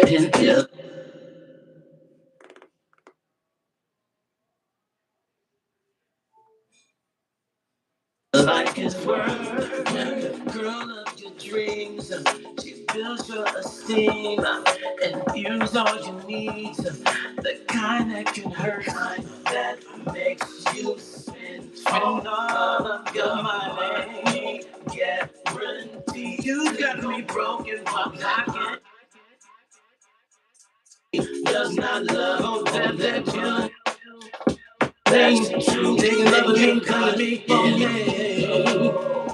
and feel like it's worth the girl of your dreams. She builds your esteem and views all you need. The kind that can hurt, that makes you spend all of your money. Guarantee you got me broken while knocking. Does not love that you. Ain't true, they love me, calling me, oh yeah.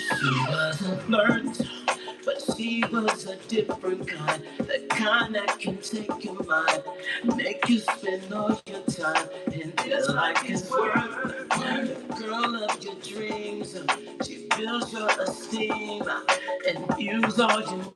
She wasn't flirt, but she was a different kind. The kind that can take your mind, make you spend all your time, and feel like it's worth the girl of your dreams. She builds your esteem and views all you.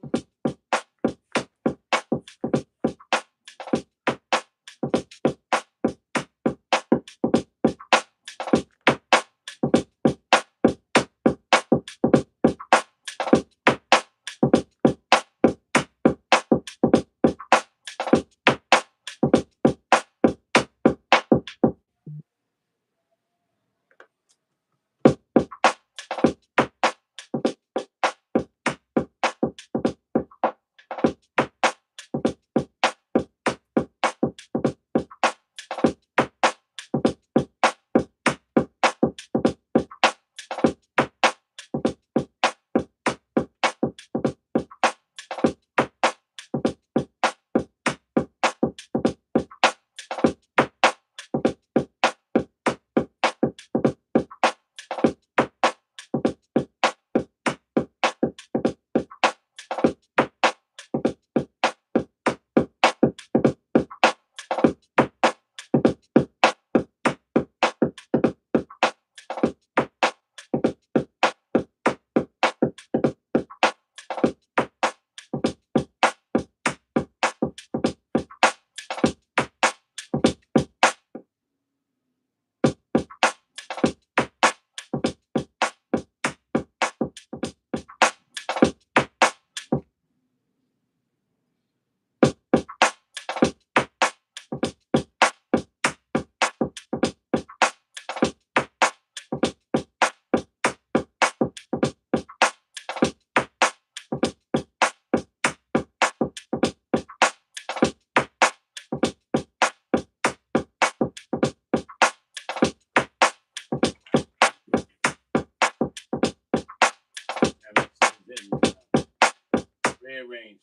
Rearrange.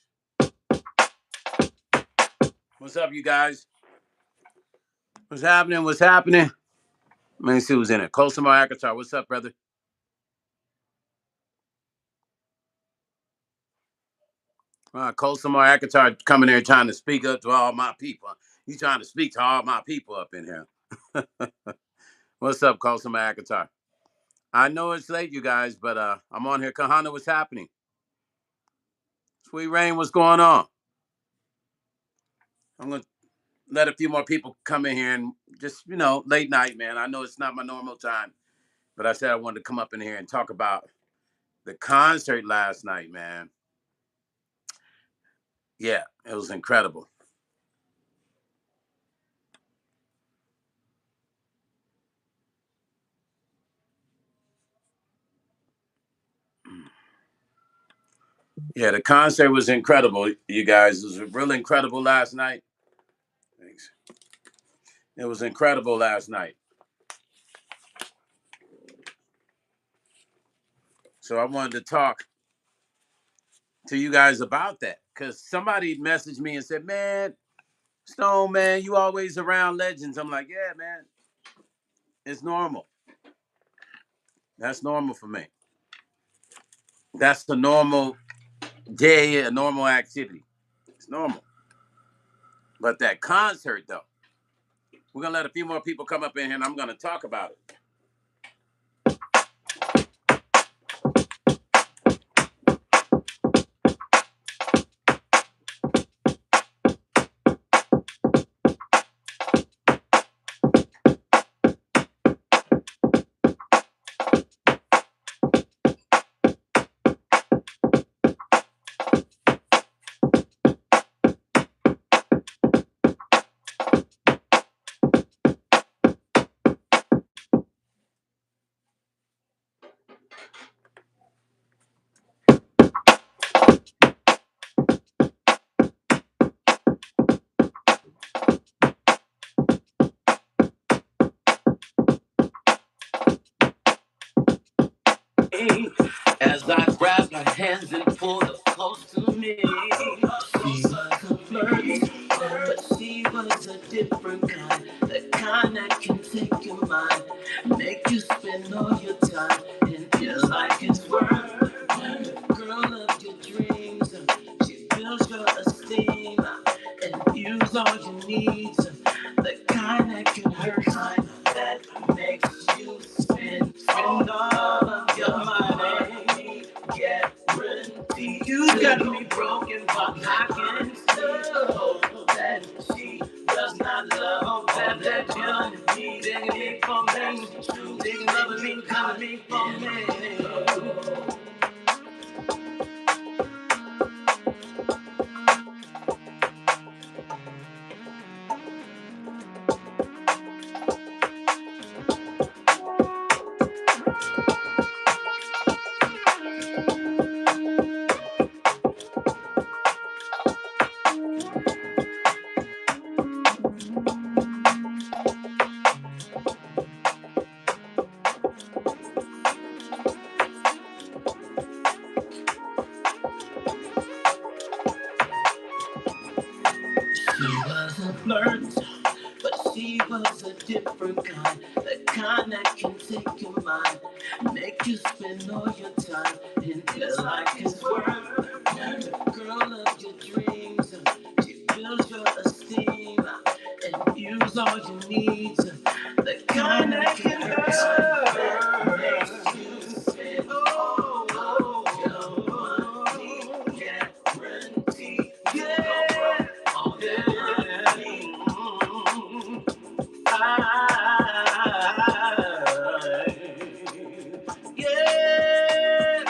What's up, you guys? What's happening? What's happening? Let me see who's in it. Kosamar Akatar, what's up, brother? Kosamar Akatar coming here trying to speak up to all my people. He's trying to speak to all my people up in here. What's up, Kosamar Akatar? I know it's late, you guys, but I'm on here. Kahana, what's happening? Sweet Rain, what's going on? I'm going to let a few more people come in here and just, late night, man. I know it's not my normal time, but I said I wanted to come up in here and talk about the concert last night, man. Yeah, it was incredible. Yeah, the concert was incredible, you guys. It was really incredible last night. Thanks. It was incredible last night. So I wanted to talk to you guys about that because somebody messaged me and said, man, Stone, man, you always around legends. I'm like, yeah, man, it's normal. That's normal for me. That's the normal day, a normal activity. It's normal. But that concert, though, we're going to let a few more people come up in here and I'm going to talk about it. As I grab her hands and pull her close to me, she was a flirt, but she was a different kind. The kind that can take your mind, make you spend all your time, and feel like it's worth. The girl of your dreams, she builds your esteem, and use all you need. The kind that can hurt, kind that makes you spend all of your money. Get ready, you got me broken, but I can still that she does not love that you need. Digging me for me, digging loving me, calling me for me. She was a flirt, but she was a different kind. The kind that can take your mind, make you spend all your time, and feel like it's worth. The girl of your dreams, she builds your esteem, and use all you need. The kind that can hurt, makes you spend all your money. Guarantee, yeah. Oh, yeah.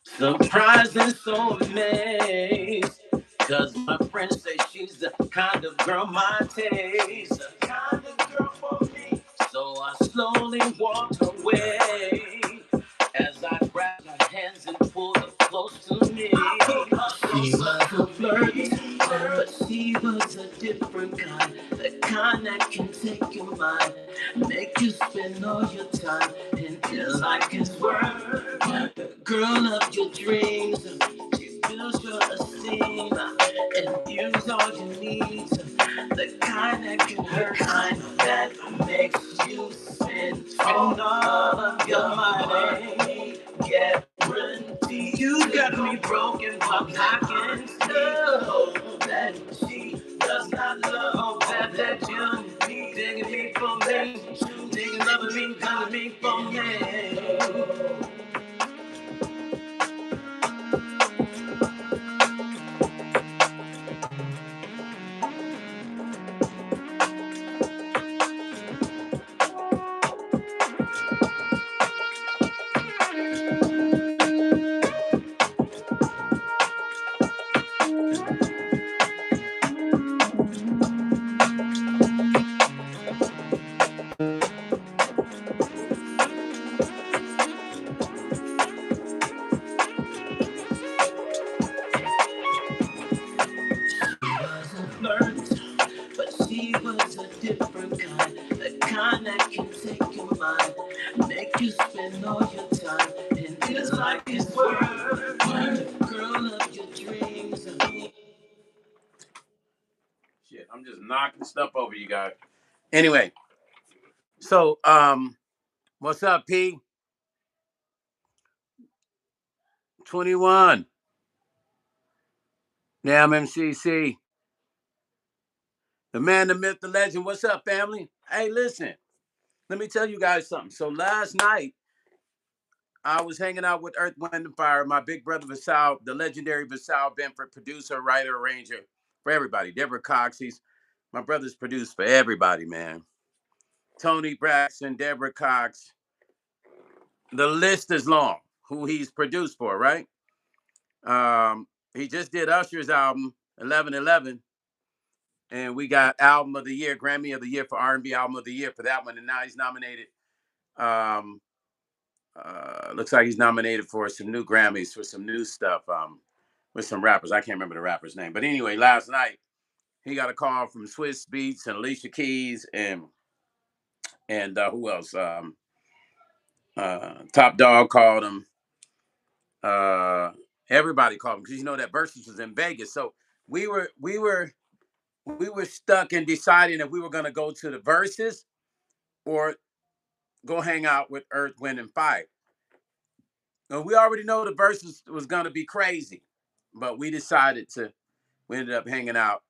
Surprised and so amazed, cause my friends say she's the kind of girl my taste. The kind of girl for me. So I slowly walked her way, as I grabbed her hands and pulled her close to me. She was a flirt, but she was a different kind. The kind that can take your mind, make you spend all your time, and feel like it's worth. The girl of your dreams, she builds your esteem, and use all you need. The kind that can hurt, kind that makes you spend all of your money. Get ready, you got me broken, but I can still that she does not love that you need. Digging me for me, digging loving me, calling me for me. Shit, I'm just knocking stuff over, you guys. Anyway, so what's up, P? 21. Damn MCC. The man, the myth, the legend. What's up, family? Hey, listen. Let me tell you guys something. So last night, I was hanging out with Earth, Wind, and Fire. My big brother Vasal, the legendary Vasal Benford, producer, writer, arranger for everybody. Deborah Cox, my brother's produced for everybody, man. Tony Braxton, Deborah Cox. The list is long. Who he's produced for, right? He just did Usher's album 1111, and we got Album of the Year, Grammy of the Year for R&B Album of the Year for that one, and now he's nominated. Looks like he's nominated for some new Grammys for some new stuff with some rappers. I can't remember the rapper's name, but anyway, last night he got a call from Swiss Beats and Alicia Keys and who else? Top Dog called him. Everybody called him because you know that Versus was in Vegas, so we were stuck in deciding if we were going to go to the Versus or go hang out with Earth, Wind, and Fire. And we already know the Versus was going to be crazy, but we ended up hanging out,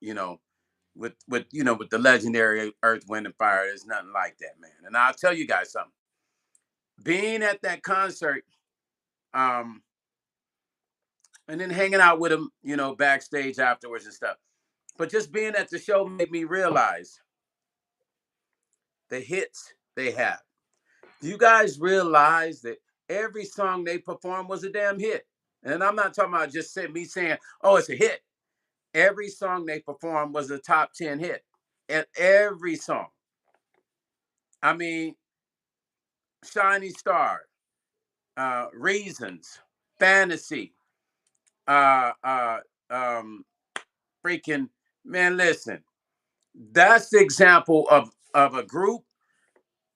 with the legendary Earth, Wind, and Fire. There's nothing like that, man. And I'll tell you guys something. Being at that concert, and then hanging out with him, backstage afterwards and stuff. But just being at the show made me realize the hits they have. Do you guys realize that every song they performed was a damn hit? And I'm not talking about just me saying, oh, it's a hit. Every song they performed was a top 10 hit. And every song. I mean, Shiny Star, Reasons, Fantasy, uh, uh, freaking, man, listen. That's the example of a group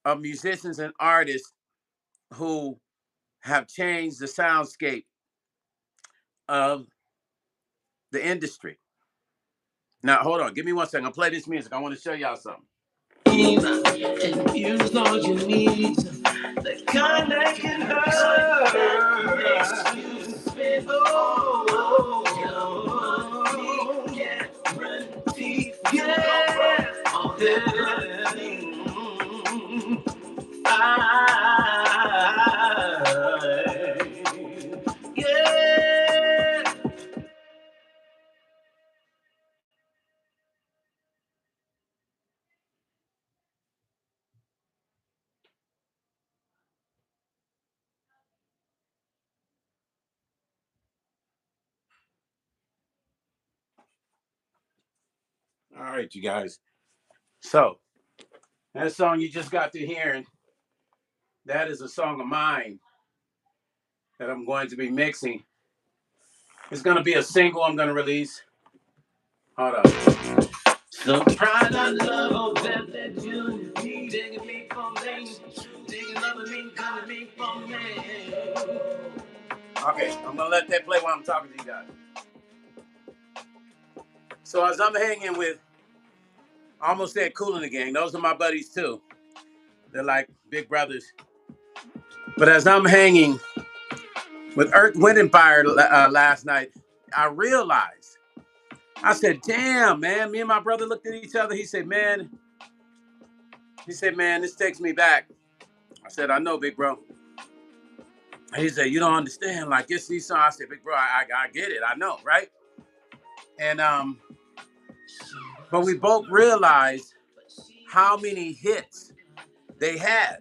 of musicians and artists who have changed the soundscape of the industry. Now, hold on. Give me 1 second. I'll play this music. I want to show y'all something. And use all you need. The kind that can hurt. All right, you guys. So that song you just got to hearing, that is a song of mine that I'm going to be mixing. It's going to be a single I'm going to release. Hold up. Some pride I love, oh, that you digging me for me, digging loving me, calling me for me. Okay, I'm going to let that play while I'm talking to you guys. So as I'm hanging with, I almost said Kool and the Gang. Those are my buddies too. They're like big brothers. But as I'm hanging with Earth, Wind, and Fire last night, I realized, I said, damn, man. Me and my brother looked at each other. He said, man, this takes me back. I said, I know, big bro. He said, you don't understand. Like, it's these songs. I said, big bro, I get it. I know, right? And, but we both realized how many hits they had.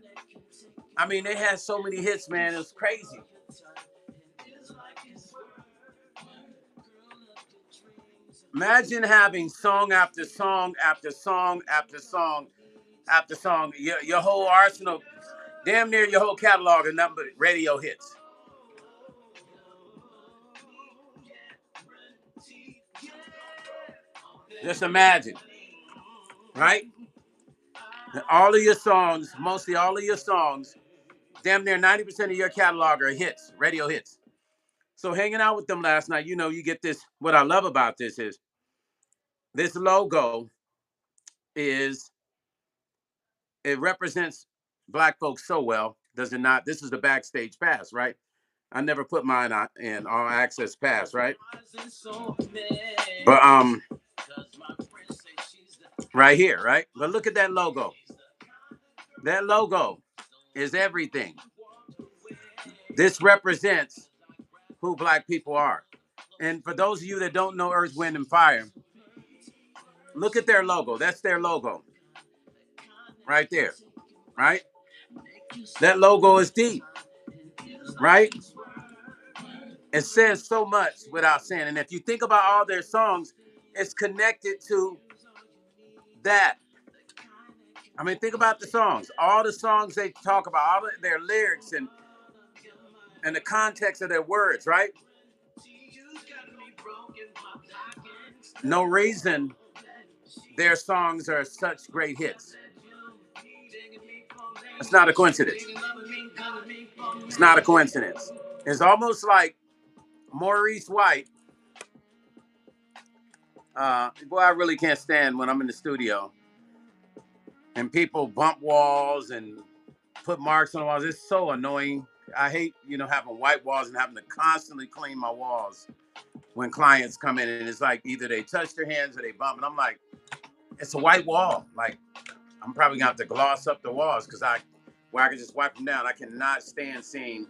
I mean, they had so many hits, man. It was crazy. Imagine having song after song after song after song after song. Your whole arsenal, damn near your whole catalog of number radio hits. Just imagine, right? All of your songs, mostly all of your songs, damn near 90% of your catalog are hits, radio hits. So hanging out with them last night, you get this. What I love about this is this logo is it represents black folks so well, does it not? This is the Backstage pass, right? I never put mine on in all access pass, right? But right here, right? But look at that logo. That logo is everything. This represents who black people are. And for those of you that don't know Earth, Wind, and Fire, look at their logo. That's their logo right there, right? That logo is deep, right? It says so much without saying. And if you think about all their songs, it's connected to that. I mean, think about the songs. All the songs they talk about, all of their lyrics and the context of their words, right? No reason their songs are such great hits. It's not a coincidence. It's not a coincidence. It's almost like Maurice White. Boy, I really can't stand when I'm in the studio and people bump walls and put marks on the walls. It's so annoying. I hate, having white walls and having to constantly clean my walls when clients come in, and it's like either they touch their hands or they bump. And I'm like, it's a white wall. Like, I'm probably gonna have to gloss up the walls because where I can just wipe them down. I cannot stand seeing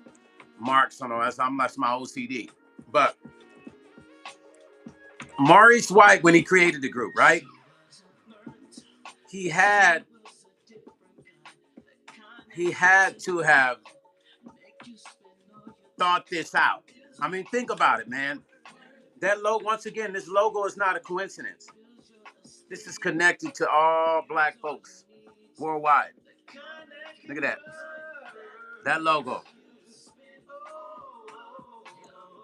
marks on them. That's my OCD. But Maurice White, when he created the group, right? He had to have thought this out. I mean, think about it, man. That logo, once again, this logo is not a coincidence. This is connected to all black folks worldwide. Look at that. That logo.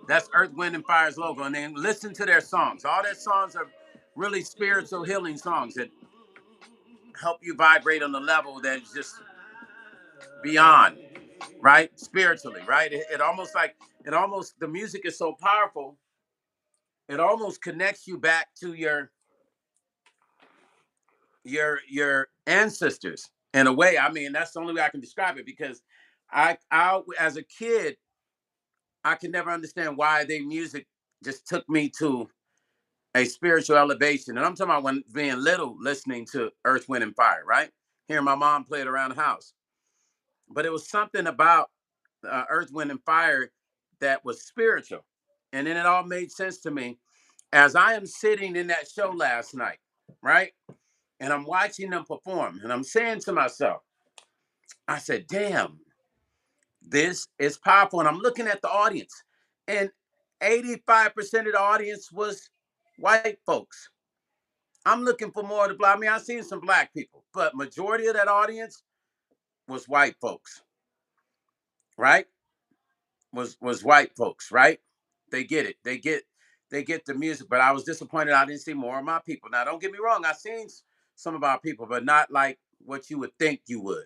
That's Earth, Wind, and Fire's logo. And then listen to their songs. All their songs are really spiritual healing songs that help you vibrate on a level that's just beyond, right? Spiritually, right? The music is so powerful, it almost connects you back to your ancestors in a way. I mean, that's the only way I can describe it because I as a kid, I could never understand why their music just took me to a spiritual elevation. And I'm talking about when being little, listening to Earth, Wind, and Fire, right? Hearing my mom play it around the house. But it was something about Earth, Wind, and Fire that was spiritual. And then it all made sense to me as I am sitting in that show last night, right? And I'm watching them perform. And I'm saying to myself, I said, damn, this is powerful. And I'm looking at the audience. And 85% of the audience was white folks. I'm looking for more of the black. I mean, I've seen some black people, but majority of that audience was white folks, right? Was white folks, right? They get it. They get the music. But I was disappointed I didn't see more of my people. Now, don't get me wrong. I seen some of our people, but not like what you would think you would.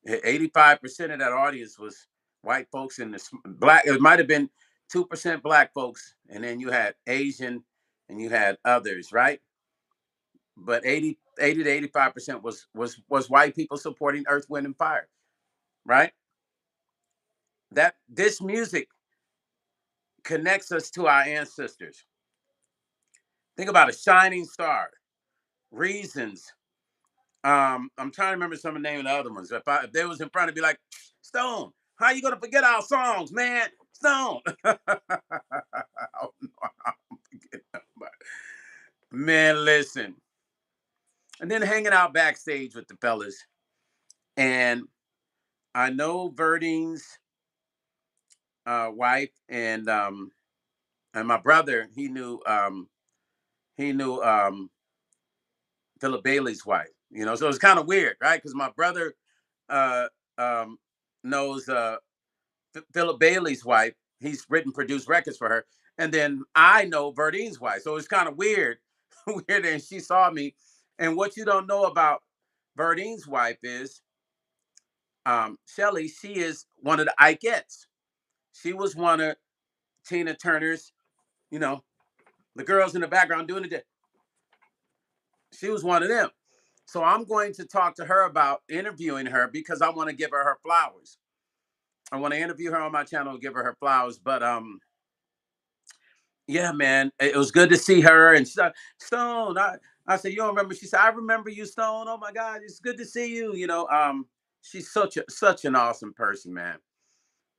85% of that audience was white folks and the black. It might have been 2% black folks, and then you had Asian, and you had others, right? But 80 to 85% was white people supporting Earth, Wind, and Fire, right? That this music connects us to our ancestors. Think about a shining star, reasons. I'm trying to remember some of the name of the other ones. If they was in front of me, like Stone, how you gonna forget our songs, man? Stone. I don't know how I'm forgetting them, but man, listen. And then hanging out backstage with the fellas, and I know Verdine's wife and my brother. He knew Philip Bailey's wife. So it's kind of weird, right? Because my brother uh, um, knows Philip Bailey's wife. He's written, produced records for her, and then I know Verdine's wife. So it's kind of weird, weird. And she saw me. And what you don't know about Verdine's wife is Shelly. She is one of the Ikettes. She was one of Tina Turner's, you know, the girls in the background doing it. She was one of them. So I'm going to talk to her about interviewing her because I want to give her flowers. I want to interview her on my channel and give her flowers. But yeah, man, it was good to see her. And she said, Stone, I said, you don't remember? She said, I remember you, Stone. Oh my God, it's good to see you. She's such an awesome person, man.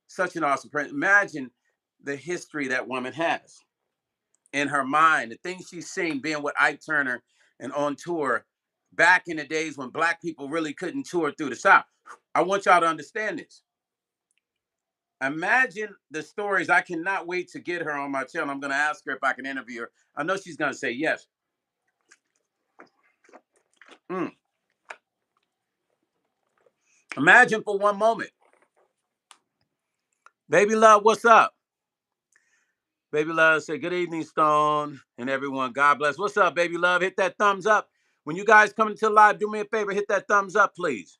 Such an awesome person. Imagine the history that woman has in her mind, the things she's seen being with Ike Turner and on tour back in the days when black people really couldn't tour through the South. I want y'all to understand this. Imagine the stories. I cannot wait to get her on my channel. I'm going to ask her if I can interview her. I know she's going to say yes. Mm. Imagine for one moment. Baby Love, what's up? Baby Love say, good evening, Stone, and everyone. God bless. What's up, Baby Love? Hit that thumbs up. When you guys come into live, do me a favor, hit that thumbs up, please.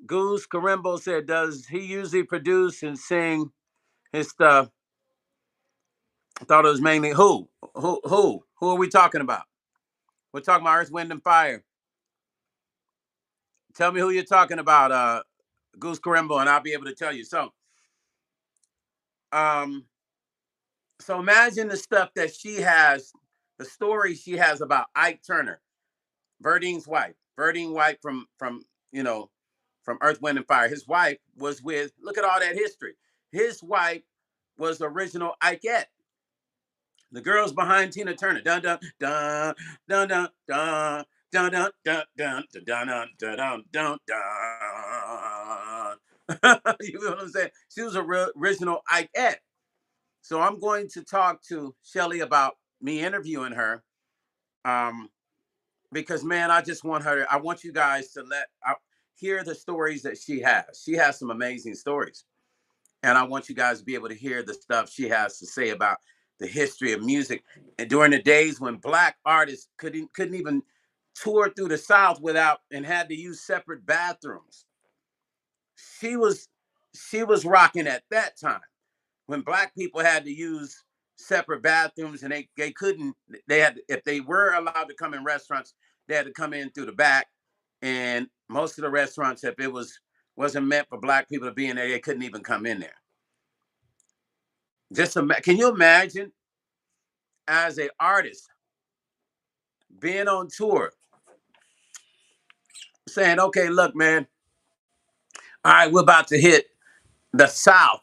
Goose Carimbo said, does he usually produce and sing his stuff? I thought it was mainly who? Who are we talking about? We're talking about Earth, Wind, and Fire. Tell me who you're talking about, Goose Carimbo, and I'll be able to tell you. Um, so imagine the stuff that she has, the story she has about Ike Turner, Verdine's wife. Verdine White from Earth, Wind, and Fire. His wife was with. Look at all that history. His wife was the original Ikeette. The girls behind Tina Turner. Dun dun dun dun dun dun dun dun dun dun dun dun dun dun dun. You know what I'm saying? She was a original Ikeette. So I'm going to talk to Shelly about me interviewing her. Um, because man, I just want her. I want you guys to hear the stories that she has. She has some amazing stories, and I want you guys to be able to hear the stuff she has to say about the history of music and during the days when black artists couldn't even tour through the South without and had to use separate bathrooms. She was she was rocking at that time when black people had to use separate bathrooms and they couldn't they had if they were allowed to come in restaurants they had to come in through the back, and most of the restaurants if it wasn't meant for black people to be in there they couldn't even come in there. Can you imagine as an artist being on tour saying, okay, look, man, all right, we're about to hit the South,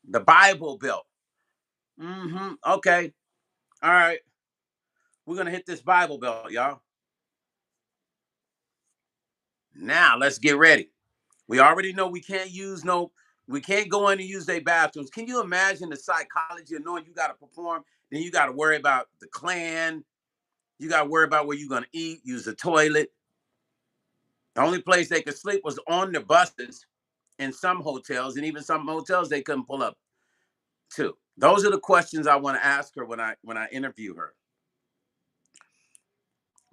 the Bible Belt. Okay, all right, we're gonna hit this Bible Belt, y'all. Now let's get ready. We already know we can't go in and use their bathrooms. Can you imagine the psychology of knowing you got to perform? Then you got to worry about the clan. You got to worry about where you're gonna eat, use the toilet. The only place they could sleep was on the buses in some hotels, and even some hotels they couldn't pull up to. Those are the questions I want to ask her when I interview her.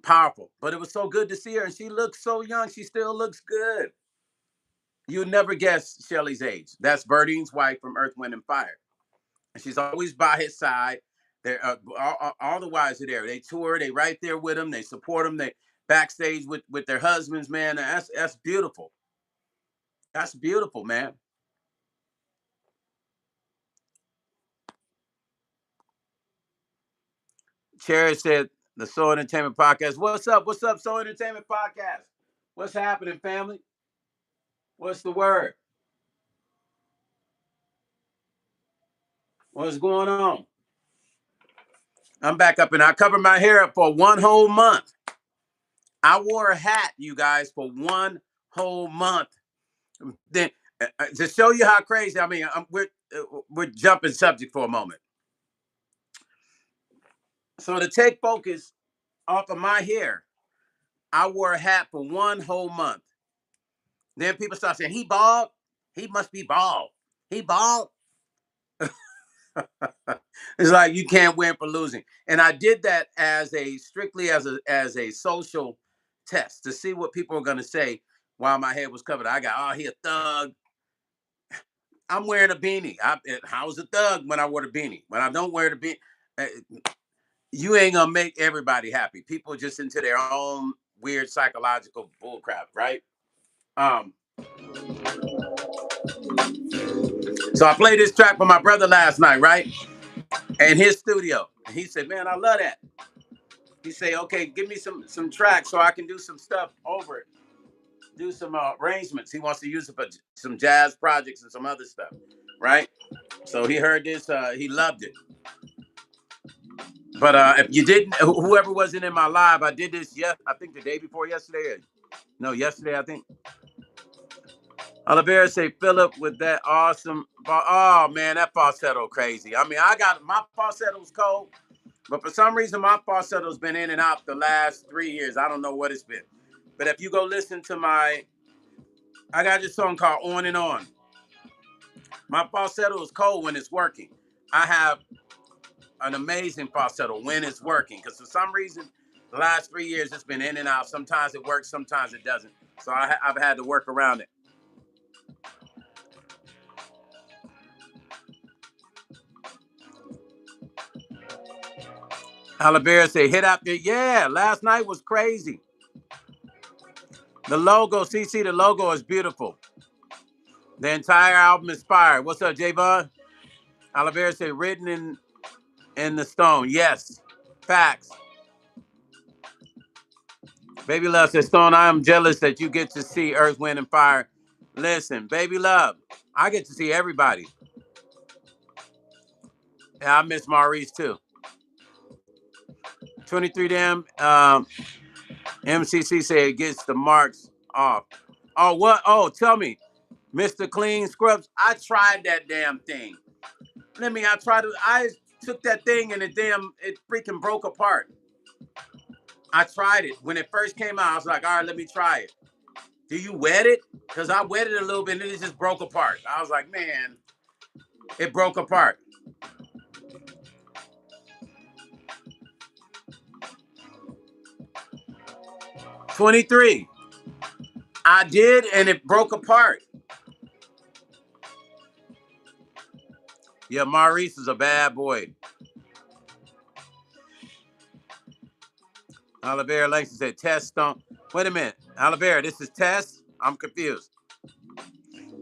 Powerful, but it was so good to see her, and she looks so young. She still looks good. You'd never guess Shelly's age. That's Verdine's wife from Earth, Wind, and Fire, and she's always by his side. They're all the wives are there. They tour. They right there with him. They support him. They backstage with their husbands. Man, that's beautiful. That's beautiful, man. Cherry said the Soul Entertainment Podcast. What's up? What's up, Soul Entertainment Podcast? What's happening, family? What's the word? What's going on? I'm back up and I covered my hair up for one whole month. I wore a hat, you guys, for one whole month. Then to show you how crazy. I mean, we're jumping subject for a moment. So to take focus off of my hair, I wore a hat for one whole month. Then people start saying he bald. He must be bald. He bald. It's like you can't win for losing. And I did that as a strictly as a social test to see what people are going to say while my head was covered. I got, oh, he a thug. I'm wearing a beanie. I was a thug when I wore the beanie. When I don't wear the beanie, you ain't gonna make everybody happy. People just into their own. weird psychological bullcrap, right? Um, so I played this track for my brother last night, right? In his studio. And he said, man, I love that. He said, okay, give me some tracks so I can do some stuff over it. Do some arrangements. He wants to use it for some jazz projects and some other stuff, right? So he heard this, he loved it. But if you didn't, whoever wasn't in my live, I did this, I think the day before yesterday. No, yesterday, I think. Olivera say, Philip, with that awesome, oh man, that falsetto crazy. I mean, I got, my falsetto's cold, but for some reason, my falsetto's been in and out the last 3 years. I don't know what it's been. But if you go listen to I got this song called On and On. My falsetto is cold when it's working. I have an amazing falsetto when it's working, because for some reason, the last 3 years, it's been in and out. Sometimes it works, sometimes it doesn't. So I've had to work around it. Olivera say, hit out there. Yeah, last night was crazy. The logo, CC, the logo is beautiful. The entire album is fire. What's up, Javon? Olivera say, written in the stone. Yes, facts. Baby Love says, Stone, I am jealous that you get to see Earth, Wind, and Fire. Listen, Baby Love, I get to see everybody. And I miss Maurice too. 23 damn MCC say it gets the marks off. Oh, what? Oh, tell me, Mr. Clean Scrubs, I tried that damn thing. I took that thing and it freaking broke apart. I tried it. When it first came out, I was like, all right, let me try it. Do you wet it? Because I wet it a little bit and it just broke apart. I was like, man, it broke apart. $23. I did, and it broke apart. Yeah, Maurice is a bad boy. Olivera Langston said, Test Stone. Wait a minute. Olivera, this is Test? I'm confused.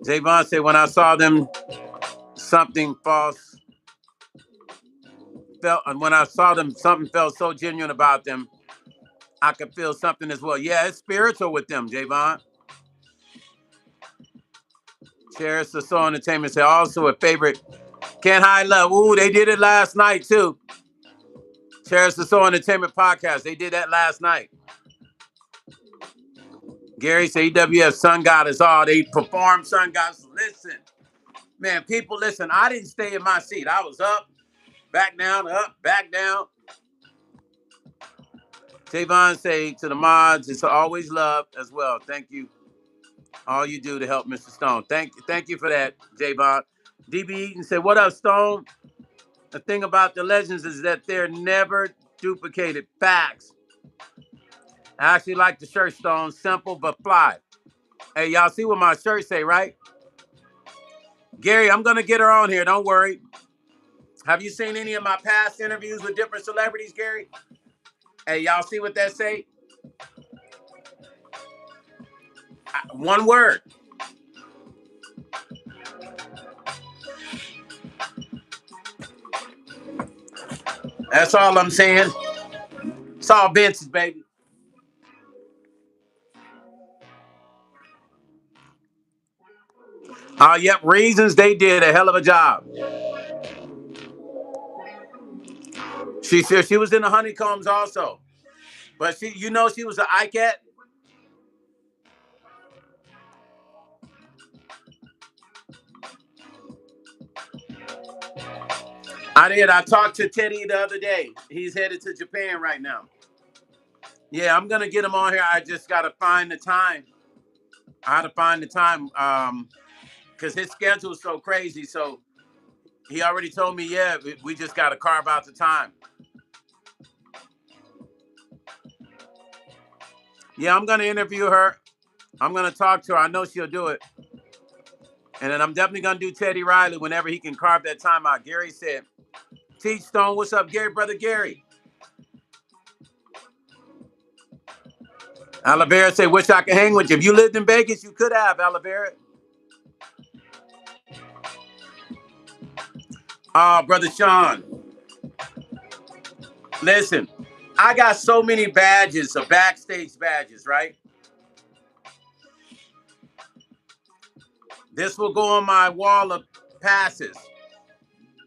Javon said, when I saw them, something false felt, and when I saw them, something felt so genuine about them, I could feel something as well. Yeah, it's spiritual with them, Javon. Cherish the Soul Entertainment said, also a favorite. Can't Hide Love. Ooh, they did it last night, too. Cherish the Soul Entertainment podcast. They did that last night. Gary said, EWF Sun God is all. They perform Sun Gods. Listen, man, people, listen. I didn't stay in my seat. I was up, back down, up, back down. Tavon say to the mods, it's always love as well. Thank you. All you do to help Mr. Stone. Thank you for that, Javon. DB Eaton said, what up, Stone? The thing about the legends is that they're never duplicated. Facts. I actually like the shirt, Stone. Simple but fly. Hey, y'all see what my shirt say, right? Gary, I'm going to get her on here. Don't worry. Have you seen any of my past interviews with different celebrities, Gary? Hey, y'all see what that say? One word. That's all I'm saying. It's all Vince's, baby. Yep, Reasons, they did a hell of a job. She said she was in the Honeycombs also. But she was an ICAT. I did. I talked to Teddy the other day. He's headed to Japan right now. Yeah, I'm gonna get him on here. I just gotta find the time. I had to find the time because his schedule is so crazy. So he already told me, yeah, we just gotta carve out the time. Yeah, I'm gonna interview her. I'm gonna talk to her. I know she'll do it. And then I'm definitely gonna do Teddy Riley whenever he can carve that time out. Gary said, Teach Stone, what's up, Gary, brother Gary? Olivera say, wish I could hang with you. If you lived in Vegas, you could have, Olivera. Brother Sean, listen, I got so many badges, backstage badges, right? This will go on my wall of passes.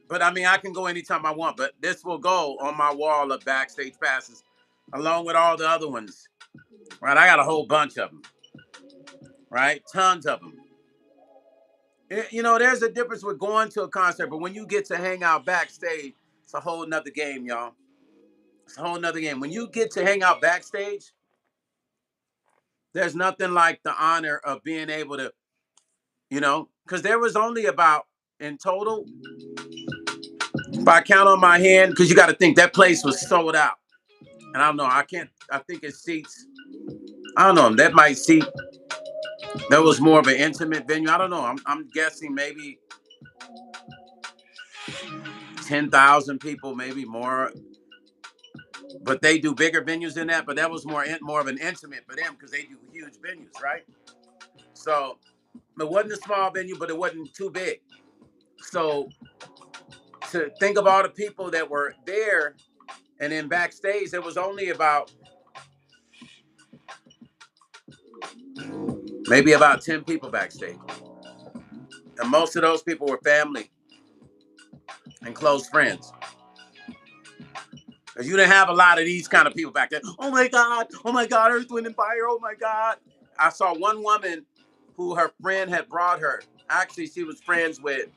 But I mean, I can go anytime I want, but this will go on my wall of backstage passes along with all the other ones, right? I got a whole bunch of them, right? Tons of them. You know, there's a difference with going to a concert, but when you get to hang out backstage, it's a whole nother game, y'all. It's a whole nother game. When you get to hang out backstage, there's nothing like the honor of being able to, because there was only about, in total, if I count on my hand, because you got to think that place was sold out. And I don't know, I think it seats, I don't know, that was more of an intimate venue. I don't know. I'm guessing maybe 10,000 people, maybe more. But they do bigger venues than that. But that was more of an intimate for them because they do huge venues, right? So it wasn't a small venue, but it wasn't too big. So to think of all the people that were there, and then backstage, there was only maybe about 10 people backstage. And most of those people were family and close friends. Because you didn't have a lot of these kind of people back then. Oh my God, Earth, Wind, and Fire, oh my God. I saw one woman who her friend had brought her. Actually, she was friends with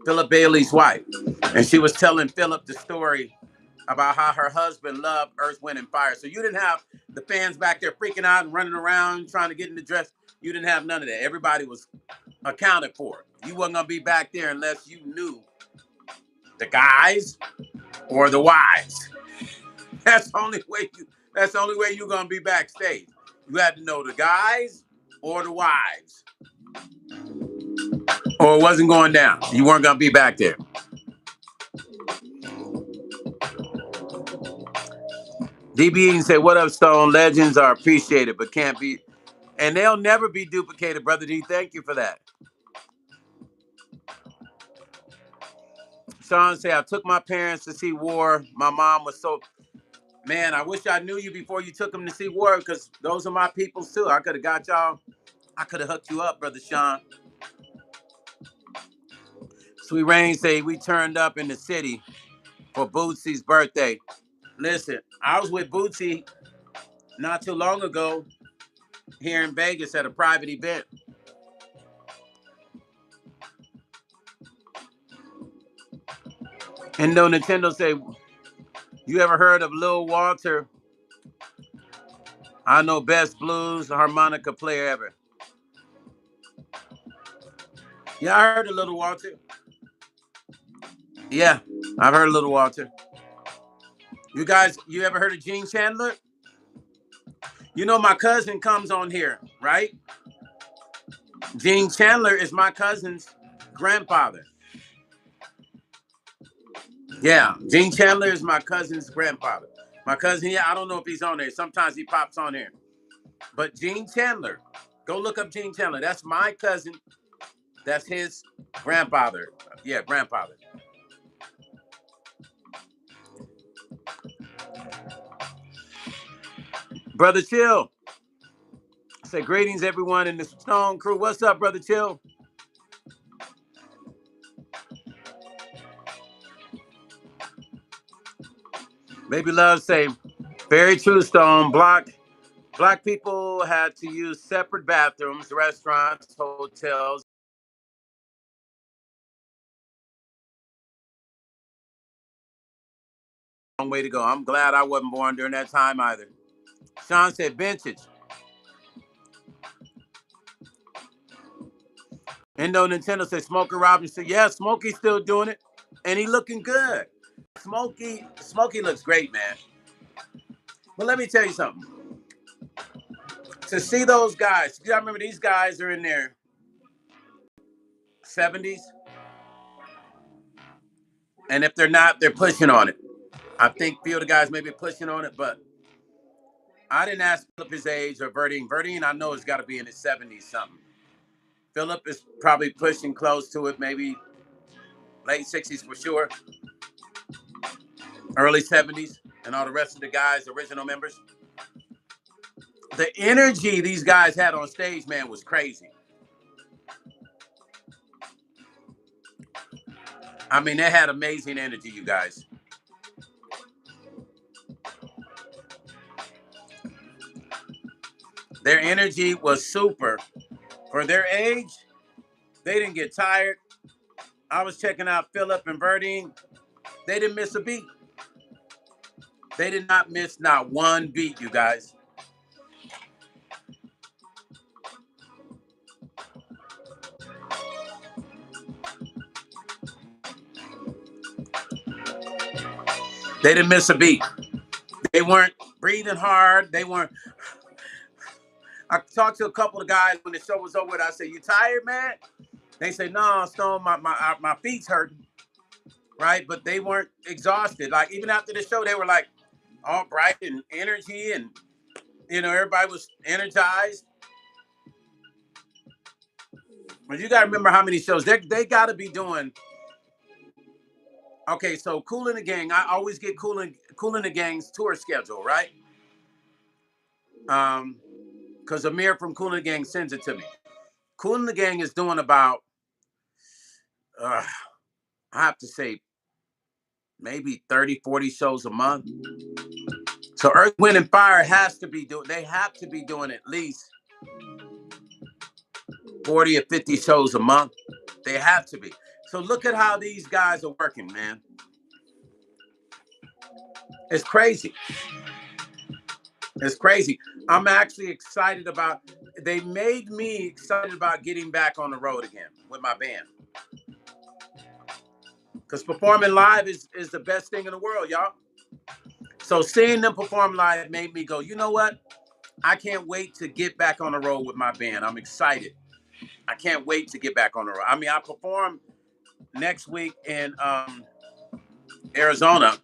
Philip Bailey's wife. And she was telling Philip the story about how her husband loved Earth, Wind, and Fire. So you didn't have the fans back there freaking out and running around trying to get in the dress. You didn't have none of that. Everybody was accounted for. You wasn't going to be back there unless you knew the guys or the wives. That's the only way you're gonna be backstage. You had to know the guys or the wives. Or it wasn't going down. You weren't gonna be back there. DB Eaton said, what up, Stone? Legends are appreciated, but can't be, and they'll never be duplicated, Brother D. Thank you for that. Sean said, I took my parents to see War. My mom was so, man, I wish I knew you before you took them to see War, because those are my peoples too. I could have got y'all. I could have hooked you up, Brother Sean. Sweet Rain say, we turned up in the city for Bootsy's birthday. Listen, I was with Bootsy not too long ago here in Vegas at a private event. Indo Nintendo say, you ever heard of Lil Walter? I know best blues harmonica player ever. Yeah, I heard of Little Walter. Yeah, I've heard of Little Walter. You guys, you ever heard of Gene Chandler? You know my cousin comes on here, right? Gene Chandler is my cousin's grandfather. Yeah, Gene Chandler is my cousin's grandfather. My cousin, yeah, I don't know if he's on there. Sometimes he pops on here. But Gene Chandler, go look up Gene Chandler. That's my cousin. That's his grandfather. Yeah, grandfather. Brother Chill. Say greetings, everyone in the Stone Crew. What's up, Brother Chill? Baby Love say, very true, Stone. Black people had to use separate bathrooms, restaurants, hotels. Long way to go. I'm glad I wasn't born during that time either. Sean said, vintage. Indo Nintendo said, Smokey Robinson. Yeah, Smokey's still doing it. And he looking good. Smokey looks great, man. But let me tell you something. To see those guys, I remember these guys are in their 70s. And if they're not, they're pushing on it. I think a few of the guys may be pushing on it, but I didn't ask Philip his age or Verdine. Verdine, I know, has got to be in his 70s something. Philip is probably pushing close to it, maybe late 60s for sure, early 70s, and all the rest of the guys, original members. The energy these guys had on stage, man, was crazy. I mean, they had amazing energy, you guys. Their energy was super. For their age, they didn't get tired. I was checking out Philip and Verdine. They didn't miss a beat. They did not miss not one beat, you guys. They didn't miss a beat. They weren't breathing hard. They weren't. I talked to a couple of guys when the show was over. I said, "You tired, man?" They say, "No, Stone, my feet's hurting." Right, but they weren't exhausted. Like even after the show, they were like all bright and energy, and everybody was energized. But you got to remember how many shows they got to be doing. Okay, so Kool and the Gang. I always get Kool and the Gang's tour schedule, right? Because Amir from Kool and the Gang sends it to me. Kool and the Gang is doing about, I have to say, maybe 30, 40 shows a month. So Earth, Wind, and Fire has to be doing. They have to be doing at least 40 or 50 shows a month. They have to be. So look at how these guys are working, man. It's crazy. It's crazy. I'm actually excited about. They made me excited about getting back on the road again with my band. Because performing live is the best thing in the world, y'all. So seeing them perform live made me go, you know what? I can't wait to get back on the road with my band. I'm excited. I can't wait to get back on the road. I mean, I perform next week in Arizona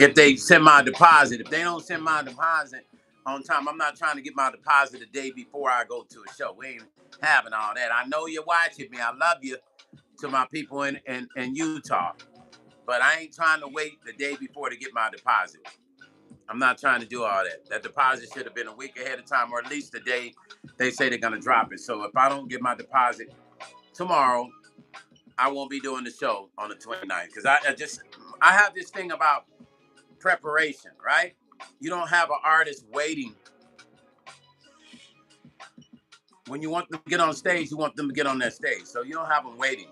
if they send my deposit. If they don't send my deposit on time, I'm not trying to get my deposit the day before I go to a show. We ain't having all that. I know you're watching me. I love you to my people in Utah. But I ain't trying to wait the day before to get my deposit. I'm not trying to do all that. That deposit should have been a week ahead of time, or at least the day they say they're gonna drop it. So if I don't get my deposit tomorrow, I won't be doing the show on the 29th. Because I have this thing about preparation, right? You don't have an artist waiting. When you want them to get on stage, you want them to get on that stage. So you don't have them waiting.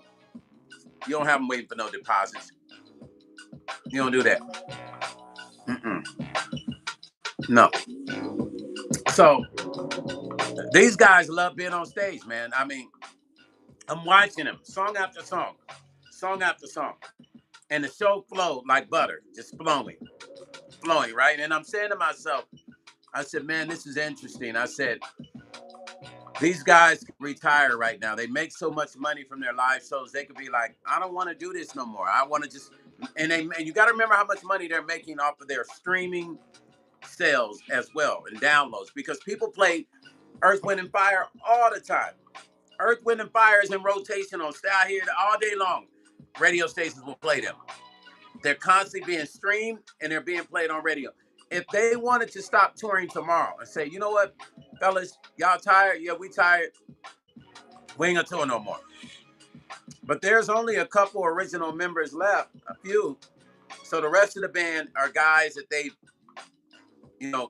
You don't have them waiting for no deposits. You don't do that. Mm-mm. No. So these guys love being on stage, man. I mean, I'm watching them song after song, song after song. And the show flowed like butter, just flowing, right? And I'm saying to myself, I said, man, this is interesting. I said, these guys can retire right now. They make so much money from their live shows. They could be like, I don't want to do this no more. I want to just, and you got to remember how much money they're making off of their streaming sales as well and downloads, because people play Earth, Wind, and Fire all the time. Earth, Wind, and Fire is in rotation on Stay Out Here all day long. Radio stations will play them. They're constantly being streamed and they're being played on radio. If they wanted to stop touring tomorrow and say, you know what, fellas, y'all tired? Yeah, we tired. We ain't gonna tour no more. But there's only a couple original members left, a few. So the rest of the band are guys that they,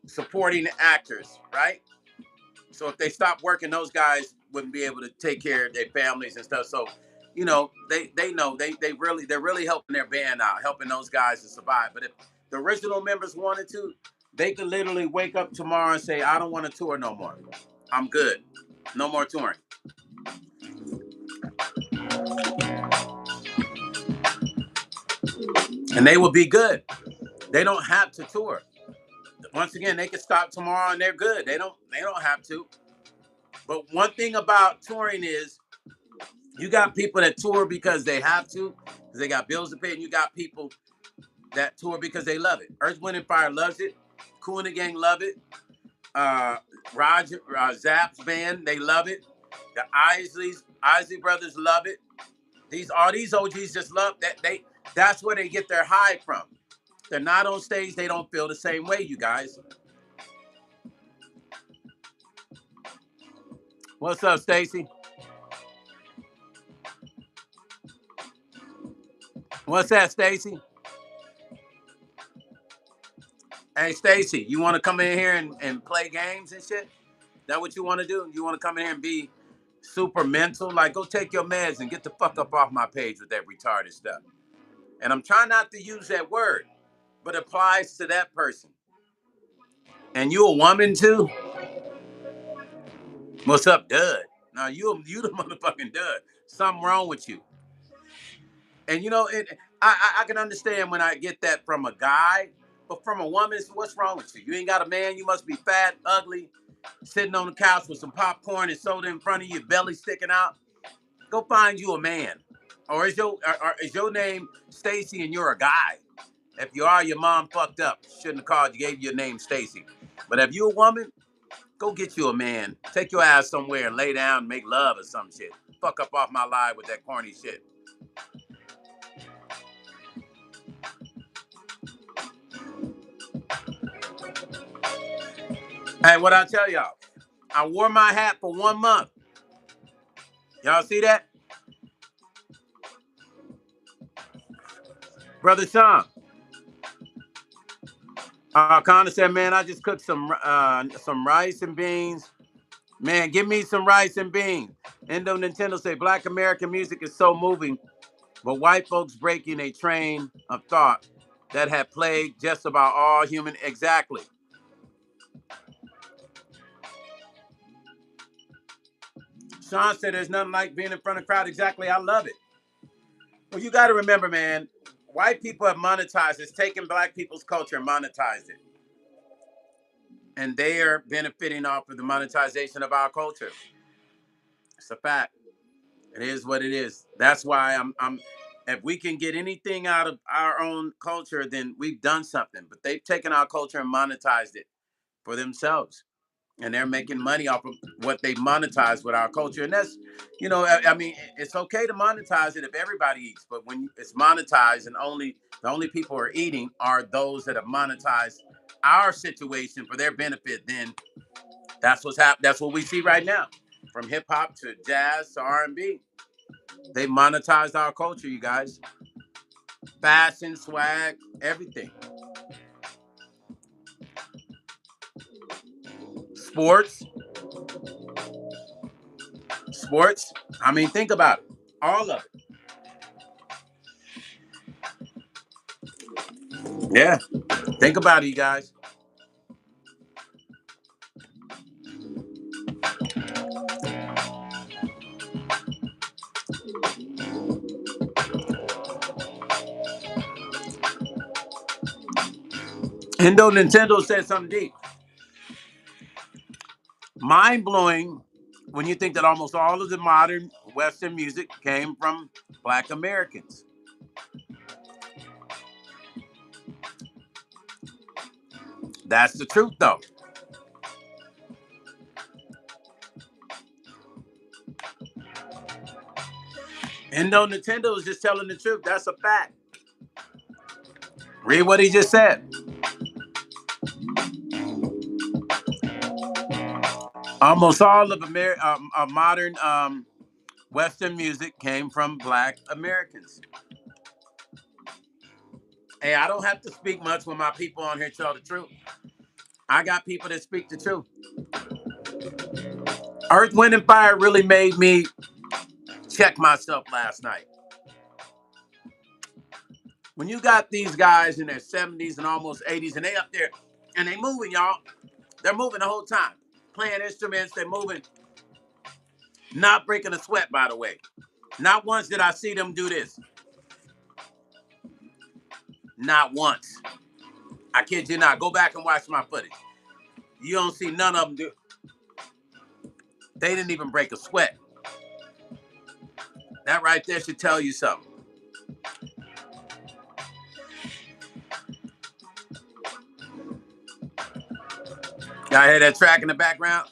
supporting actors, right? So if they stop working, those guys wouldn't be able to take care of their families and stuff. So, they know they're really helping their band out, helping those guys to survive. But if the original members wanted to, they could literally wake up tomorrow and say, I don't want to tour no more. I'm good. No more touring. And they will be good. They don't have to tour. Once again, they can stop tomorrow and they're good. They don't have to. But one thing about touring is you got people that tour because they have to, because they got bills to pay, and you got people that tour because they love it. Earth, Wind, and Fire loves it. Kuna Gang love it. Roger Zapp's band, they love it. The Isley brothers love it. All these OGs just love that. That's where they get their high from. They're not on stage, they don't feel the same way, you guys. What's up, Stacy? What's that, Stacy? Hey, Stacy, you want to come in here and play games and shit? That what you want to do? You want to come in here and be super mental? Like, go take your meds and get the fuck up off my page with that retarded stuff. And I'm trying not to use that word, but it applies to that person. And you a woman too? What's up, Dud? Now you the motherfucking Dud. Something wrong with you. And you know, I can understand when I get that from a guy, but from a woman, what's wrong with you? You ain't got a man. You must be fat, ugly, sitting on the couch with some popcorn and soda in front of you, belly sticking out. Go find you a man. Or is your name Stacy and you're a guy? If you are, your mom fucked up. Shouldn't have called you, gave you your name Stacy. But if you a woman, go get you a man. Take your ass somewhere and lay down and make love or some shit. Fuck up off my live with that corny shit. Hey, what I tell y'all? I wore my hat for 1 month. Y'all see that? Brother Sean. Connor said, man, I just cooked some rice and beans. Man, give me some rice and beans. Endo Nintendo say, Black American music is so moving, but white folks breaking a train of thought that had plagued just about all human. Exactly. Sean said, there's nothing like being in front of a crowd. Exactly. I love it. Well, you got to remember, man, white people have monetized. It's taken black people's culture and monetized it. And they are benefiting off of the monetization of our culture. It's a fact. It is what it is. That's why I'm if we can get anything out of our own culture, then we've done something. But they've taken our culture and monetized it for themselves. And they're making money off of what they monetize with our culture. And that's, I mean, it's okay to monetize it if everybody eats, but when it's monetized and the only people who are eating are those that have monetized our situation for their benefit, then that's what's happening. That's what we see right now, from hip hop to jazz to R&B. They monetized our culture, you guys. Fashion, swag, everything. Sports. Sports. I mean, think about it. All of it. Yeah. Think about it, you guys. Endo Nintendo said something deep. Mind blowing when you think that almost all of the modern Western music came from Black Americans. That's the truth, though. Endo Nintendo is just telling the truth. That's a fact. Read what he just said. Almost all of modern Western music came from Black Americans. Hey, I don't have to speak much when my people on here tell the truth. I got people that speak the truth. Earth, Wind, and Fire really made me check myself last night. When you got these guys in their 70s and almost 80s and they up there and they moving, y'all. They're moving the whole time. Playing instruments, they're moving. Not breaking a sweat, by the way. Not once did I see them do this. Not once. I kid you not. Go back and watch my footage. You don't see none of them do. They didn't even break a sweat. That right there should tell you something. Y'all hear that track in the background?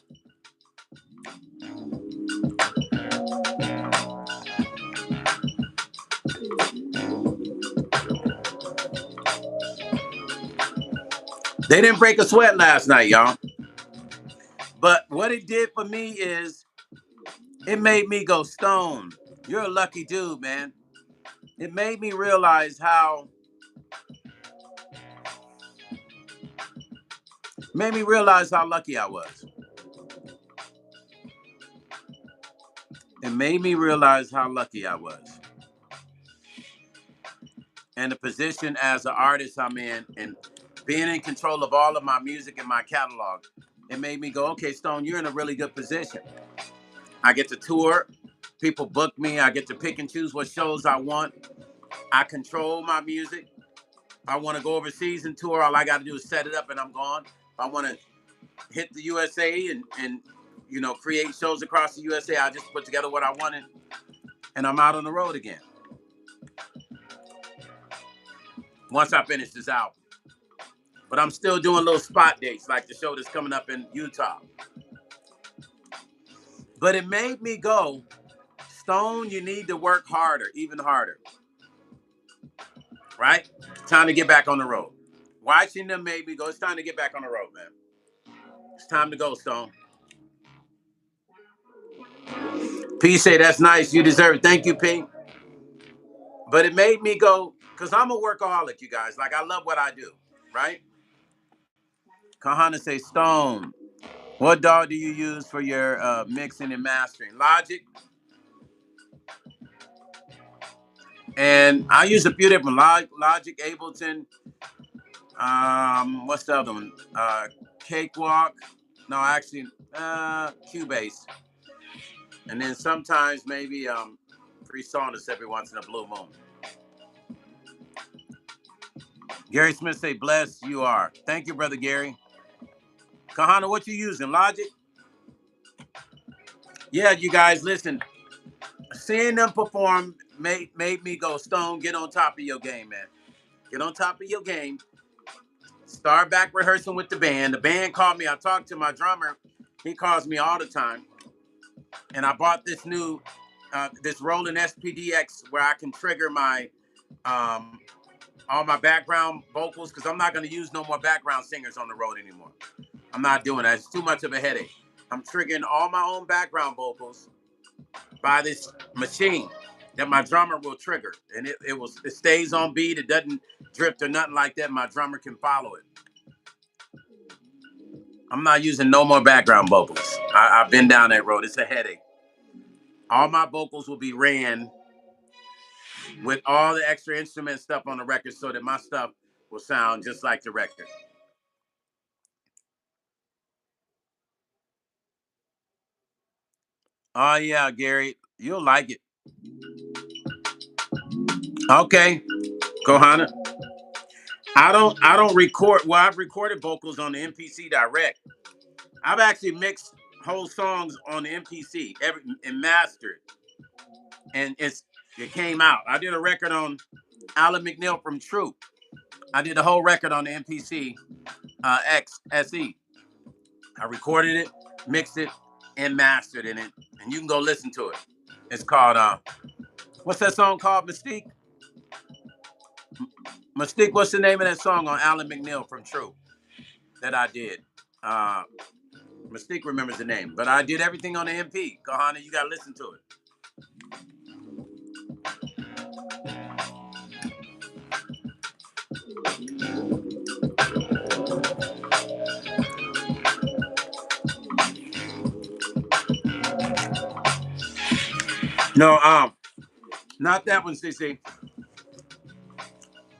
They didn't break a sweat last night, y'all. But what it did for me is it made me go stone. You're a lucky dude, man. It made me realize how lucky I was. It made me realize how lucky I was. And the position as an artist I'm in and being in control of all of my music and my catalog, it made me go, okay, Stone, you're in a really good position. I get to tour. People book me. I get to pick and choose what shows I want. I control my music. I want to go overseas and tour. All I got to do is set it up and I'm gone. If I want to hit the USA and create shows across the USA, I just put together what I wanted and I'm out on the road again. Once I finish this album. But I'm still doing little spot dates like the show that's coming up in Utah. But it made me go, Stone, you need to work harder, even harder. Right? Time to get back on the road. Watching them made me go, it's time to get back on the road, man. It's time to go, Stone. P say, that's nice. You deserve it. Thank you, P. But it made me go, because I'm a workaholic, you guys. Like, I love what I do, right? Kahana say, Stone, what DAW do you use for your mixing and mastering? Logic. And I use a few different Logic, Ableton. What's the other one? Cakewalk. No, actually, Cubase. And then sometimes maybe PreSonus every once in a blue moon. Gary Smith say, bless you are. Thank you, brother Gary. Kahana, what you using? Logic? Yeah, you guys, listen. Seeing them perform made me go, Stone, get on top of your game, man. Get on top of your game. Start back rehearsing with the band. The band called me. I talked to my drummer. He calls me all the time. And I bought this new, this Roland SPDX where I can trigger my, all my background vocals because I'm not going to use no more background singers on the road anymore. I'm not doing that. It's too much of a headache. I'm triggering all my own background vocals by this machine that my drummer will trigger. And it stays on beat. It doesn't drift or nothing like that. My drummer can follow it. I'm not using no more background vocals. I've been down that road. It's a headache. All my vocals will be ran with all the extra instrument stuff on the record so that my stuff will sound just like the record. Oh yeah, Gary, you'll like it. Okay, Kohana. I don't record. Well, I've recorded vocals on the MPC Direct. I've actually mixed whole songs on the MPC and mastered, and it came out. I did a record on Alan McNeil from Troop. I did the whole record on the MPC X SE. I recorded it, mixed it, and mastered in it, and you can go listen to it. It's called what's that song called? Mystique. Mystique. What's the name of that song on Alan McNeil from True that I did? Uh, Mystique remembers the name, but I did everything on the MP. Kahana, you gotta listen to it. No, not that one, CC.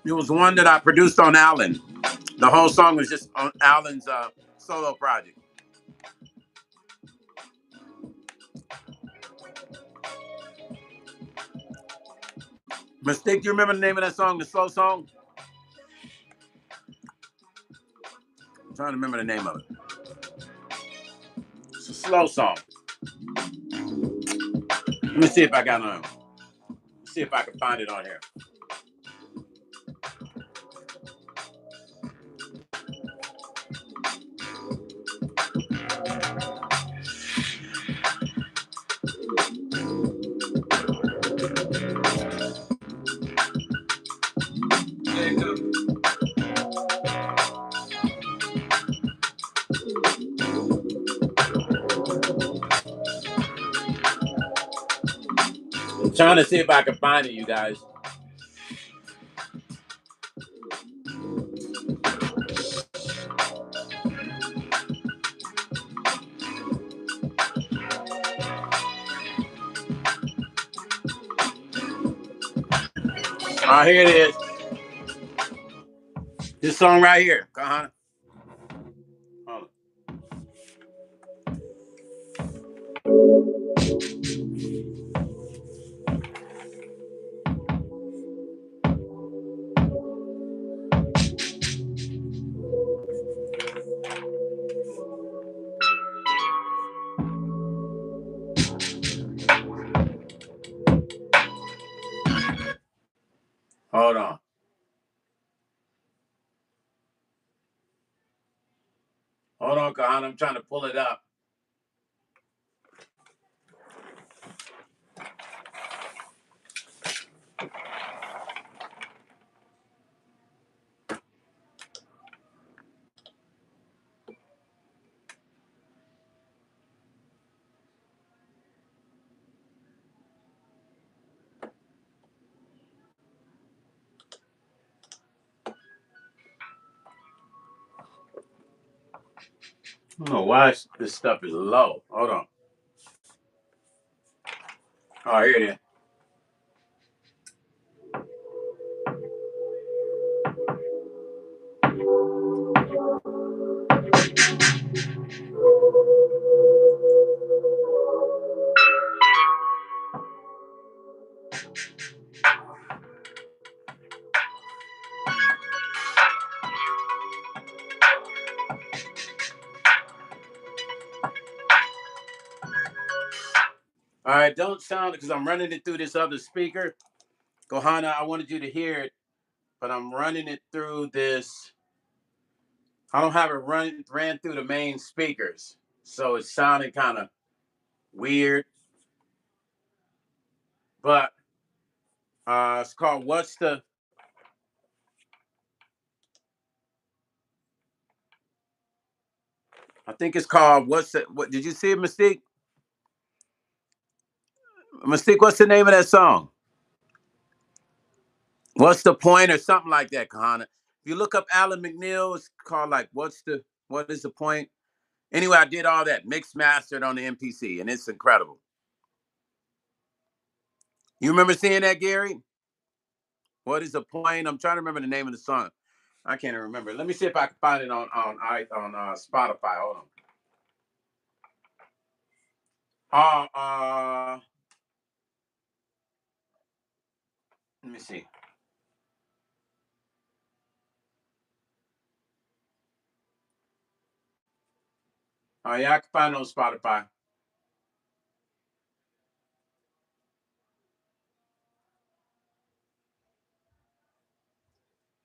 It was one that I produced on Alan. The whole song was just on Alan's solo project. Mystique, do you remember the name of that song, the slow song? I'm trying to remember the name of it. It's a slow song. Let me see if I got it on. See if I can find it on here. trying to see if I can find it, you guys. Here it is. This song right here. Kahana. Hold on. Hold on, Kahana. I'm trying to pull it up. I don't know why this stuff is low. Hold on. Here it is. All right, don't sound it because I'm running it through this other speaker. Kohana, I wanted you to hear it, but I'm running it through this. I don't have it ran through the main speakers, so it sounded kind of weird. But it's called What's the... I think it's called What's the... What did you see it, Mystique? Mystique, what's the name of that song? What's the point or something like that, Kahana? If you look up Alan McNeil, it's called like what is the point? Anyway, I did all that, mixed mastered on the MPC, and it's incredible. You remember seeing that, Gary? What is the point? I'm trying to remember the name of the song. I can't even remember. Let me see if I can find it on Spotify. Hold on. Let me see. Oh yeah, I can find it on Spotify.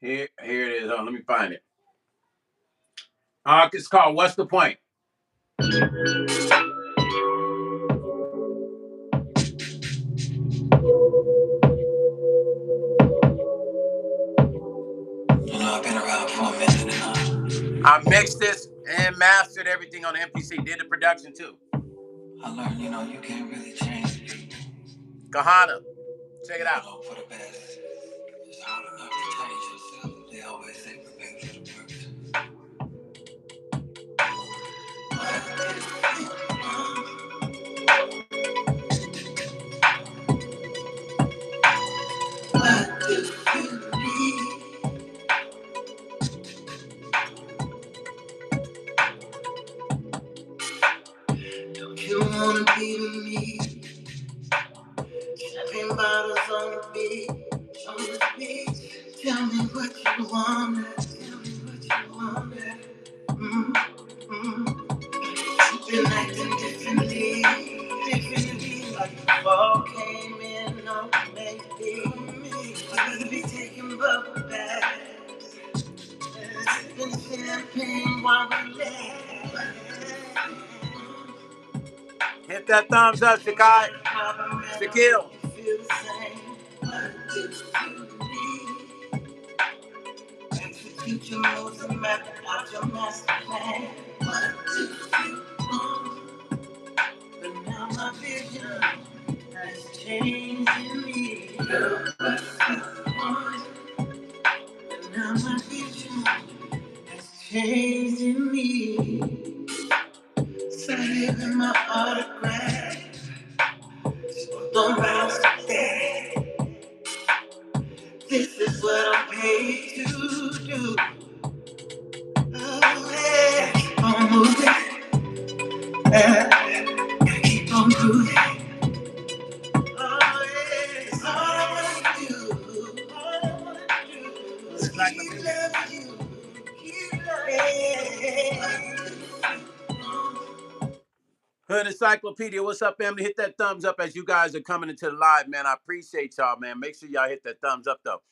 Here it is. Oh, let me find it. It's called What's the Point? I've been around for a minute and I mixed this and mastered everything on the MPC. Did the production too. I learned, you can't really change people. Kahana, check it out. For the best. It's hard enough to change yourself. They always say prepare for the worst. What do you need? Don't you wanna be with me? Champagne bottles on the beach, on the beach. Tell me what you want. Tell me what you want. You've been acting differently, like the fall came in on maybe. I'd rather be taking bubble baths, sipping champagne while we laugh. Hit that thumbs up, Shakai. Shaquille. Execute your moves and map out your master plan. What do you want? But now my vision has changed. changing me. Girl, what's the one? And now my vision has changed in me. Signing in my autograph. The mouse there. This is what I'm paid to do. Oh, yeah. Keep on moving. Gotta keep on grooving. Oh, yeah. It's all I wanna do. All I wanna do is keep loving you. Keep loving you. Hood Encyclopedia, what's up, family? Hit that thumbs up as you guys are coming into the live, man. I appreciate y'all, man. Make sure y'all hit that thumbs up, though.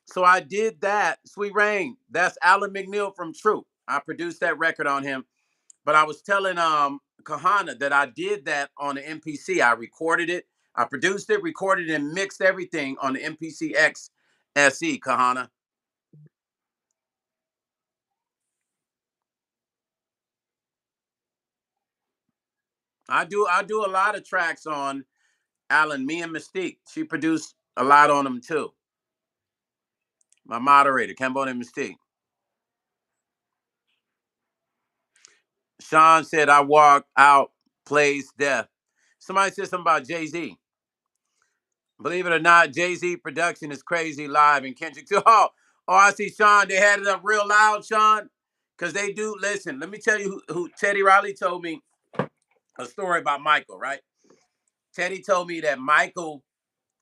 So I did that. Sweet Rain, that's Alan McNeil from True. I produced that record on him. But I was telling Kahana that I did that on the MPC. I recorded it. I produced it, recorded, and mixed everything on the MPCX SE, Kahana. I do a lot of tracks on Alan, me and Mystique. She produced a lot on them too. My moderator, Kembo and Mystique. Sean said I walk out, plays death. Somebody said something about Jay-Z. Believe it or not, Jay-Z production is crazy live in Kendrick too. Oh, I see Sean. They had it up real loud, Sean. Because they do, listen, let me tell you who Teddy Riley told me a story about Michael, right? Teddy told me that Michael,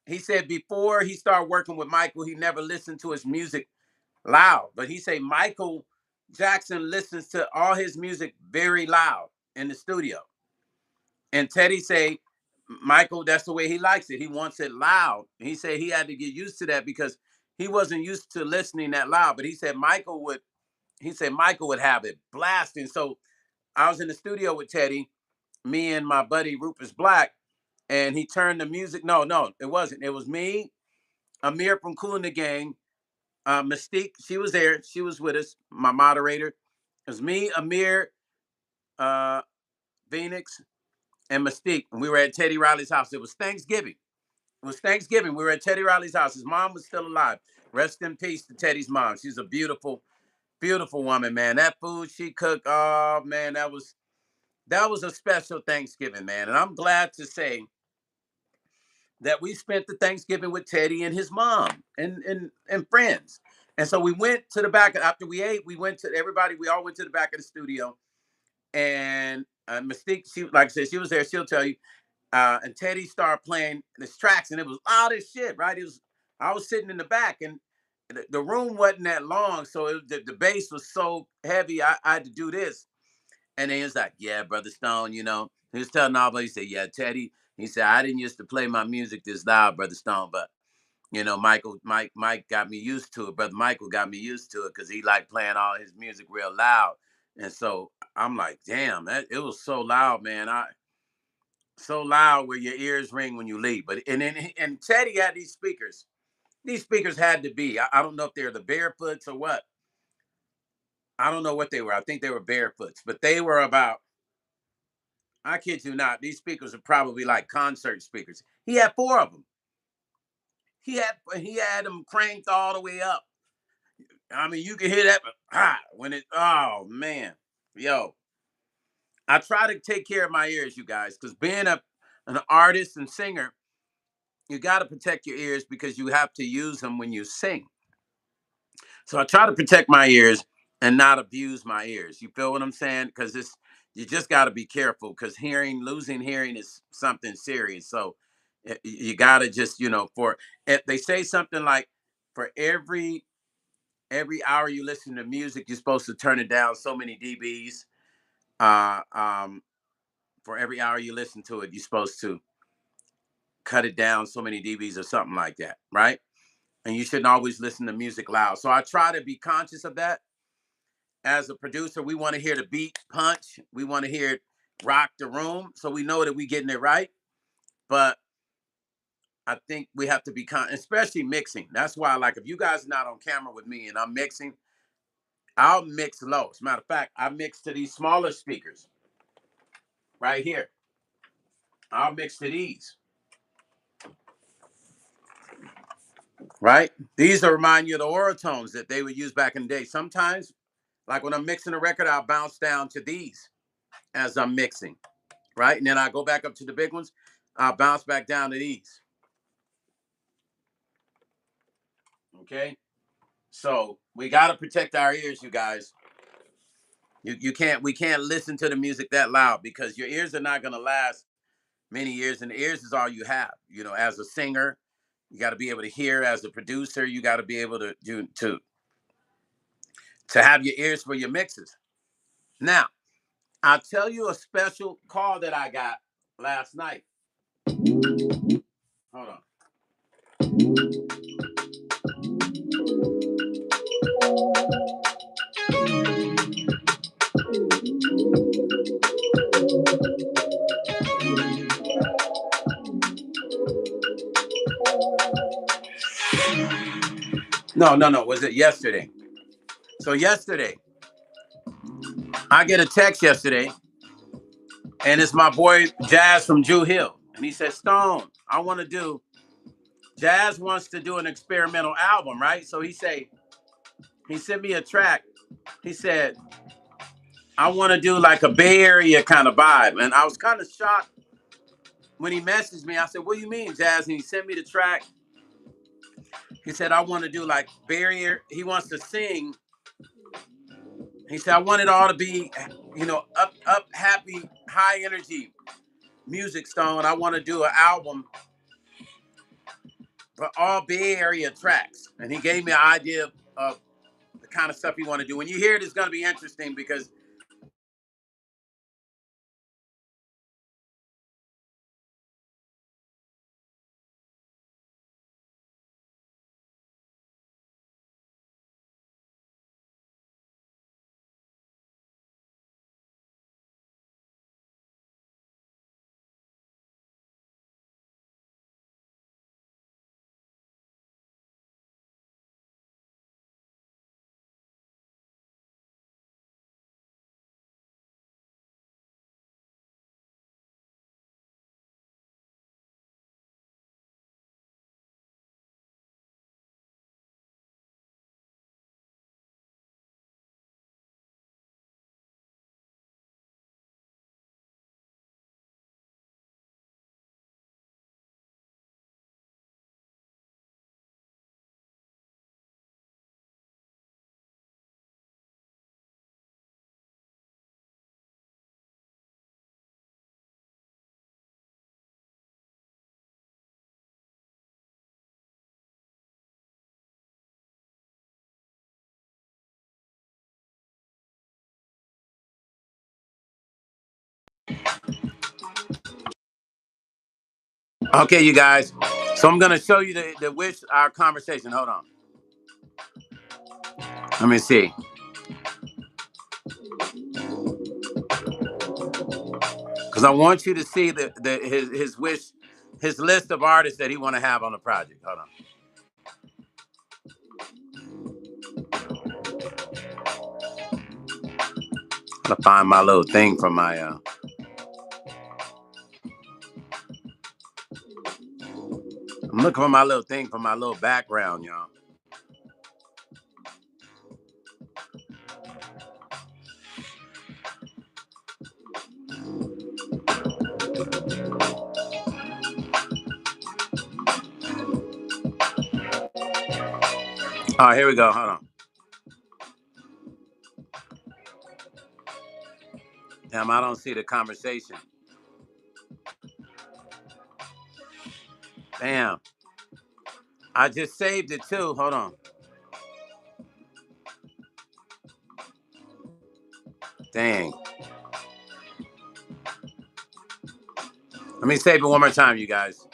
he said before he started working with Michael, he never listened to his music loud. But he said Michael Jackson listens to all his music very loud in the studio. And Teddy say, Michael, that's the way he likes it. He wants it loud. He said he had to get used to that because he wasn't used to listening that loud. But he said Michael would have it blasting. So I was in the studio with Teddy, me and my buddy Rufus Black, and he turned the music. No, it wasn't. It was me, Amir from Cool in the Gang, Mystique. She was there. She was with us, my moderator. It was me, Amir, uh, Phoenix, and Mystique. And we were at Teddy Riley's house. It was Thanksgiving. It was Thanksgiving. We were at Teddy Riley's house. His mom was still alive. Rest in peace to Teddy's mom. She's a beautiful, beautiful woman, man. That food she cooked, oh man, that was a special Thanksgiving, man. And I'm glad to say that we spent the Thanksgiving with Teddy and his mom and friends. And so we went to the back after we ate. We went to everybody. We all went to the back of the studio. And Mystique, she like I said, she was there. She'll tell you. And Teddy started playing his tracks, and it was loud as shit, right? It was. I was sitting in the back, and the room wasn't that long, so the bass was so heavy. I had to do this, and then he was like, "Yeah, brother Stone, He was telling all, but he said, "Yeah, Teddy." He said, "I didn't used to play my music this loud, brother Stone, but Mike got me used to it. Brother Michael got me used to it because he liked playing all his music real loud." And so I'm like, "Damn, it was so loud, man. So loud where your ears ring when you leave." But and Teddy had these speakers. These speakers had to be. I don't know if they're the barefoots or what. I don't know what they were. I think they were barefoots, but they were about. I kid you not. These speakers are probably like concert speakers. He had four of them. He had them cranked all the way up. I mean, you can hear that when it. Oh man, yo. I try to take care of my ears, you guys, because being an artist and singer, you got to protect your ears because you have to use them when you sing. So I try to protect my ears and not abuse my ears. You feel what I'm saying? Because you just got to be careful because losing hearing is something serious. So you got to just, for if they say something like for every hour you listen to music, you're supposed to turn it down so many dBs. Uh, um, for every hour you listen to it, you're supposed to cut it down so many dBs or something like that, right? And you shouldn't always listen to music loud. So I try to be conscious of that. As a producer, we want to hear the beat punch. We want to hear it rock the room. So we know that we're getting it right. But I think we have to be especially mixing. That's why, like, if you guys are not on camera with me and I'm mixing, I'll mix low. As a matter of fact, I mix to these smaller speakers right here. I'll mix to these. right? These will remind you of the oral tones that they would use back in the day. Sometimes, like when I'm mixing a record, I'll bounce down to these as I'm mixing, right? And then I go back up to the big ones. I'll bounce back down to these. Okay. So we got to protect our ears, you guys. You can't we can't listen to the music that loud because your ears are not going to last many years, and the ears is all you have. You know, as a singer, you got to be able to hear. As a producer, you got to be able to do to have your ears for your mixes. Now, I'll tell you a special call that I got last night. Hold on. No, no, no. Was it yesterday? So yesterday, I get a text yesterday, and it's my boy Jazz from Jew Hill, and he said, "Stone, I want to do." Jazz wants to do an experimental album, right? So he sent me a track. He said, "I want to do like a Bay Area kind of vibe," and I was kind of shocked when he messaged me. I said, "What do you mean, Jazz?" And he sent me the track. He said, "I want to do like Bay Area." He wants to sing. He said, "I want it all to be, up, happy, high energy music, Stone. I want to do an album for all Bay Area tracks." And he gave me an idea of the kind of stuff he want to do. When you hear it, it's going to be interesting because okay, you guys. So I'm going to show you the wish our conversation. Hold on. Let me see. Because I want you to see his wish, his list of artists that he want to have on the project. Hold on. I'm gonna find my little thing from my. I'm looking for my little thing from my little background, y'all. All right, here we go. Hold on. Damn, I don't see the conversation. Damn, I just saved it too. Hold on. Dang. Let me save it one more time, you guys.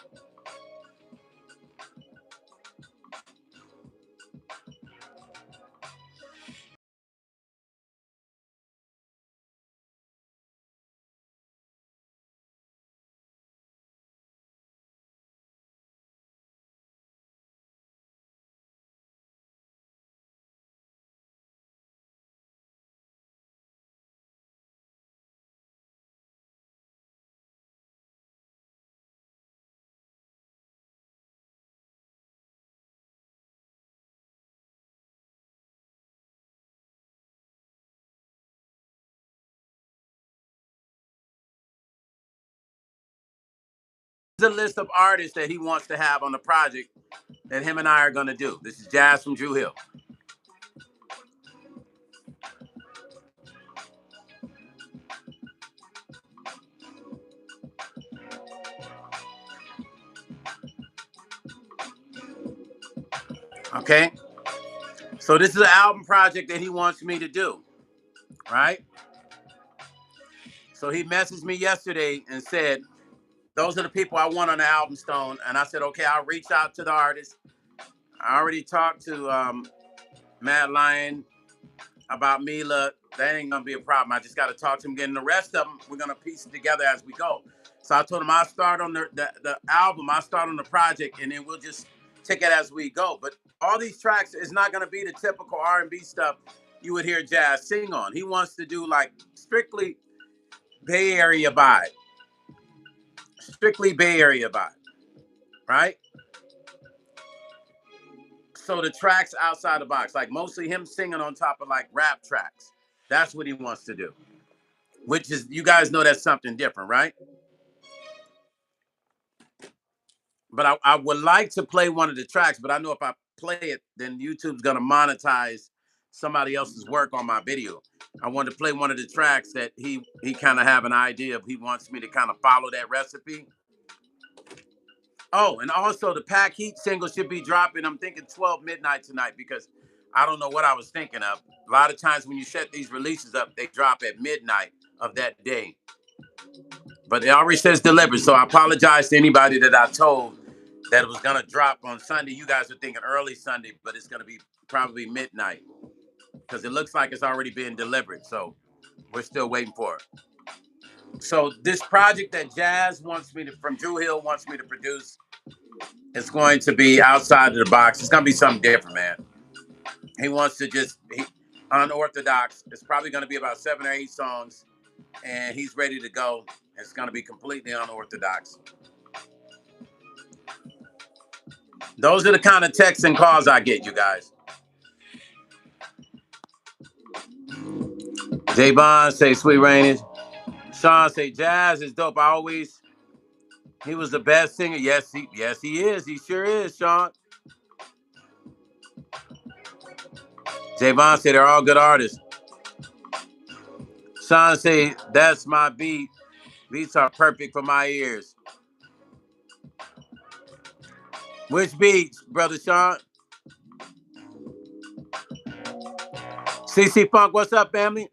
the list of artists that he wants to have on the project that him and I are going to do. This is Jazz from Drew Hill. Okay? So this is an album project that he wants me to do, right? So he messaged me yesterday and said, those are the people I want on the album, Stone. And I said, okay, I'll reach out to the artists. I already talked to Mad Lion about Mila. That ain't gonna be a problem. I just got to talk to him again. The rest of them, we're gonna piece it together as we go. So I told him I'll start on the album. I'll start on the project, and then we'll just take it as we go. But all these tracks is not gonna be the typical R&B stuff you would hear Jazz sing on. He wants to do like strictly Bay Area vibe, right? So the tracks outside the box, like mostly him singing on top of like rap tracks. That's what he wants to do. Which is, you guys know that's something different, right? But I would like to play one of the tracks, but I know if I play it, then YouTube's gonna monetize somebody else's work on my video. I want to play one of the tracks that he kind of have an idea of. He wants me to kind of follow that recipe. Oh, and also the Pack Heat single should be dropping. I'm thinking 12 midnight tonight because I don't know what I was thinking of. A lot of times when you set these releases up, they drop at midnight of that day. But it already says delivered, so I apologize to anybody that I told that it was gonna drop on Sunday. You guys are thinking early Sunday, but it's gonna be probably midnight because it looks like it's already been delivered. So we're still waiting for it. So this project that Jazz wants me to, from Drew Hill, wants me to produce, is going to be outside of the box. It's gonna be something different, man. He wants to unorthodox. It's probably gonna be about 7 or 8 songs, and he's ready to go. It's gonna be completely unorthodox. Those are the kind of texts and calls I get, you guys. J Bond say Sweet Rain. Sean say Jazz is dope. He was the best singer. Yes, he is. He sure is, Sean. J Bond say they're all good artists. Sean say that's my beat. Beats are perfect for my ears. Which beats, brother Sean? CC Funk, what's up, family?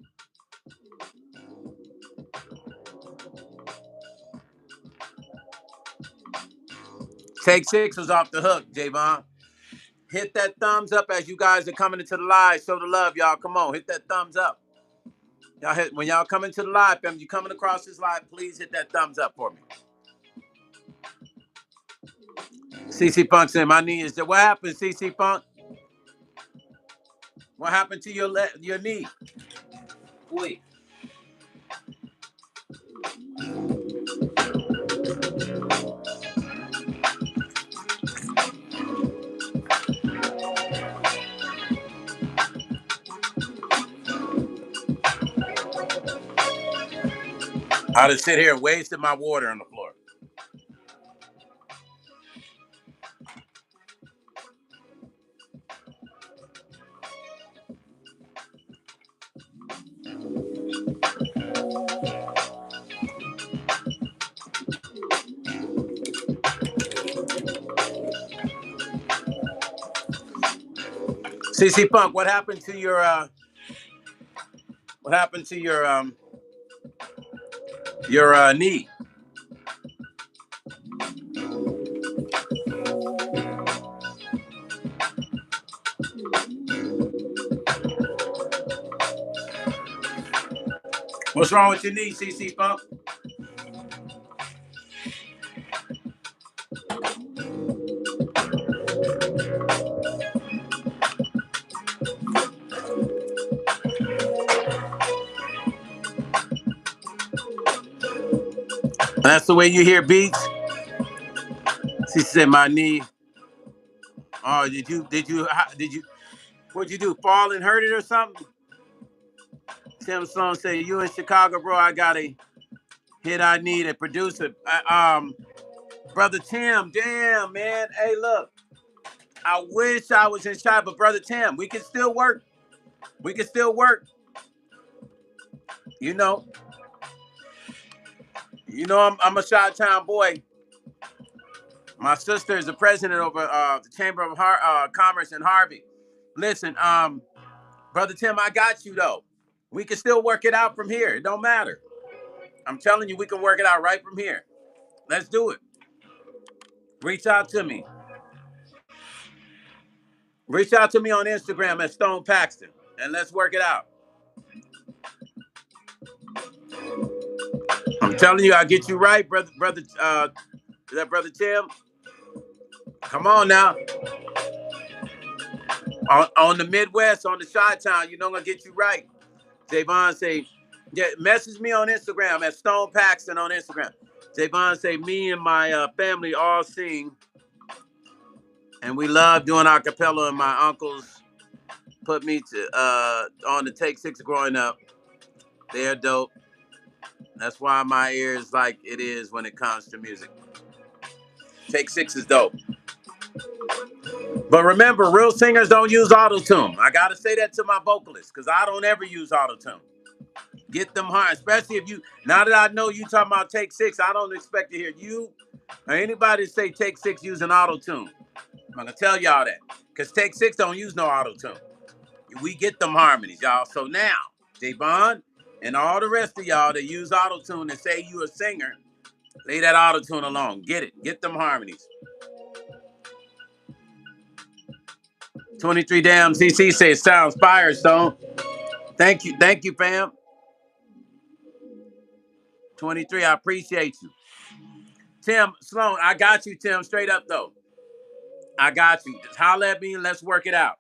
Take 6 was off the hook, Javon. Hit that thumbs up as you guys are coming into the live. Show the love, y'all. Come on, hit that thumbs up. When y'all come into the live, family, you coming across this live, please hit that thumbs up for me. CC Funk said, my knee is. What happened, CC Funk? What happened to your knee? Wait. I just sit here and wasted my water on the floor. CC Funk, what happened to your knee? What's wrong with your knee, CC Funk? That's the way you hear beats. She said, "My knee." Oh, did you? What'd you do? Fall and hurt it or something? Tim Sloan said, "You in Chicago, bro? I got a hit. I need a producer. Brother Tim, damn, man. Hey, look, I wish I was in shot, but Brother Tim, we can still work. We can still work. You know, I'm a Chi-Town boy. My sister is the president over the Chamber of Commerce in Harvey. Listen, Brother Tim, I got you though. We can still work it out from here. It don't matter. I'm telling you, we can work it out right from here. Let's do it. Reach out to me. Reach out to me on Instagram at Stone Paxton, and let's work it out. I'm telling you, I'll get you right, brother Tim. Come on now. On the Midwest, on the Chi-Town, you know I'm gonna get you right. Javon say, yeah, message me on Instagram at Stone Paxton on Instagram. Javon say, me and my family all sing, and we love doing a cappella. And my uncles put me on the Take Six growing up. They're dope. That's why my ear is like it is when it comes to music. Take Six is dope. But remember, real singers don't use auto-tune. I gotta say that to my vocalists, because I don't ever use auto-tune. Get them high, especially if you. Now that I know you talking about Take Six, I don't expect to hear you or anybody say Take Six using auto tune. I'm gonna tell y'all that, because Take Six don't use no auto tune. We get them harmonies, y'all. So now, Javon and all the rest of y'all that use auto tune and say you a singer, lay that auto tune alone. Get it. Get them harmonies. 23 damn CC says sounds fire, Stone. Thank you, fam. 23, I appreciate you. Tim Sloan, I got you, Tim. Straight up though. I got you. Just holler at me and let's work it out.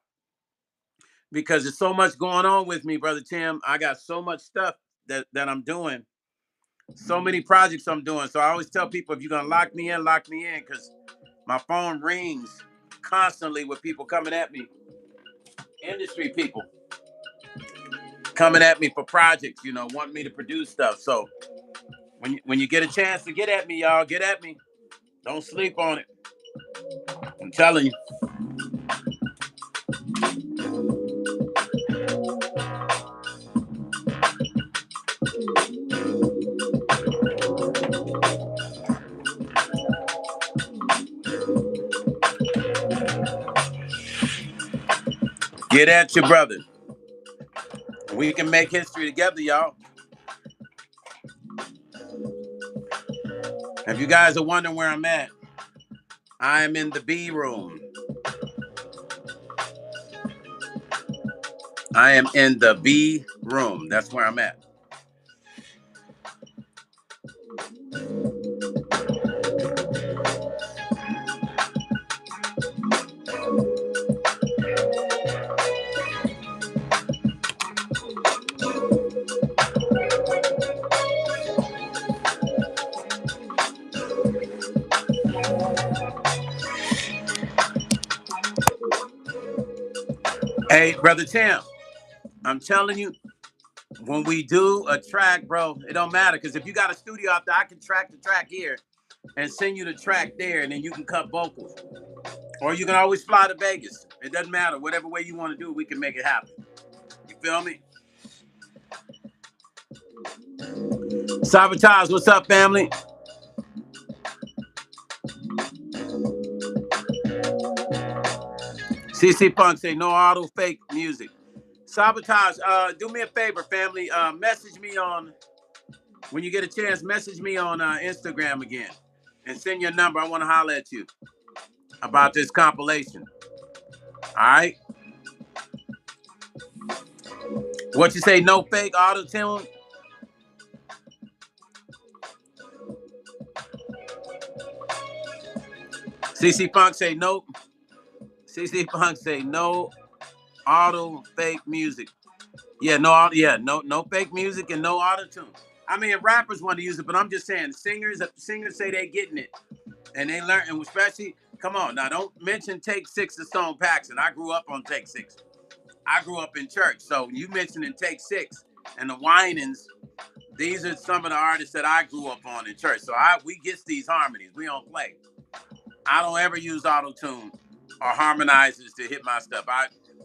Because there's so much going on with me, brother Tim. I got so much stuff that I'm doing. So many projects I'm doing. So I always tell people, if you're gonna lock me in, because my phone rings constantly with people coming at me. Industry people coming at me for projects, wanting me to produce stuff. So when you get a chance to get at me, y'all, get at me. Don't sleep on it. I'm telling you. Get at your brother. We can make history together, y'all. If you guys are wondering where I'm at, I am in the B room. I am in the B room. That's where I'm at. Hey, brother Tim, I'm telling you, when we do a track, bro, it don't matter. Because if you got a studio out there, I can track the track here and send you the track there, and then you can cut vocals. Or you can always fly to Vegas. It doesn't matter. Whatever way you want to do, we can make it happen. You feel me? Sabotage, what's up, family? CC Punk say no auto fake music. Sabotage, do me a favor, family. Message me on, when you get a chance, message me on Instagram again and send your number. I want to holler at you about this compilation. All right? What you say, no fake auto tune? CC Funk say no. CC Funk say no auto fake music. Yeah, no fake music and no auto tune. I mean, rappers want to use it, but I'm just saying, singers, if singers say they getting it and they learn, and especially, come on, now don't mention Take Six to Stone Paxton. I grew up on Take Six. I grew up in church, so you mentioning Take Six and the Winans, these are some of the artists that I grew up on in church. So we get these harmonies. We don't play. I don't ever use auto-tune or harmonizers to hit my stuff.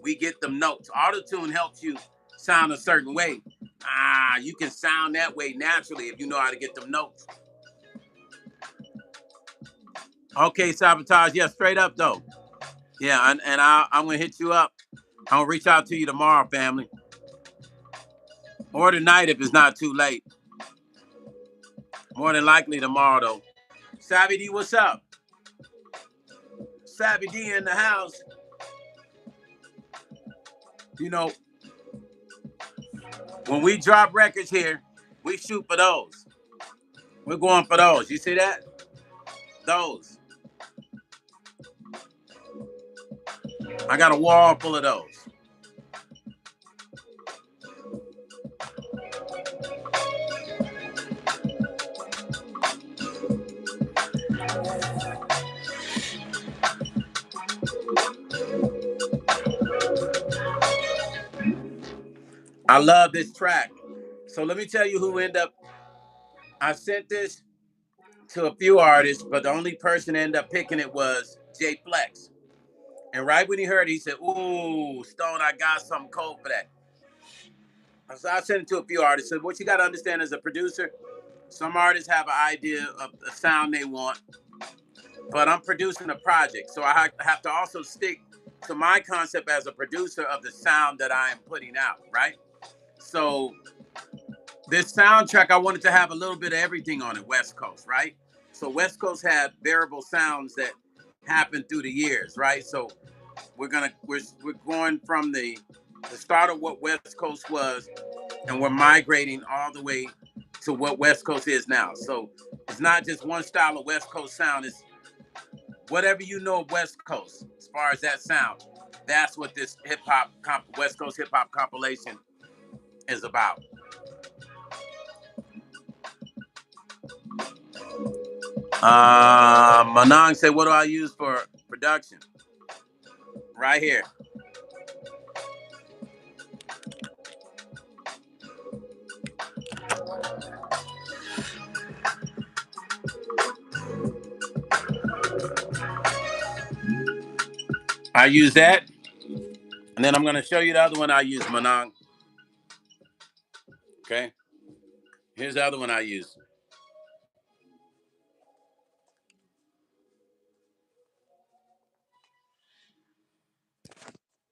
We get them notes. Auto-tune helps you sound a certain way. You can sound that way naturally if you know how to get them notes. Okay, Sabotage. Yeah, straight up though. Yeah, I'm gonna hit you up. I'm gonna reach out to you tomorrow, family. Or tonight if it's not too late. More than likely tomorrow though. Savvy D, what's up? Savvy D in the house. You know, when we drop records here, we shoot for those. We're going for those. You see that? Those. I got a wall full of those. I love this track. So let me tell you who ended up. I sent this to a few artists, but the only person that ended up picking it was Jay Flex. And right when he heard it, he said, "Ooh, Stone, I got something cold for that." So I sent it to a few artists. So what you got to understand as a producer, some artists have an idea of the sound they want, but I'm producing a project. So I have to also stick to my concept as a producer of the sound that I am putting out, right? So this soundtrack, I wanted to have a little bit of everything on it, West Coast, right? So West Coast had variable sounds that happened through the years, right? So we're going from the start of what West Coast was, and we're migrating all the way to what West Coast is now. So it's not just one style of West Coast sound. It's whatever you know of West Coast as far as that sound. That's what this West Coast hip hop compilation is about. Manang said, "What do I use for production?" Right here. I use that, and then I'm going to show you the other one I use, Manang. Okay. Here's the other one I use.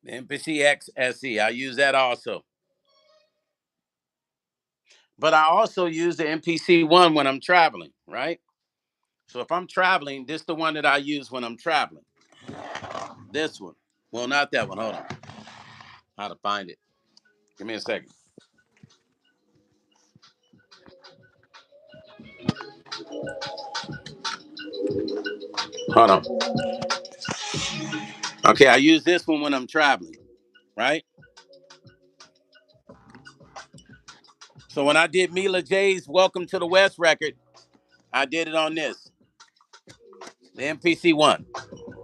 The MPCX SE. I use that also. But I also use the MPC1 when I'm traveling, right? So if I'm traveling, this is the one that I use when I'm traveling. This one. Well, not that one. Hold on. How to find it. Give me a second. Hold on. Okay, I use this one when I'm traveling, right? So when I did Mila J's Welcome to the West record, I did it on this, the MPC1.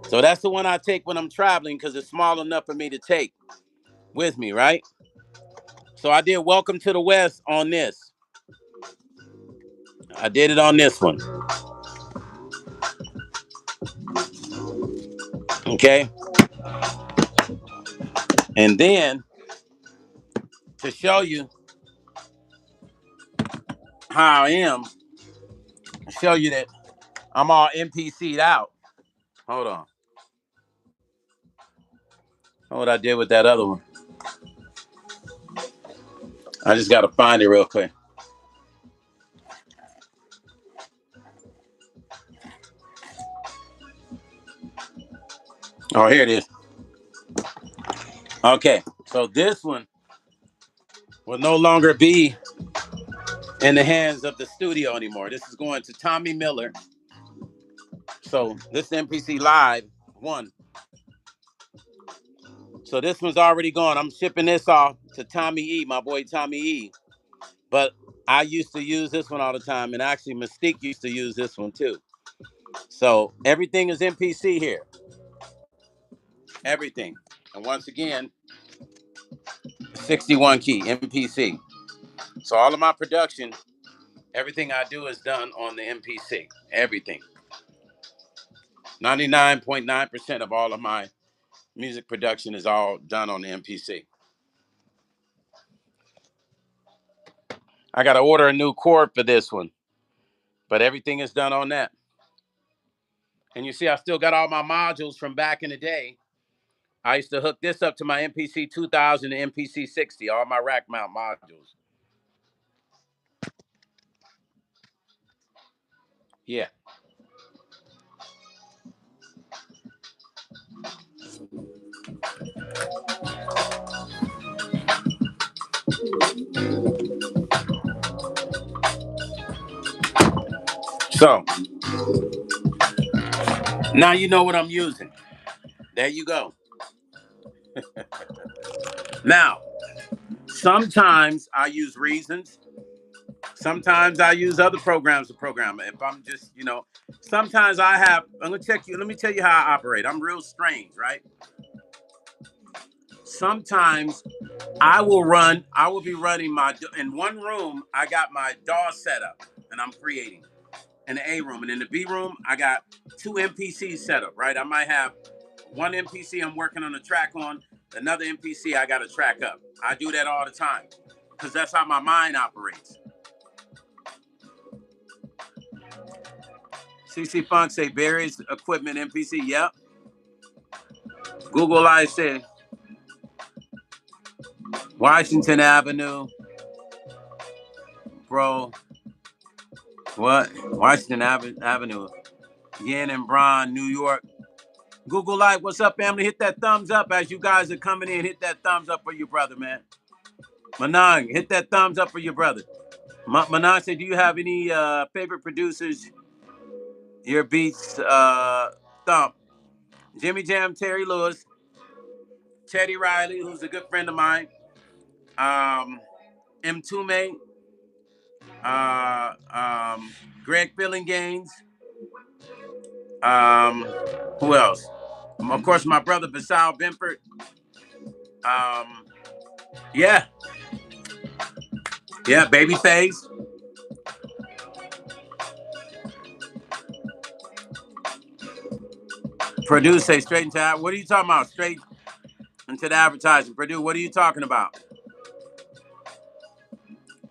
So that's the one I take when I'm traveling because it's small enough for me to take with me, right? So I did Welcome to the West on this. I did it on this one. Okay. And then to show you how I am, show you that I'm all MPC'd out. Hold on. What I did with that other one. I just got to find it real quick. Oh, here it is. Okay. So this one will no longer be in the hands of the studio anymore. This is going to Tommy Miller. So this MPCLive 1. So this one's already gone. I'm shipping this off to Tommy E, my boy Tommy E. But I used to use this one all the time, and actually Mystique used to use this one too. So everything is MPC here. Everything. And once again, 61 key MPC. So all of my production Everything I do is done on the MPC. Everything. 99.9% of all of my music production is all done on the MPC. I got to order a new cord for this one, but everything is done on that. And you see, I still got all my modules from back in the day. I used to hook this up to my MPC 2000 and MPC 60, all my rack mount modules. Yeah. So now you know what I'm using. There you go. Now, sometimes I use Reasons. Sometimes I use other programs to program it. If I'm just, sometimes I'm gonna check you. Let me tell you how I operate. I'm real strange, right? Sometimes I will be running in one room, I got my DAW set up and I'm creating in the A room. And in the B room, I got two MPCs set up, right? I might have one MPC I'm working on a track on, another MPC I got a track up. I do that all the time because that's how my mind operates. CC Funk say various equipment MPC. Yep. Google I say Washington Avenue. Bro. What? Washington Avenue. Yen and Bron, New York. Google Live, what's up, family? Hit that thumbs up as you guys are coming in. Hit that thumbs up for your brother, man. Manang, hit that thumbs up for your brother. Manang said, do you have any favorite producers? Your beats thump. Jimmy Jam, Terry Lewis, Teddy Riley, who's a good friend of mine. Mpxone, uh, um, Greg Fillinganes. Who else? Of course, my brother Basal Benford. Um, yeah, Babyface. Purdue say straight into that. What are you talking about? Straight into the advertising. Purdue, what are you talking about?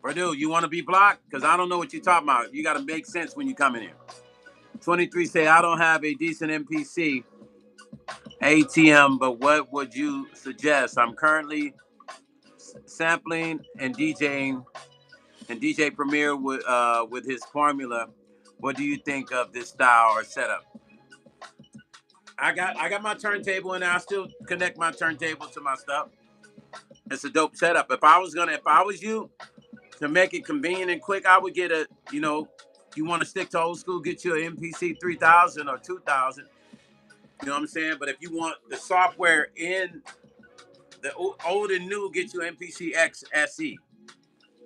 Purdue, you want to be blocked? Because I don't know what you're talking about. You got to make sense when you come in here. 23 say, I don't have a decent MPC ATM, but what would you suggest? I'm currently sampling and DJing and DJ Premier with his formula. What do you think of this style or setup? I got my turntable and I still connect my turntable to my stuff. It's a dope setup. If I was you, to make it convenient and quick, I would get you want to stick to old school, get you an MPC 3000 or 2000. You know what I'm saying? But if you want the software in the old and new, get you MPCX SE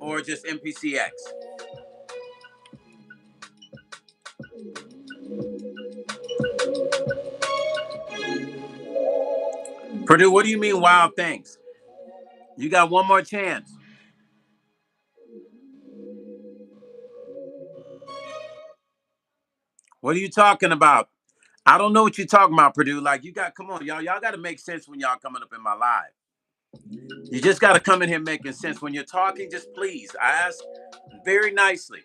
or just MPCX. Purdue, what do you mean wild things? You got one more chance. What are you talking about? I don't know what you're talking about, Purdue. Like come on, y'all got to make sense when y'all coming up in my live. You just got to come in here making sense. When you're talking, just please, I ask very nicely.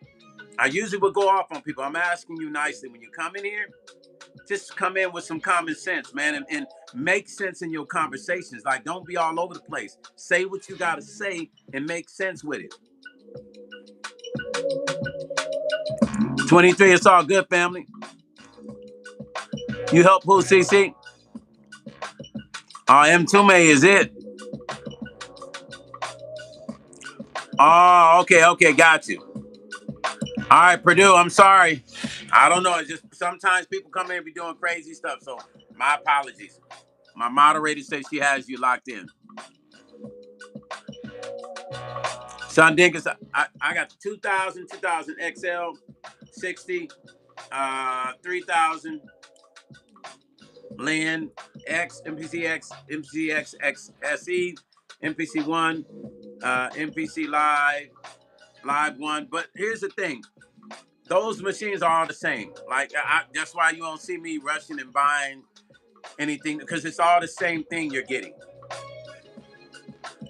I usually would go off on people. I'm asking you nicely. When you come in here, just come in with some common sense, man, and make sense in your conversations. Like, don't be all over the place. Say what you got to say and make sense with it. 23, it's all good, family. You help who, CC? Mpxone is it. Oh, okay, got you. All right, Purdue, I'm sorry. I don't know. It's just sometimes people come in and be doing crazy stuff. So my apologies. My moderator says she has you locked in. Son Dinkins, I got 2000 XL, 60, 3000, Lin, X, MPCX, MPCX, XSE, MPC1, MPCLive, Live 1. But here's the thing. Those machines are all the same. Like, that's why you don't see me rushing and buying anything, because it's all the same thing you're getting.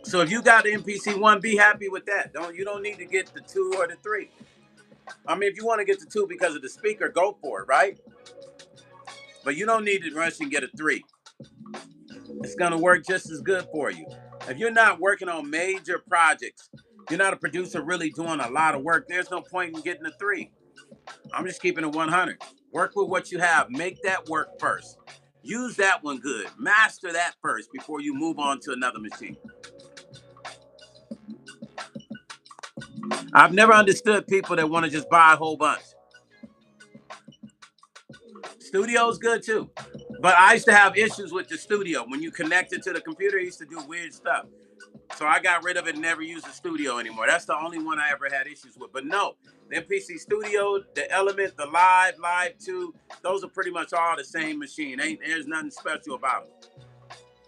So if you got the MPC1, be happy with that. You don't need to get the 2 or the 3. I mean, if you want to get the 2 because of the speaker, go for it, right? But you don't need to rush and get a 3. It's going to work just as good for you. If you're not working on major projects, you're not a producer really doing a lot of work, there's no point in getting a 3. I'm just keeping it 100. Work with what you have. Make that work first. Use that one good. Master that first before you move on to another machine. I've never understood people that want to just buy a whole bunch. Studio's good too. But I used to have issues with the studio. When you connect it to the computer, it used to do weird stuff. So I got rid of it and never used the studio anymore. That's the only one I ever had issues with. But no, the MPC Studio, the Element, the Live 2, those are pretty much all the same machine. There's nothing special about them.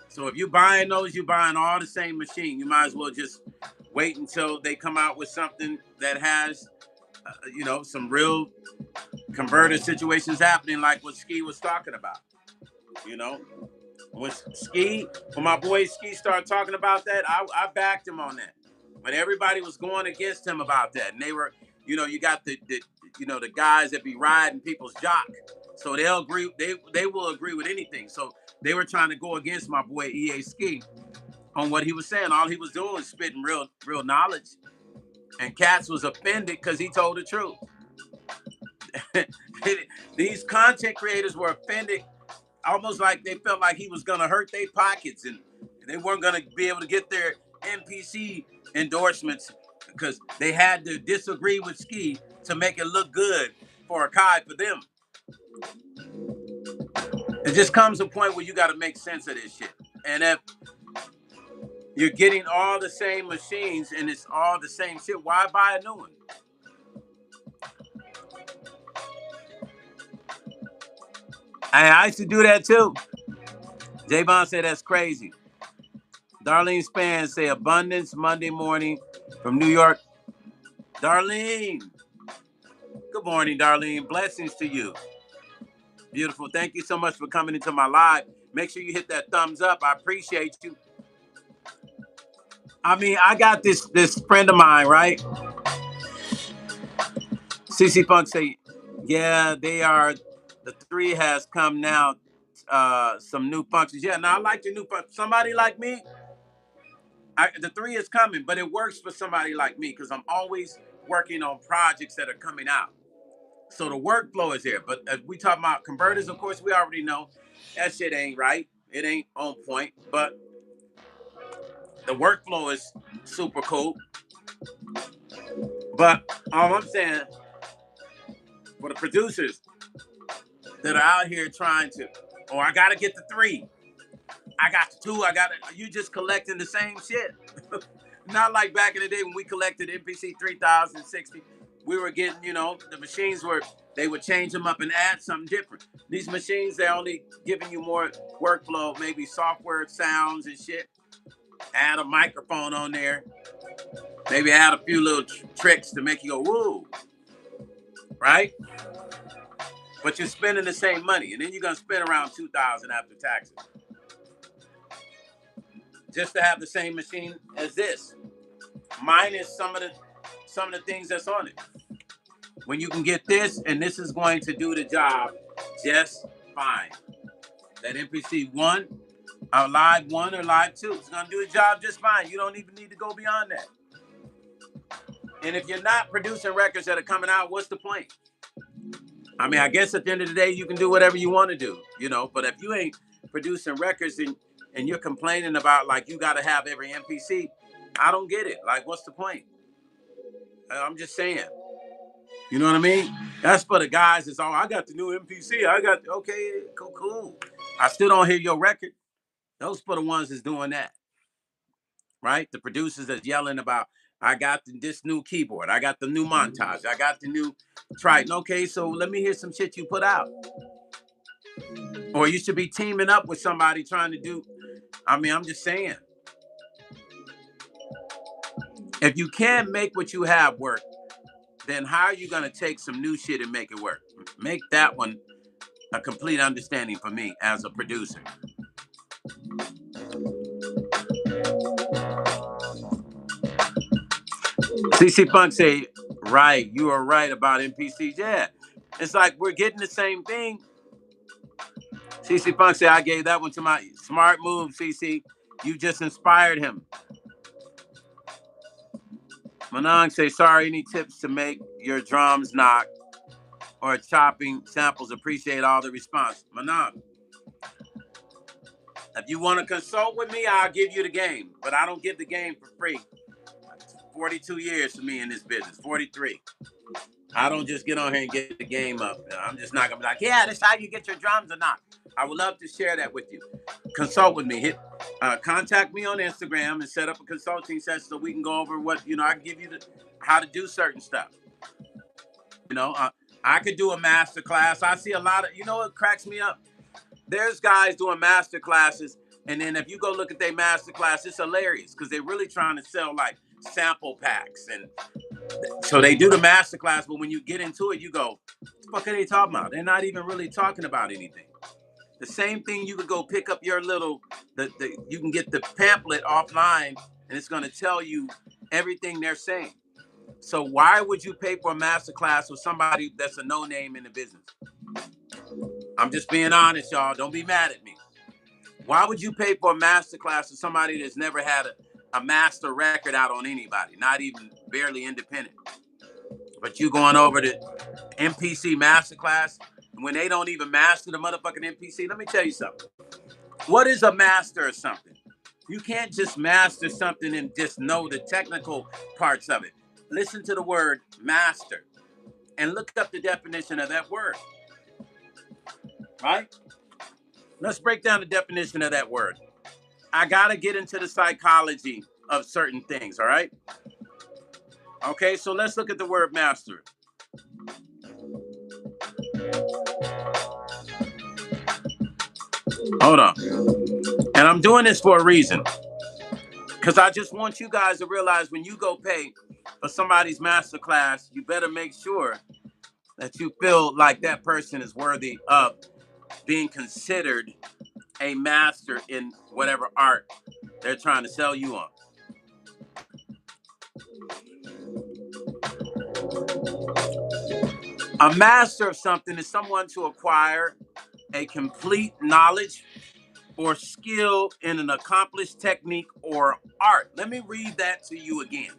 So if you're buying those, you're buying all the same machine. You might as well just wait until they come out with something that has, some real converter situations happening, like what Ski was talking about. When my boy Ski started talking about that, I backed him on that. But everybody was going against him about that, and they were, you got the guys that be riding people's jock, so they'll agree. They will agree with anything. So they were trying to go against my boy EA Ski on what he was saying. All he was doing was spitting real knowledge, and Katz was offended because he told the truth. These content creators were offended, almost like they felt like he was going to hurt their pockets and they weren't going to be able to get their MPC endorsements because they had to disagree with Ski to make it look good for Akai for them. It just comes to a point where you got to make sense of this shit. And if you're getting all the same machines and it's all the same shit, why buy a new one? I used to do that too. J-Bon said that's crazy. Darlene Span say Abundance Monday morning from New York. Darlene. Good morning, Darlene. Blessings to you. Beautiful. Thank you so much for coming into my live. Make sure you hit that thumbs up. I appreciate you. I mean, I got this friend of mine, right? CC Funk say, yeah, they are. The 3 has come now. Some new functions. Yeah, now I like the new functions. Somebody like me, the 3 is coming, but it works for somebody like me because I'm always working on projects that are coming out. So the workflow is there. But we talk about converters, of course, we already know that shit ain't right. It ain't on point. But the workflow is super cool. But all I'm saying, for the producers that are out here trying to, I got to get the 3. I got the 2. You just collecting the same shit. Not like back in the day when we collected MPC 3060. We were getting, the machines they would change them up and add something different. These machines, they're only giving you more workflow, maybe software sounds and shit. Add a microphone on there. Maybe add a few little tricks to make you go, woo. Right? But you're spending the same money. And then you're going to spend around $2,000 after taxes. Just to have the same machine as this. Minus some of the things that's on it. When you can get this, and this is going to do the job just fine. That MPC 1, or Live 1 or Live 2, it's going to do the job just fine. You don't even need to go beyond that. And if you're not producing records that are coming out, what's the point? I mean, I guess at the end of the day, you can do whatever you want to do, but if you ain't producing records and you're complaining about, like, you got to have every MPC, I don't get it. Like, what's the point? I'm just saying. You know what I mean? That's for the guys that's all, I got the new MPC. Okay, cool. I still don't hear your record. Those for the ones that's doing that. Right? The producers that's yelling about, I got this new keyboard. I got the new montage. I got the new Triton. Okay, so let me hear some shit you put out. Or you should be teaming up with somebody trying to do, I'm just saying. If you can't make what you have work, then how are you going to take some new shit and make it work? Make that one a complete understanding for me as a producer. CC Funk say, right, you are right about NPCs. Yeah, it's like we're getting the same thing. CC Funk say, I gave that one to my smart move, CC. You just inspired him. Manang say, sorry, any tips to make your drums knock or chopping samples? Appreciate all the response. Manang, if you want to consult with me, I'll give you the game, but I don't give the game for free. 42 years for me in this business, 43. I don't just get on here and get the game up. I'm just not gonna be like, yeah, that's how you get your drums or not. I would love to share that with you. Consult with me. Contact me on Instagram and set up a consulting session so we can go over what I can give you how to do certain stuff. I could do a master class. I see a lot of what cracks me up. There's guys doing master classes, and then if you go look at their master class, it's hilarious because they're really trying to sell like sample packs, and so they do the master class. But when you get into it, you go, "What are they talking about? They're not even really talking about anything." The same thing, you could go pick up your you can get the pamphlet offline, and it's going to tell you everything they're saying. So why would you pay for a master class with somebody that's a no name in the business? I'm just being honest, y'all. Don't be mad at me. Why would you pay for a master class with somebody that's never had a master record out on anybody, not even barely independent? But you going over to MPC Masterclass when they don't even master the motherfucking MPC? Let me tell you something. What is a master of something? You can't just master something and just know the technical parts of it. Listen to the word master and look up the definition of that word. Right? Let's break down the definition of that word. I got to get into the psychology of certain things, all right? Okay, so let's look at the word master. Hold on. And I'm doing this for a reason. Because I just want you guys to realize when you go pay for somebody's master class, you better make sure that you feel like that person is worthy of being considered a master in whatever art they're trying to sell you on. A master of something is someone to acquire a complete knowledge or skill in an accomplished technique or art. Let me read that to you again.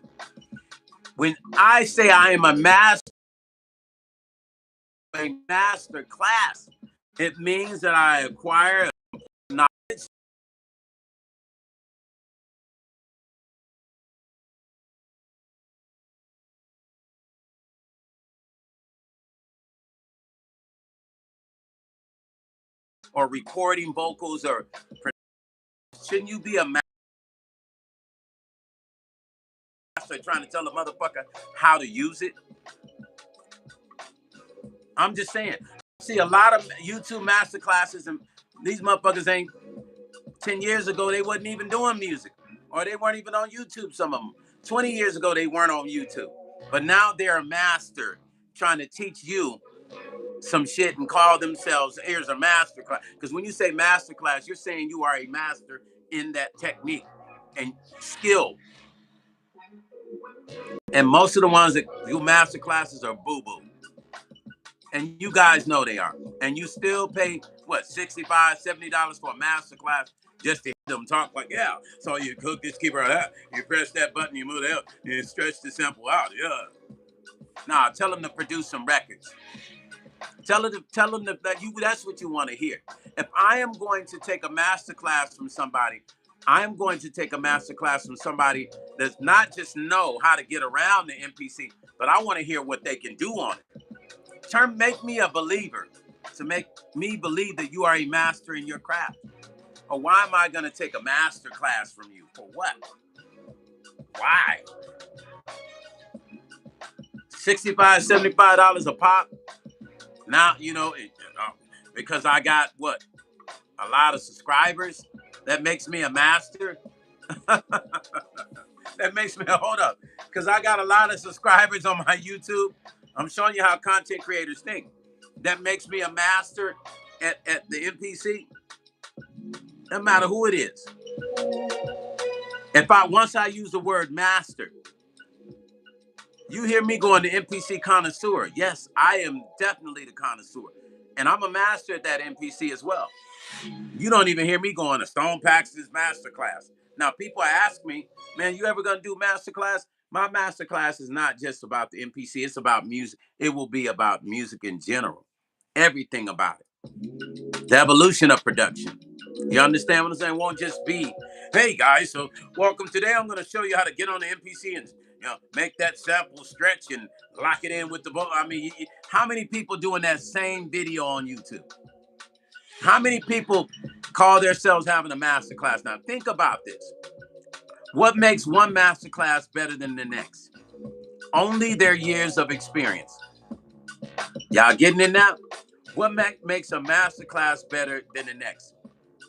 When I say I am a master class, it means that I acquire knowledge or recording vocals or shouldn't you be a master trying to tell a motherfucker how to use it? I'm just saying. I see a lot of YouTube master classes and these motherfuckers ain't 10 years ago they wasn't even doing music or they weren't even on YouTube, some of them. 20 years ago they weren't on YouTube. But now they're a master trying to teach you some shit and call themselves, here's a master class. Because when you say master class, you're saying you are a master in that technique and skill. And most of the ones that do master classes are boo-boo. And you guys know they are. And you still pay, what, $65, $70 for a master class just to hear them talk like, yeah. So you hook this keeper out, you press that button, you move it out, and stretch the sample out, yeah. Nah, tell them to produce some records. Tell them that's what you want to hear. If I am going to take a master class from somebody, I am going to take a master class from somebody that's not just know how to get around the MPC, but I want to hear what they can do on it. Make me a believer, to make me believe that you are a master in your craft. Or why am I going to take a master class from you? For what? Why? $65, $75 a pop? Now, because I got what? A lot of subscribers? That makes me a master? That makes me, hold up. because I got a lot of subscribers on my YouTube. I'm showing you how content creators think. That makes me a master at the MPC. No matter who it is. Once I use the word master, you hear me going to MPC connoisseur. Yes, I am definitely the connoisseur. And I'm a master at that MPC as well. You don't even hear me going to Stone Paxton's Masterclass. Now, people ask me, man, you ever going to do Masterclass? My Masterclass is not just about the MPC. It's about music. It will be about music in general. Everything about it. The evolution of production. You understand what I'm saying? It won't just be, hey, guys, so welcome. Today I'm going to show you how to get on the MPC and make that sample stretch and lock it in with the vocal. I mean, how many people doing that same video on YouTube? How many people call themselves having a master class? Now, think about this. What makes one master class better than the next? Only their years of experience. Y'all getting it now? What makes a master class better than the next?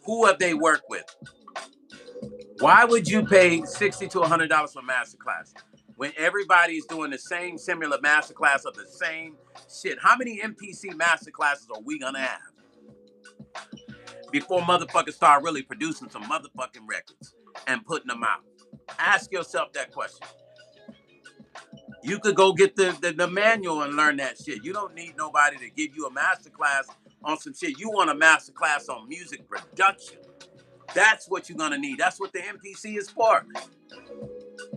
Who have they worked with? Why would you pay $60 to $100 for a master class when everybody's doing the same similar master class of the same shit? How many MPC master classes are we gonna have before motherfuckers start really producing some motherfucking records and putting them out? Ask yourself that question. You could go get the manual and learn that shit. You don't need nobody to give you a master class on some shit. You want a master class on music production. That's what you're gonna need. That's what the MPC is for.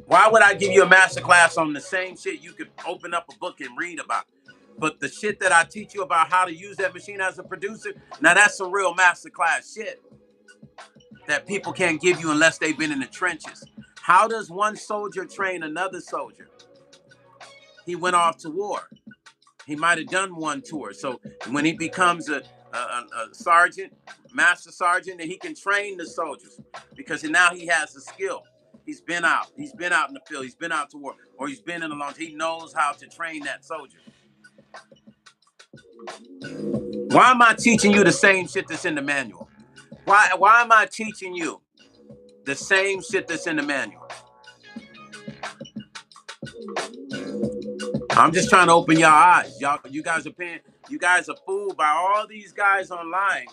Why would I give you a master class on the same shit you could open up a book and read about? But the shit that I teach you about how to use that machine as a producer, now that's some real master class shit that people can't give you unless they've been in the trenches. How does one soldier train another soldier? He went off to war. He might have done one tour. So when he becomes a sergeant, master sergeant, then he can train the soldiers because now he has the skill. He's been out. He's been out in the field. He's been out to war, or he's been in a launch. He knows how to train that soldier. Why am I teaching you the same shit that's in the manual? Why am I teaching you the same shit that's in the manual? I'm just trying to open your eyes. You guys are fooled by all these guys online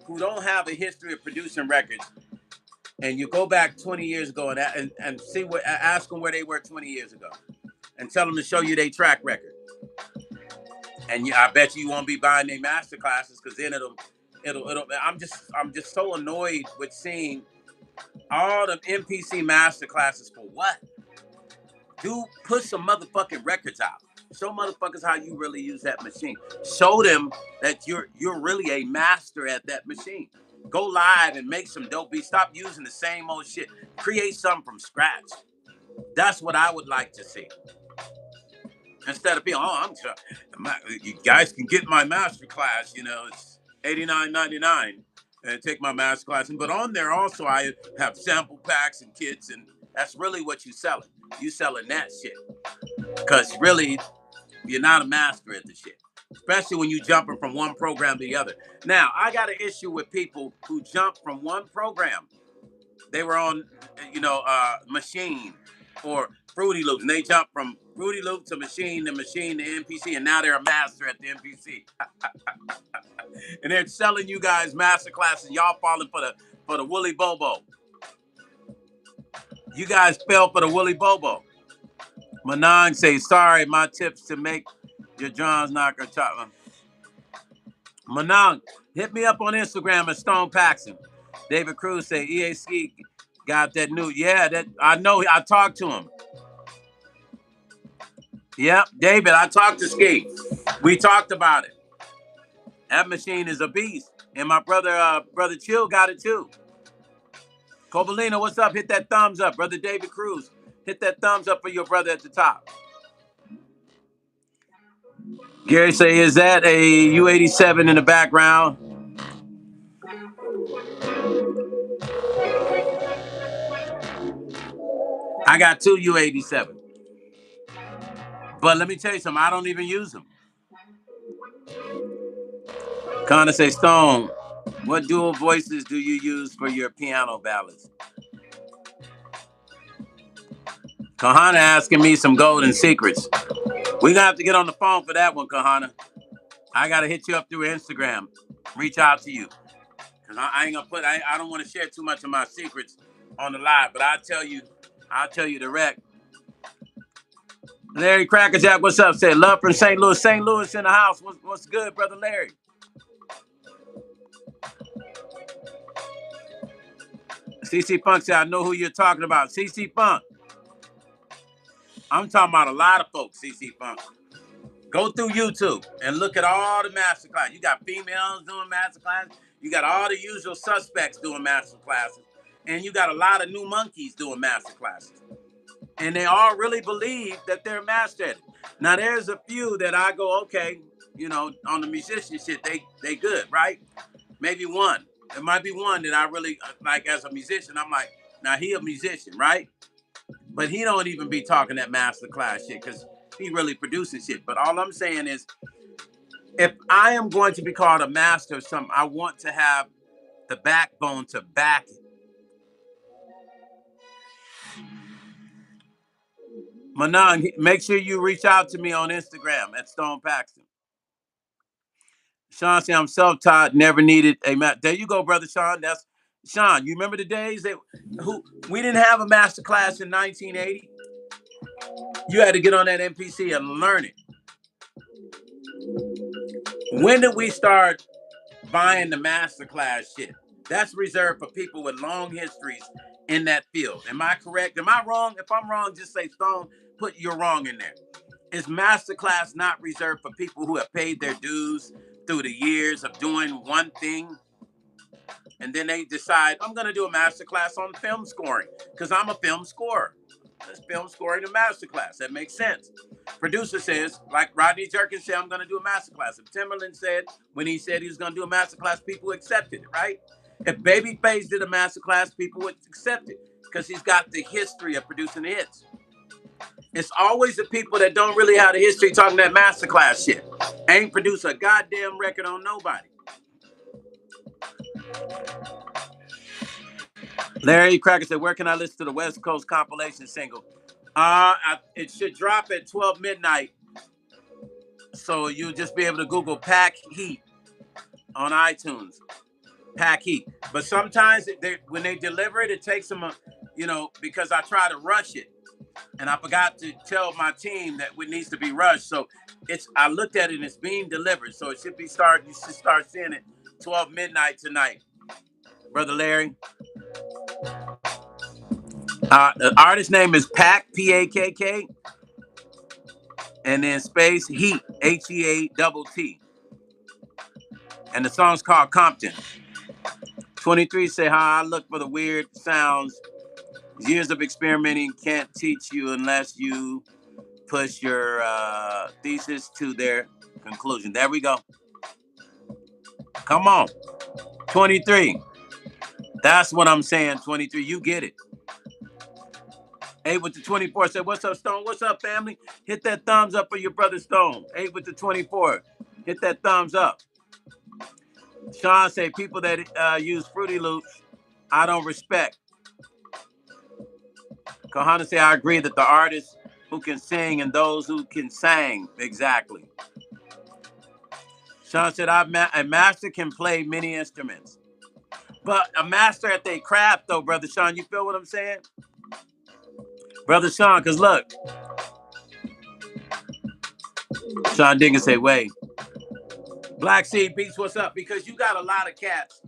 who don't have a history of producing records. And you go back 20 years ago and see ask them where they were 20 years ago, and tell them to show you their track record. And I bet you won't be buying their master classes because then it'll. I'm just so annoyed with seeing all the MPC master classes for what? Dude, put some motherfucking records out. Show motherfuckers how you really use that machine. Show them that you're really a master at that machine. Go live and make some dope beats. Stop using the same old shit. Create something from scratch. That's what I would like to see. Instead of being, you guys can get my master class, it's $89.99 and take my master class. But on there also I have sample packs and kits, and that's really what you selling. You selling that shit. Because really, you're not a master at the shit. Especially when you jumping from one program to the other. Now, I got an issue with people who jump from one program. They were on, Machine or Fruity Loops, and they jump from Fruity Loop to Machine to MPC, and now they're a master at the MPC. And they're selling you guys master classes. Y'all falling for the Woolly Bobo. You guys fell for the Woolly Bobo. Manon say, sorry, my tips to make your drums knocker chop. Manon, hit me up on Instagram at Stone Paxton. David Cruz say, EAC got that new. Yeah, that I know. I talked to him. Yep, David, I talked to Ski. We talked about it. That machine is a beast. And my brother Chill got it too. Cobalino, what's up? Hit that thumbs up. Brother David Cruz, hit that thumbs up for your brother at the top. Gary say, is that a U87 in the background? I got two U87. But let me tell you something, I don't even use them. Connor say, Stone, what dual voices do you use for your piano ballads? Kahana asking me some golden secrets. We gonna have to get on the phone for that one, Kahana. I gotta hit you up through Instagram. Reach out to you. Cause I ain't gonna I don't want to share too much of my secrets on the live, but I'll tell you direct. Larry Crackerjack, what's up? Said love from St. Louis. St. Louis in the house. What's good, brother Larry? CC Funk said, I know who you're talking about. CC Funk. I'm talking about a lot of folks, CC Funk. Go through YouTube and look at all the masterclass. You got females doing masterclass. You got all the usual suspects doing masterclasses. And you got a lot of new monkeys doing masterclasses. And they all really believe that they're master at it. Now, there's a few that I go, okay, on the musician shit, they good, right? Maybe one. There might be one that I really like as a musician. I'm like, now he a musician, right? But he don't even be talking that master class shit because he really producing shit. But all I'm saying is, if I am going to be called a master of something, I want to have the backbone to back it. Manon, make sure you reach out to me on Instagram at Stone Paxton. Sean said, I'm self-taught, never needed a There you go, brother Sean. That's Sean. You remember the days that we didn't have a master class in 1980? You had to get on that MPC and learn it. When did we start buying the master class shit? That's reserved for people with long histories in that field. Am I correct? Am I wrong? If I'm wrong, just say Stone, put you're wrong in there. Is masterclass not reserved for people who have paid their dues through the years of doing one thing? And then they decide, I'm going to do a masterclass on film scoring because I'm a film scorer. Let's film scoring a masterclass. That makes sense. Producer says, like Rodney Jerkins said, I'm going to do a masterclass. If Timberland said, when he said he was going to do a masterclass, people accepted it, right? If Babyface did a masterclass, people would accept it because he's got the history of producing hits. It's always the people that don't really have the history talking that masterclass shit. Ain't produce a goddamn record on nobody. Larry Cracker said, where can I listen to the West Coast compilation single? It should drop at 12 midnight. So you'll just be able to Google Pack Heat on iTunes. Pack Heat. But sometimes when they deliver it, it takes them, because I try to rush it. And I forgot to tell my team that it needs to be rushed. So I looked at it and it's being delivered. So you should start seeing it 12 midnight tonight. Brother Larry. The artist name is Pack, P-A-K-K. And then space Heat, H-E-A-T-T. And the song's called Compton. 23 say, how I look for the weird sounds. Years of experimenting can't teach you unless you push your thesis to their conclusion. There we go. Come on. 23. That's what I'm saying, 23. You get it. 8 with the 24 said, what's up, Stone? What's up, family? Hit that thumbs up for your brother Stone. 8 with the 24. Hit that thumbs up. Sean say, people that use Fruity Loops, I don't respect. Kahana say, I agree that the artists who can sing and those who can sing. Exactly. Sean said, a master can play many instruments. But a master at their craft, though, Brother Sean, you feel what I'm saying? Brother Sean, because look. Sean Diggins say, wait. Black Seed Beats, what's up? Because you got a lot of cats.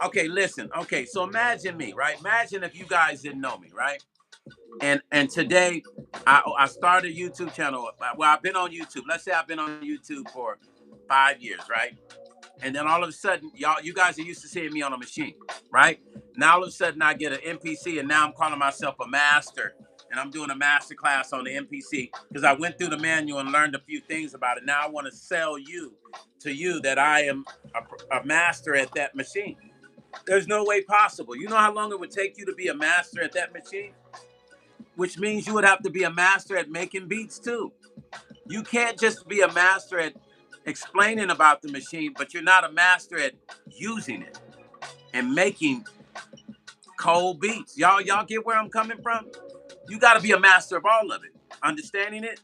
Okay, listen. Okay, so imagine me, right? Imagine if you guys didn't know me, right? And today, I started a YouTube channel. Well, I've been on YouTube. Let's say I've been on YouTube for 5 years, right? And then all of a sudden, you guys are used to seeing me on a machine, right? Now all of a sudden I get an MPC and now I'm calling myself a master. And I'm doing a master class on the MPC because I went through the manual and learned a few things about it. Now I want to sell you that I am a master at that machine. There's no way possible. You know how long it would take you to be a master at that machine? Which means you would have to be a master at making beats too. You can't just be a master at explaining about the machine, but you're not a master at using it and making cold beats. Y'all get where I'm coming from? You got to be a master of all of it. Understanding it,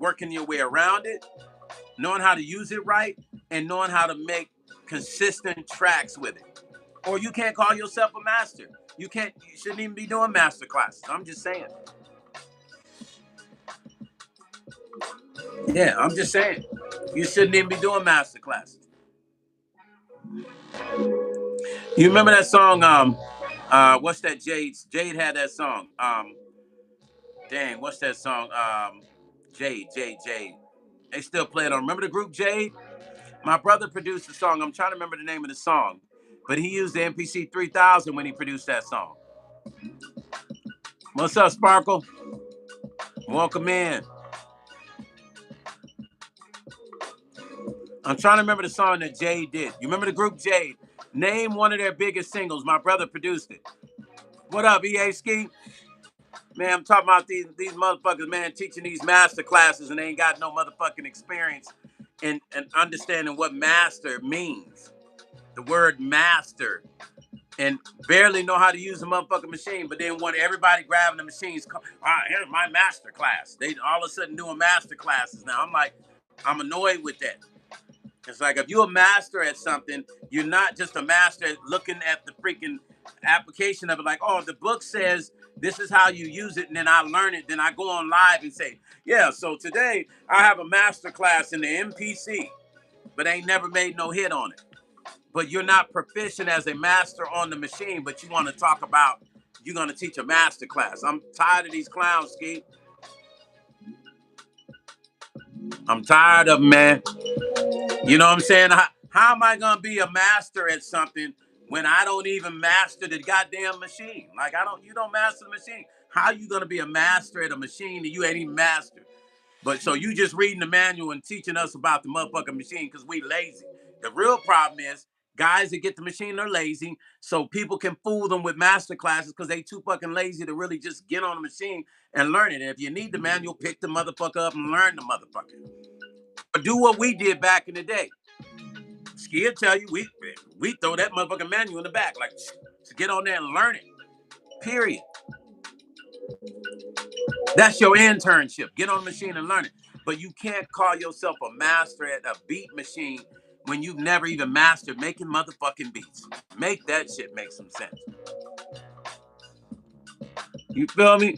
working your way around it, knowing how to use it right, and knowing how to make consistent tracks with it. Or you can't call yourself a master. You can't. You shouldn't even be doing master classes. I'm just saying. Yeah, I'm just saying. You shouldn't even be doing master classes. You remember that song? What's that? Jade had that song. Dang, what's that song? Jade. They still play it on. Remember the group Jade? My brother produced the song. I'm trying to remember the name of the song, but he used the MPC 3000 when he produced that song. What's up, Sparkle? Welcome in. I'm trying to remember the song that Jade did. You remember the group Jade? Name one of their biggest singles. My brother produced it. What up, EA Ski? Man, I'm talking about these motherfuckers, man, teaching these master classes and they ain't got no motherfucking experience in understanding what master means. The word master. And barely know how to use a motherfucking machine, but then want everybody grabbing the machines. Here's my master class. They all of a sudden doing master classes now. I'm like, I'm annoyed with that. It's like if you're a master at something, you're not just a master at looking at the freaking application of it. Like, oh, the book says this is how you use it, and then I learn it. Then I go on live and say, yeah. So today I have a master class in the MPC, but ain't never made no hit on it. But you're not proficient as a master on the machine, but you want to talk about you're going to teach a master class. I'm tired of these clowns, Ski. I'm tired of them, man. You know what I'm saying? How am I going to be a master at something when I don't even master the goddamn machine? Like, you don't master the machine. How you going to be a master at a machine that you ain't even mastered? But so you just reading the manual and teaching us about the motherfucking machine because we lazy. The real problem is guys that get the machine are lazy, so people can fool them with master classes because they too fucking lazy to really just get on the machine and learn it. And if you need the manual, pick the motherfucker up and learn the motherfucker. But do what we did back in the day. Ski will tell you we throw that motherfucking manual in the back, like to get on there and learn it. Period. That's your internship. Get on the machine and learn it. But you can't call yourself a master at a beat machine when you've never even mastered making motherfucking beats. Make that shit make some sense. You feel me?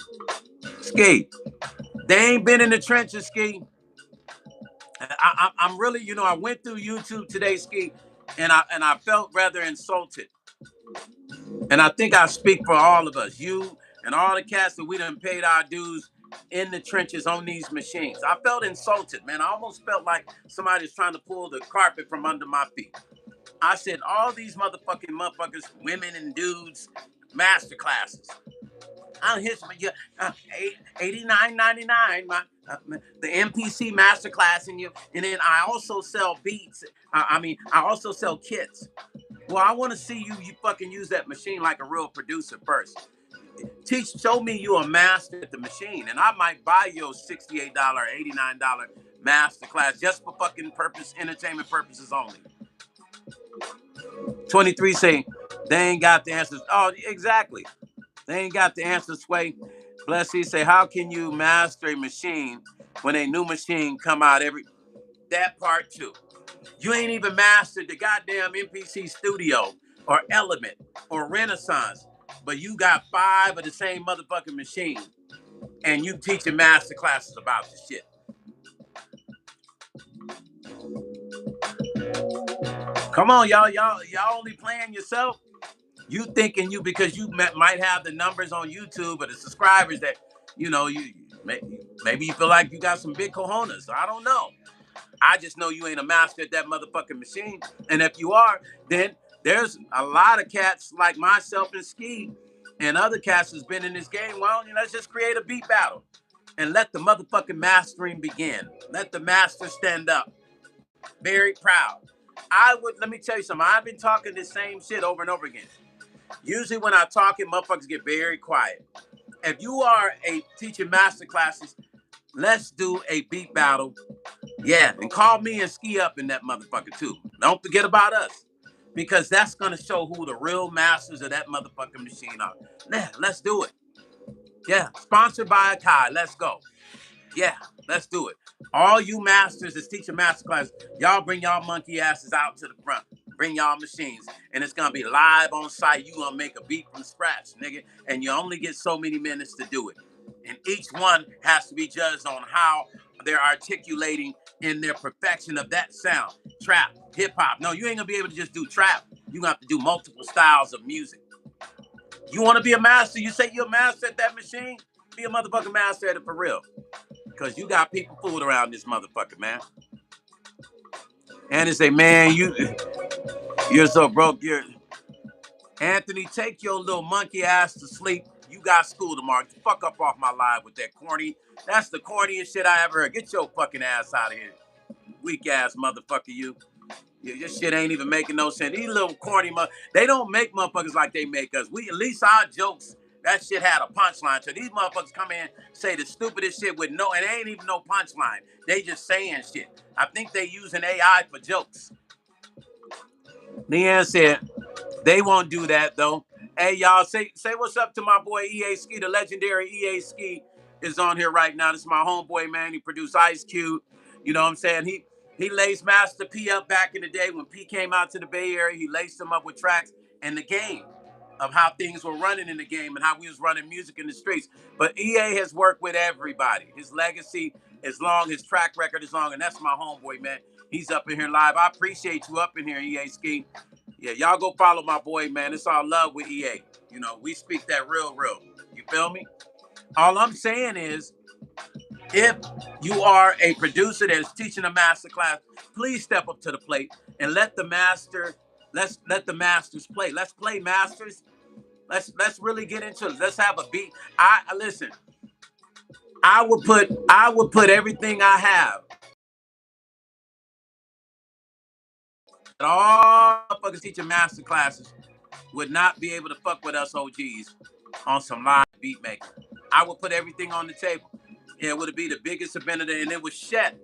Ski. They ain't been in the trenches, Ski. I'm really, I went through YouTube today, Ski, and I felt rather insulted. And I think I speak for all of us, you and all the cats that we done paid our dues in the trenches on these machines. I felt insulted, man. I almost felt like somebody's trying to pull the carpet from under my feet. I said, all these motherfuckers, women and dudes, master classes. I'll hit some, $89.99, the MPC masterclass, and then I also sell beats. I also sell kits. Well, I want to see you fucking use that machine like a real producer first. Show me you a master at the machine, and I might buy your $68, $89 master class just for fucking entertainment purposes only. 23 say they ain't got the answers. Oh, exactly. They ain't got the answers, Sway. Blessy say, how can you master a machine when a new machine come out that part too? You ain't even mastered the goddamn MPC Studio or Element or Renaissance, but you got 5 of the same motherfucking machine and you teaching master classes about this shit. Come on, y'all only playing yourself. You thinking because you might have the numbers on YouTube or the subscribers that, you maybe you feel like you got some big cojones. I don't know. I just know you ain't a master at that motherfucking machine. And if you are, then there's a lot of cats like myself and Ski and other cats who's been in this game. Well, let's just create a beat battle and let the motherfucking mastering begin. Let the master stand up. Very proud. Let me tell you something. I've been talking the same shit over and over again. Usually when I talk, motherfuckers get very quiet. If you are teaching master classes, let's do a beat battle. Yeah, and call me and Ski up in that motherfucker too. Don't forget about us. Because that's going to show who the real masters of that motherfucking machine are. Yeah, let's do it. Yeah, sponsored by Akai. Let's go. Yeah, let's do it. All you masters that's teaching masterclass, y'all bring y'all monkey asses out to the front. Bring y'all machines, and it's gonna be live on site. You gonna make a beat from scratch, nigga, and you only get so many minutes to do it. And each one has to be judged on how they're articulating in their perfection of that sound. Trap, hip hop. No, you ain't gonna be able to just do trap. You gonna have to do multiple styles of music. You wanna be a master? You say you're a master at that machine? Be a motherfucking master at it for real. Because you got people fooled around this motherfucker, man. And they say, man, you're so broke. You're Anthony, take your little monkey ass to sleep. You got school tomorrow. Get the fuck up off my live with that corny. That's the corniest shit I ever heard. Get your fucking ass out of here. Weak ass motherfucker, you. Your shit ain't even making no sense. These little corny they don't make motherfuckers like they make us. We at least our jokes, that shit had a punchline. So these motherfuckers come in, say the stupidest shit with no, and it ain't even no punchline. They just saying shit. I think they using AI for jokes. Leanne said, they won't do that though. Hey y'all, say what's up to my boy EA Ski, the legendary EA Ski is on here right now. This is my homeboy, man. He produced Ice Cube. You know what I'm saying? He laced Master P up back in the day when P came out to the Bay Area. He laced him up with tracks and the game of how things were running in the game and how we was running music in the streets. But EA has worked with everybody. His legacy is long, his track record is long, and that's my homeboy, man. He's up in here live. I appreciate you up in here, EA Ski. Yeah, y'all go follow my boy, man. It's all love with EA. You know, we speak that real. You feel me? All I'm saying is, if you are a producer that's teaching a master class, please step up to the plate and let the masters play. Let's play masters. Let's really get into it. Let's have a beat. I listen. I would put everything I have. All motherfuckers teaching master classes would not be able to fuck with us OGs on some live beat making. I would put everything on the table. It would be the biggest event of the, and it would shut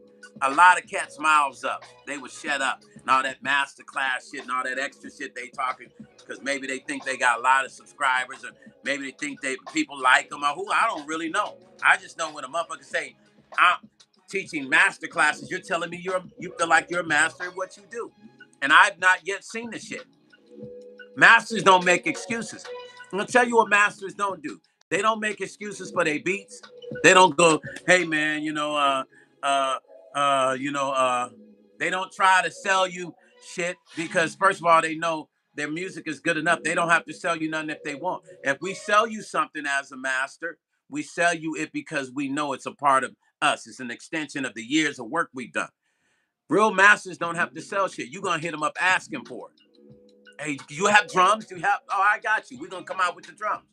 a lot of cats' mouths up. They would shut up. And all that master class shit and all that extra shit they talking because maybe they think they got a lot of subscribers or maybe they think they people like them or who. I don't really know. I just know when a motherfucker say, I'm teaching master classes, you're telling me you feel like you're a master at what you do. And I've not yet seen the shit. Masters don't make excuses. I'm gonna tell you what masters don't do. They don't make excuses for their beats. They don't go, hey man, uh, you know, they don't try to sell you shit because first of all, they know their music is good enough. They don't have to sell you nothing if they want. If we sell you something as a master, we sell you it because we know it's a part of us. It's an extension of the years of work we've done. Real masters don't have to sell shit. You're gonna hit them up asking for it. Hey, do you have drums? Do you have? Oh, I got you. We're gonna come out with the drums.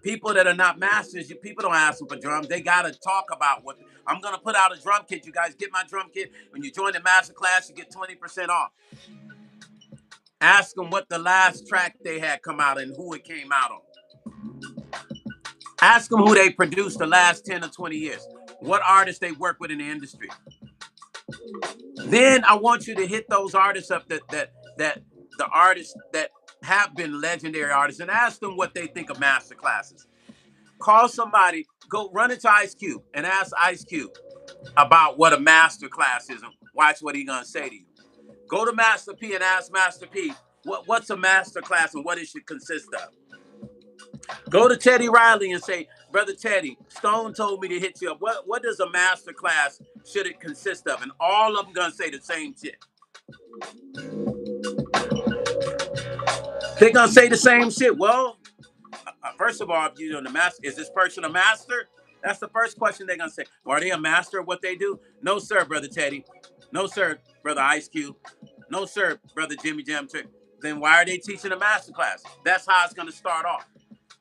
People that are not masters, people don't ask them for drums. They gotta talk about what. I'm gonna put out a drum kit. You guys get my drum kit. When you join the master class, you get 20% off. Ask them what the last track they had come out and who it came out on. Ask them who they produced the last 10 or 20 years. What artists they work with in the industry. Then I want you to hit those artists up that the artists that have been legendary artists and ask them what they think of master classes. Call somebody, go run into Ice Cube and ask Ice Cube about what a master class is and watch what he's gonna say to you. Go to Master P and ask Master P what's a master class and what it should consist of. Go to Teddy Riley and say, Brother Teddy, Stone told me to hit you up. What does a master class should it consist of? And all of them gonna say the same shit. They're gonna say the same shit. Well, first of all, if you know the master, is this person a master? That's the first question they're gonna say. Well, are they a master of what they do? No, sir, Brother Teddy. No, sir, Brother Ice Cube. No, sir, Brother Jimmy Jam Trick. Then why are they teaching a master class? That's how it's gonna start off.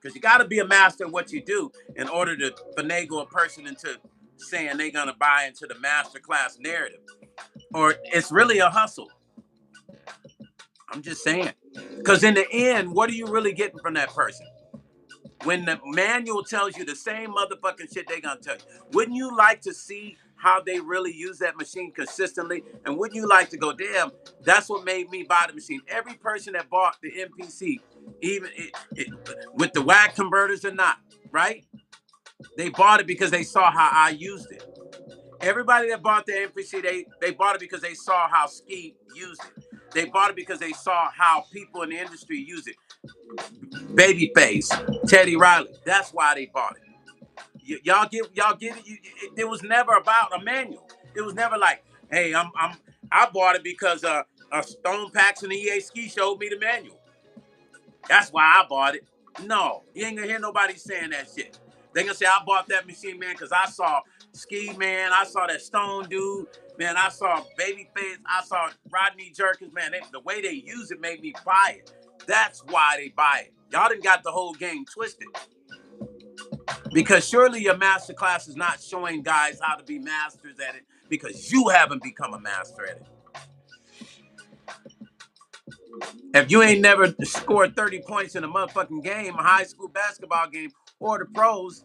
Because you gotta be a master of what you do in order to finagle a person into saying they're gonna buy into the master class narrative. Or it's really a hustle. I'm just saying. Because in the end, what are you really getting from that person? When the manual tells you the same motherfucking shit they gonna tell you. Wouldn't you like to see how they really use that machine consistently? And wouldn't you like to go, damn, that's what made me buy the machine. Every person that bought the MPC, even with the WAC converters or not, right? They bought it because they saw how I used it. Everybody that bought the MPC, they bought it because they saw how Ski used it. They bought it because they saw how people in the industry use it. Babyface, Teddy Riley. That's why they bought it. Y'all get it. It was never about a manual. It was never like, hey, I bought it because Stone Paxton and EA Ski showed me the manual. That's why I bought it. No, you ain't gonna hear nobody saying that shit. They gonna say I bought that machine, man, because I saw Ski Man, I saw that Stone dude, man, I saw Babyface, I saw Rodney Jerkins, man. The way they use it made me buy it. That's why they buy it. Y'all done got the whole game twisted. Because surely your master class is not showing guys how to be masters at it because you haven't become a master at it. If you ain't never scored 30 points in a motherfucking game, a high school basketball game, or the pros,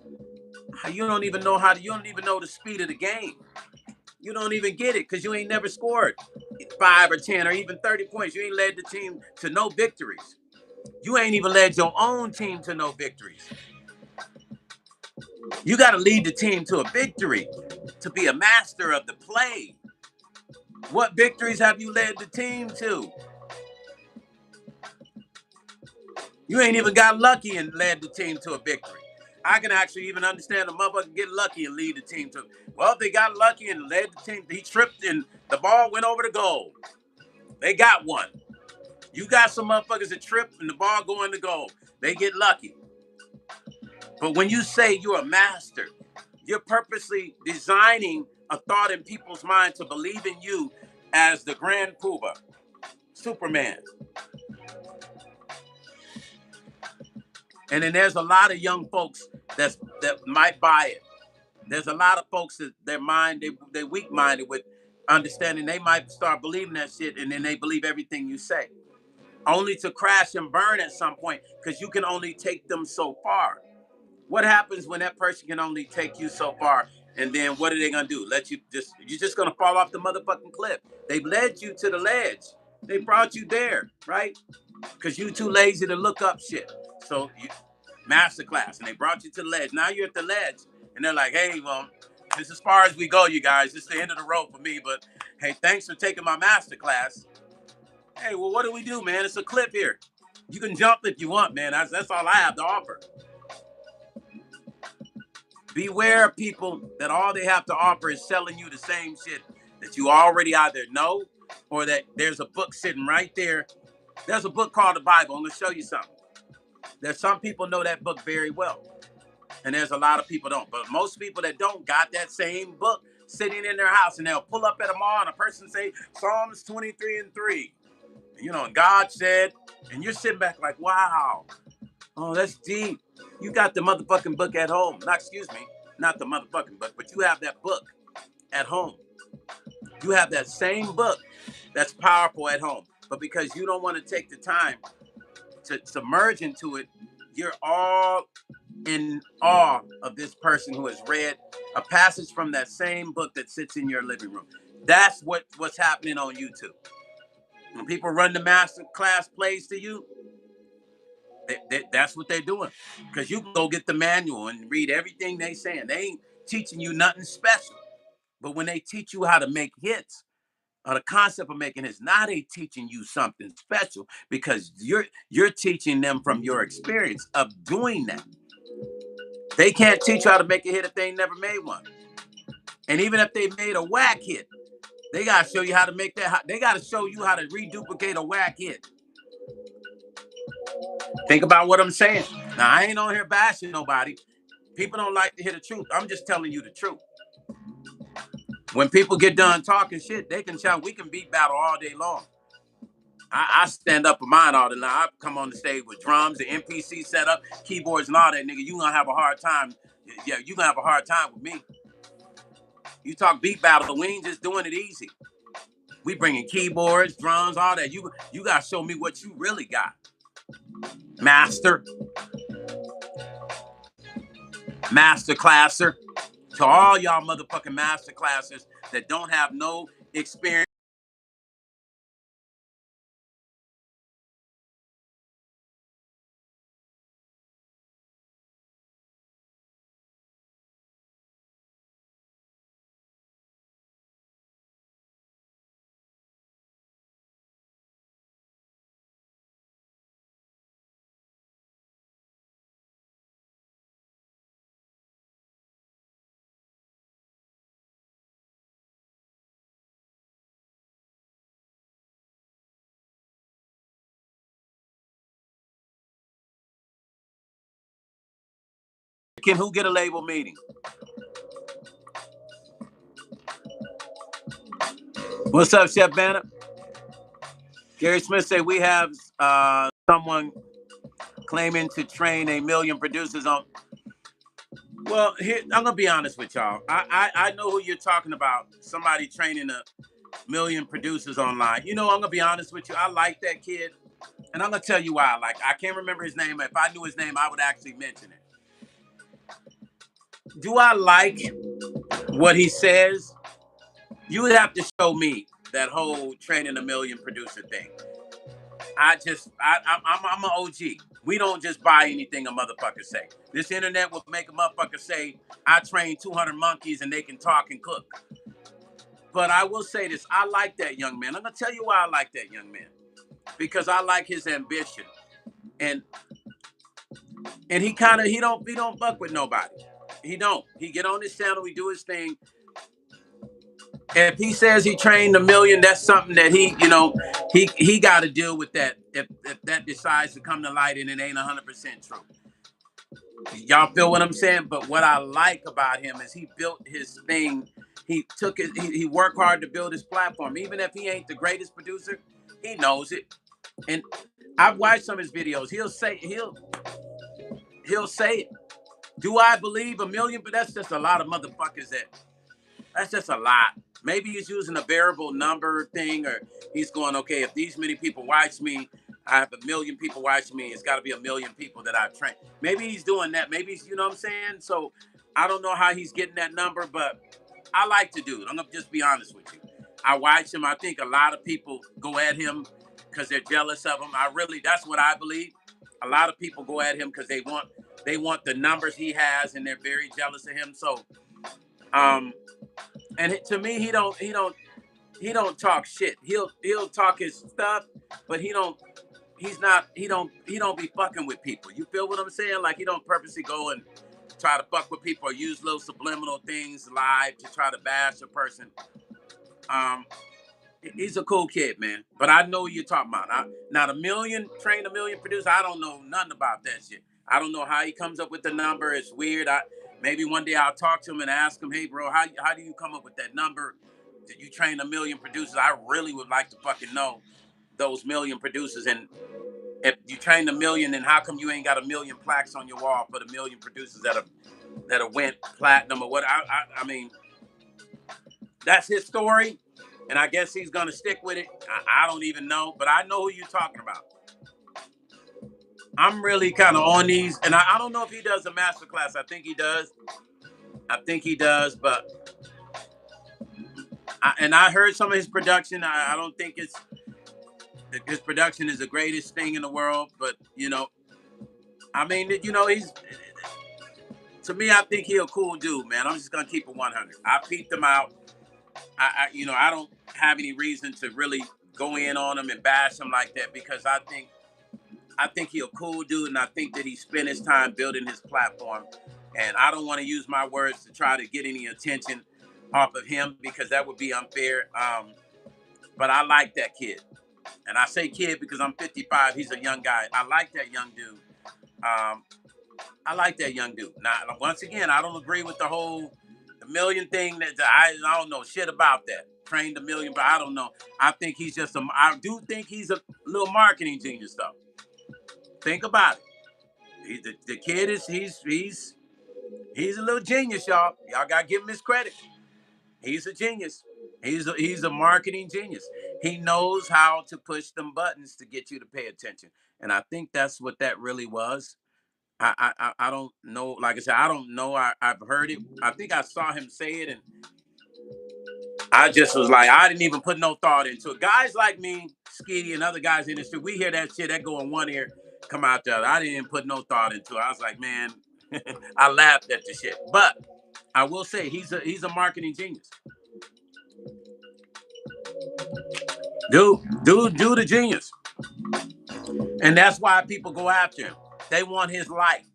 you don't even know you don't even know the speed of the game. You don't even get it because you ain't never scored 5 or 10 or even 30 points. You ain't led the team to no victories. You ain't even led your own team to no victories. You got to lead the team to a victory to be a master of the play. What victories have you led the team to? You ain't even got lucky and led the team to a victory. I can actually even understand a motherfucker get lucky and lead the team to. Well, they got lucky and led the team. He tripped and the ball went over the goal. They got one. You got some motherfuckers that trip and the ball going to goal. They get lucky. But when you say you're a master, you're purposely designing a thought in people's mind to believe in you as the Grand Poobah, Superman. And then there's a lot of young folks that might buy it. There's a lot of folks that they weak minded with understanding. They might start believing that shit, and then they believe everything you say, only to crash and burn at some point because you can only take them so far. What happens when that person can only take you so far? And then what are they gonna do? You're just gonna fall off the motherfucking cliff. They've led you to the ledge. They brought you there, right? Because you too lazy to look up shit. So you Masterclass, and they brought you to the ledge. Now you're at the ledge, and they're like, hey, well, this is as far as we go, you guys. This is the end of the road for me, but hey, thanks for taking my masterclass. Hey, well, what do we do, man? It's a cliff here. You can jump if you want, man. That's all I have to offer. Beware of people that all they have to offer is selling you the same shit that you already either know or that there's a book sitting right there. There's a book called the Bible. I'm going to show you something. There's some people know that book very well, and there's a lot of people don't. But most people that don't got that same book sitting in their house, and they'll pull up at a mall and a person say Psalms 23:3. You know, and God said, and you're sitting back like, wow, oh, that's deep. You got the motherfucking book at home. Not the motherfucking book, but you have that book at home. You have that same book that's powerful at home. But because you don't want to take the time to submerge into it, you're all in awe of this person who has read a passage from that same book that sits in your living room. That's what's happening on YouTube. When people run the master class plays to you, that's what they're doing. Because you can go get the manual and read everything they saying. They ain't teaching you nothing special. But when they teach you how to make hits, or the concept of making hits, now they teaching you something special because you're teaching them from your experience of doing that. They can't teach you how to make a hit if they ain't never made one. And even if they made a whack hit, they gotta show you how to make that. They gotta show you how to reduplicate a whack hit. Think about what I'm saying. Now I ain't on here bashing nobody. People don't like to hear the truth. I'm just telling you the truth. When people get done talking shit, they can tell we can beat battle all day long. I stand up for mine all day long. I come on the stage with drums, the MPC setup, keyboards, and all that, nigga. You gonna have a hard time. Yeah, you gonna have a hard time with me. You talk beat battle, we ain't just doing it easy. We bringing keyboards, drums, all that. You gotta show me what you really got. Master classer. To all y'all motherfucking master classers that don't have no experience. Can who get a label meeting? What's up, Chef Banner? Gary Smith said we have someone claiming to train 1,000,000 producers on. Well, here I'm gonna be honest with y'all. I know who you're talking about. Somebody training 1,000,000 producers online. You know, I'm gonna be honest with you. I like that kid, and I'm gonna tell you why. Like, I can't remember his name. If I knew his name, I would actually mention it. Do I like what he says? You would have to show me that whole training 1,000,000 producer thing. I'm an OG. We don't just buy anything a motherfucker say. This internet will make a motherfucker say, I trained 200 monkeys and they can talk and cook. But I will say this, I like that young man. I'm gonna tell you why I like that young man. Because I like his ambition. And he don't fuck with nobody. He don't. He get on his channel, he do his thing. If he says he trained 1,000,000, that's something that he got to deal with that. If that decides to come to light and it ain't 100% true, y'all feel what I'm saying? But what I like about him is he built his thing. He took it. He worked hard to build his platform. Even if he ain't the greatest producer, he knows it. And I've watched some of his videos. He'll say it. Do I believe 1,000,000? But that's just a lot of motherfuckers that's just a lot. Maybe he's using a variable number thing, or he's going, okay, if these many people watch me, I have 1,000,000 people watching me. It's got to be 1,000,000 people that I've trained. Maybe he's doing that. Maybe he's, you know what I'm saying? So I don't know how he's getting that number, but I like the dude. I'm going to just be honest with you. I watch him. I think a lot of people go at him because they're jealous of him. That's what I believe. A lot of people go at him because they want the numbers he has, and they're very jealous of him. So, and to me, he don't talk shit. He'll talk his stuff, but he don't be fucking with people. You feel what I'm saying? Like, he don't purposely go and try to fuck with people or use little subliminal things live to try to bash a person. He's a cool kid, man. But I know what you're talking about. Now, train 1,000,000 producers, I don't know nothing about that shit. I don't know how he comes up with the number. It's weird. Maybe one day I'll talk to him and ask him, hey, bro, how do you come up with that number? Did you train 1,000,000 producers? I really would like to fucking know those 1,000,000 producers. And if you train 1,000,000, then how come you ain't got 1,000,000 plaques on your wall for the 1,000,000 producers that have went platinum or what? I mean, that's his story, and I guess he's gonna stick with it. I don't even know, but I know who you're talking about. I'm really kind of on these, and I don't know if he does a masterclass. I think he does, but I heard some of his production. I don't think his production is the greatest thing in the world, but I mean, to me, I think he's a cool dude, man. I'm just gonna keep it 100. I peeped him out. I don't have any reason to really go in on him and bash him like that, because I think he's a cool dude, and I think that he spent his time building his platform. And I don't want to use my words to try to get any attention off of him, because that would be unfair. But I like that kid. And I say kid because I'm 55. He's a young guy. I like that young dude. Now, once again, I don't agree with the whole 1,000,000 thing. That I don't know shit about that. Trained 1,000,000, but I don't know. I do think he's a little marketing genius, though. Think about it. The kid he's a little genius, y'all. Y'all gotta give him his credit. He's a genius. He's a marketing genius. He knows how to push them buttons to get you to pay attention. And I think that's what that really was. I don't know. Like I said, I don't know. I've heard it. I think I saw him say it, and I just was like, I didn't even put no thought into it. Guys like me, Skeety, and other guys in the street, we hear that shit, that go in one ear, come out the other. I didn't even put no thought into it. I was like, man, I laughed at the shit. But I will say, he's a marketing genius. Dude, a genius. And that's why people go after him. They want his light.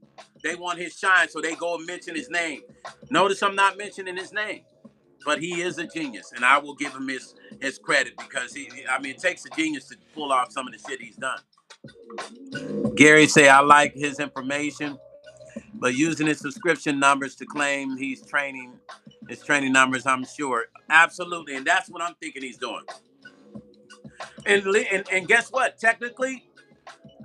They want his shine, so they go and mention his name. Notice I'm not mentioning his name, but he is a genius, and I will give him his credit, because it takes a genius to pull off some of the shit he's done. Gary say, I like his information. but using his subscription numbers to claim he's training his training numbers, I'm sure. Absolutely. And that's what I'm thinking he's doing. And guess what? Technically,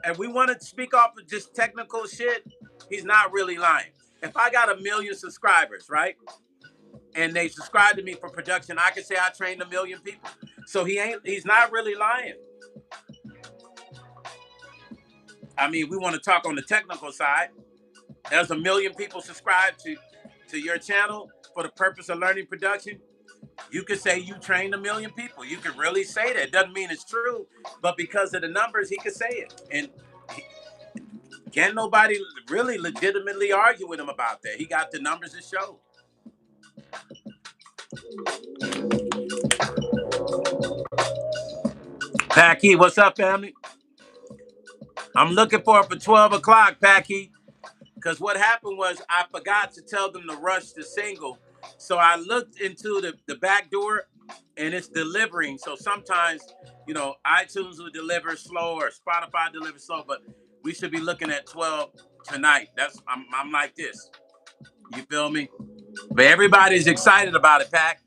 if we want to speak off of just technical shit, he's not really lying. If I got 1 million subscribers, right? And they subscribe to me for production, I can say I trained 1 million people. So he's not really lying. I mean, we want to talk on the technical side. There's 1 million people subscribed to your channel for the purpose of learning production. You could say you trained 1 million people. You could really say that. Doesn't mean it's true, but because of the numbers, he could say it. And can't nobody really legitimately argue with him about that. He got the numbers to show. Packy, what's up, family? I'm looking for it for 12 o'clock, Packy. Because what happened was I forgot to tell them to rush the single. So I looked into the back door and it's delivering. So sometimes, iTunes will deliver slow or Spotify delivers slow, but we should be looking at 12 tonight. I'm like this. You feel me? But everybody's excited about it, Pac.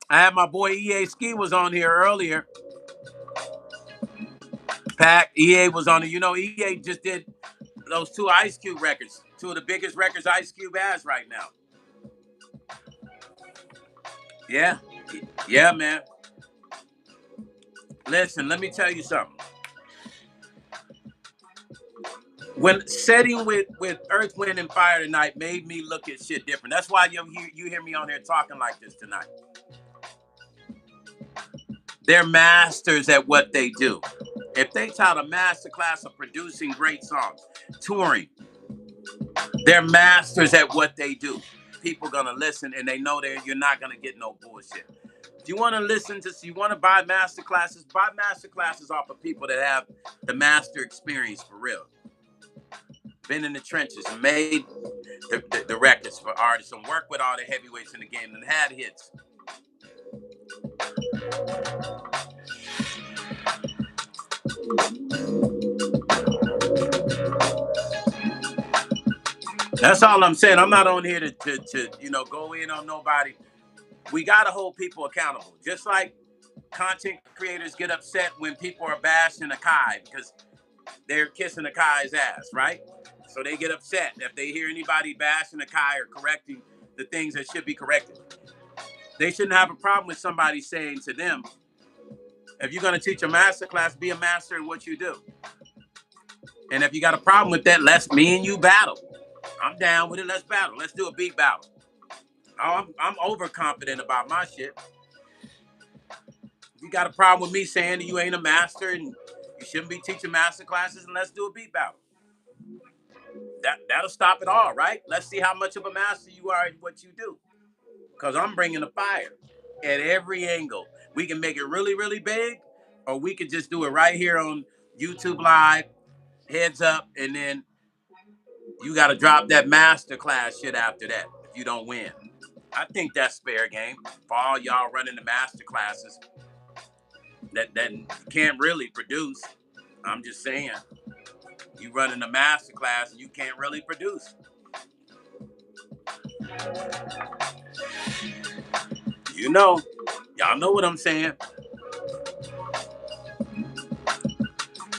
I had my boy EA Ski was on here earlier. Pac, EA was on it. EA just did those 2 Ice Cube records, 2 of the biggest records Ice Cube has right now. Yeah. Yeah, man. Listen, let me tell you something. When setting with Earth, Wind, and Fire tonight made me look at shit different. That's why you hear me on here talking like this tonight. They're masters at what they do. If they taught a masterclass of producing great songs, touring, they're masters at what they do. People gonna listen, and they know that you're not gonna get no bullshit. If you want to listen to, you want to buy masterclasses off of people that have the master experience for real. Been in the trenches and made the records for artists and worked with all the heavyweights in the game and had hits. That's all I'm saying. I'm not on here to go in on nobody. We gotta hold people accountable. Just like content creators get upset when people are bashing Akai because they're kissing Akai's ass, right? So they get upset if they hear anybody bashing Akai or correcting the things that should be corrected. They shouldn't have a problem with somebody saying to them, if you're gonna teach a master class, be a master in what you do. And if you got a problem with that, let's me and you battle. I'm down with it. Let's battle. Let's do a beat battle. I'm overconfident about my shit. If you got a problem with me saying that you ain't a master and you shouldn't be teaching master classes, and let's do a beat battle. That'll stop it all, right? Let's see how much of a master you are in what you do. Because I'm bringing the fire at every angle. We can make it really, really big, or we could just do it right here on YouTube Live, heads up, and then you got to drop that masterclass shit after that if you don't win. I think that's fair game for all y'all running the masterclasses that can't really produce. I'm just saying, you running a masterclass and you can't really produce. Y'all know what I'm saying.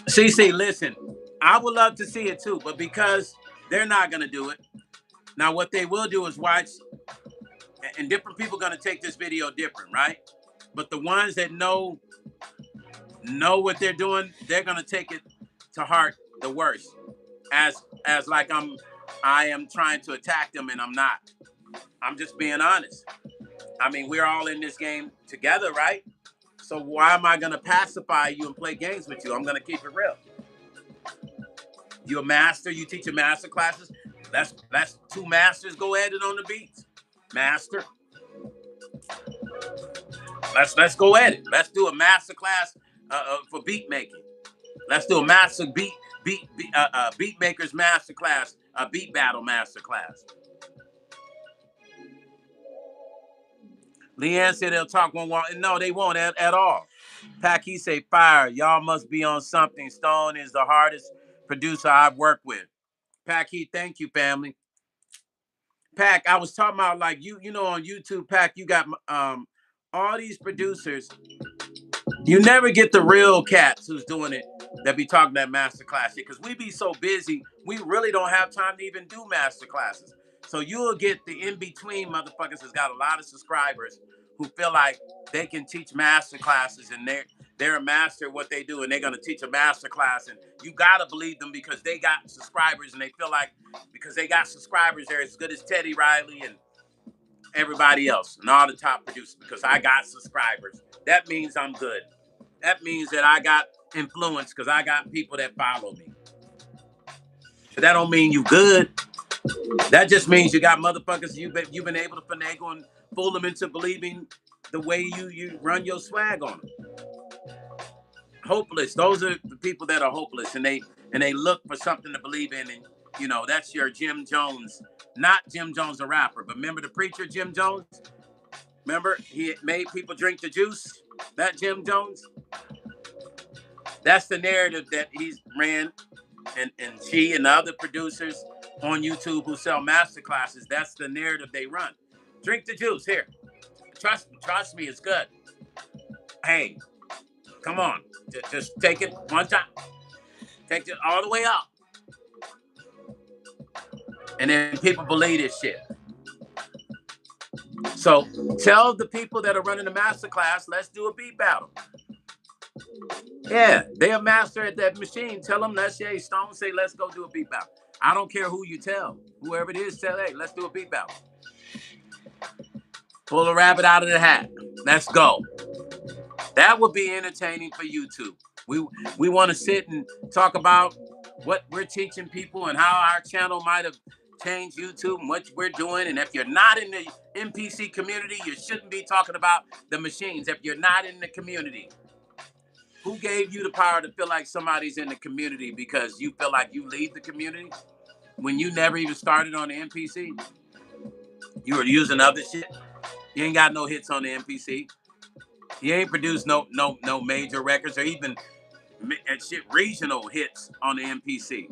CC, listen, I would love to see it too, but because they're not going to do it, now what they will do is watch, and different people going to take this video different, right? But the ones that know what they're doing, they're going to take it to heart the worst. As like I am trying to attack them, and I'm not. I'm just being honest. I mean, we're all in this game together, right? So why am I going to pacify you and play games with you? I'm going to keep it real. You're a master. You teach master classes. That's 2 masters. Go at it on the beats, master. Let's go at it. Let's do a master class for beat making. Let's do a master beat makers master class, a beat battle master class. Leanne said they'll talk one while. No, they won't at all. Packy say fire. Y'all must be on something. Stone is the hardest producer I've worked with. Pack Heat, thank you, family. Pack, I was talking about like you know, on YouTube, Pack, you got all these producers. You never get the real cats who's doing it that be talking that masterclass shit because we be so busy, we really don't have time to even do master classes. So you'll get the in between motherfuckers that's got a lot of subscribers who feel like they can teach master classes and they're a master at what they do and they're gonna teach a master class and you gotta believe them because they got subscribers and they feel like because they got subscribers they're as good as Teddy Riley and everybody else and all the top producers because I got subscribers. That means I'm good. That means that I got influence because I got people that follow me. But that don't mean you good. That just means you got motherfuckers you've been able to finagle and fool them into believing the way you run your swag on them. Hopeless. Those are the people that are hopeless and they look for something to believe in and you know that's your Jim Jones, not Jim Jones the rapper, but remember the preacher Jim Jones? Remember he made people drink the juice? That Jim Jones? That's the narrative that he's ran and she and the other producers on YouTube who sell master classes, that's the narrative they run. Drink the juice here. Trust me, it's good. Hey, come on. Just take it one time. Take it all the way up. And then people believe this shit. So tell the people that are running the master class, let's do a beat battle. Yeah, they a master at that machine. Tell them, let's say, Stone say, let's go do a beat battle. I don't care who you tell. Whoever it is, tell, hey, let's do a beat battle. Pull a rabbit out of the hat. Let's go. That would be entertaining for YouTube. We want to sit and talk about what we're teaching people and how our channel might have changed YouTube and what we're doing. And if you're not in the MPC community, you shouldn't be talking about the machines. If you're not in the community, who gave you the power to feel like somebody's in the community because you feel like you lead the community when you never even started on the MPC? You were using other shit. You ain't got no hits on the MPC. You ain't produced no major records or even shit regional hits on the MPC.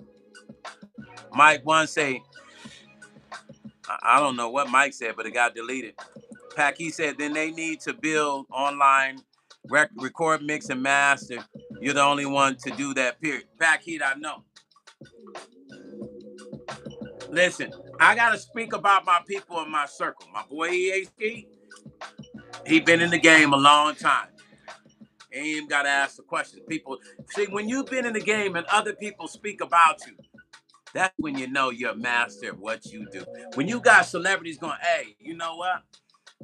Mike one say, I don't know what Mike said, but it got deleted. Pack, he said, then they need to build online, record, mix, and master. You're the only one to do that, period. Pack Heat, I know. Listen, I got to speak about my people in my circle. My boy EAC, he been in the game a long time. Ain't even got to ask the questions. People, see, when you've been in the game and other people speak about you, that's when you know you're a master of what you do. When you got celebrities going, hey, you know what?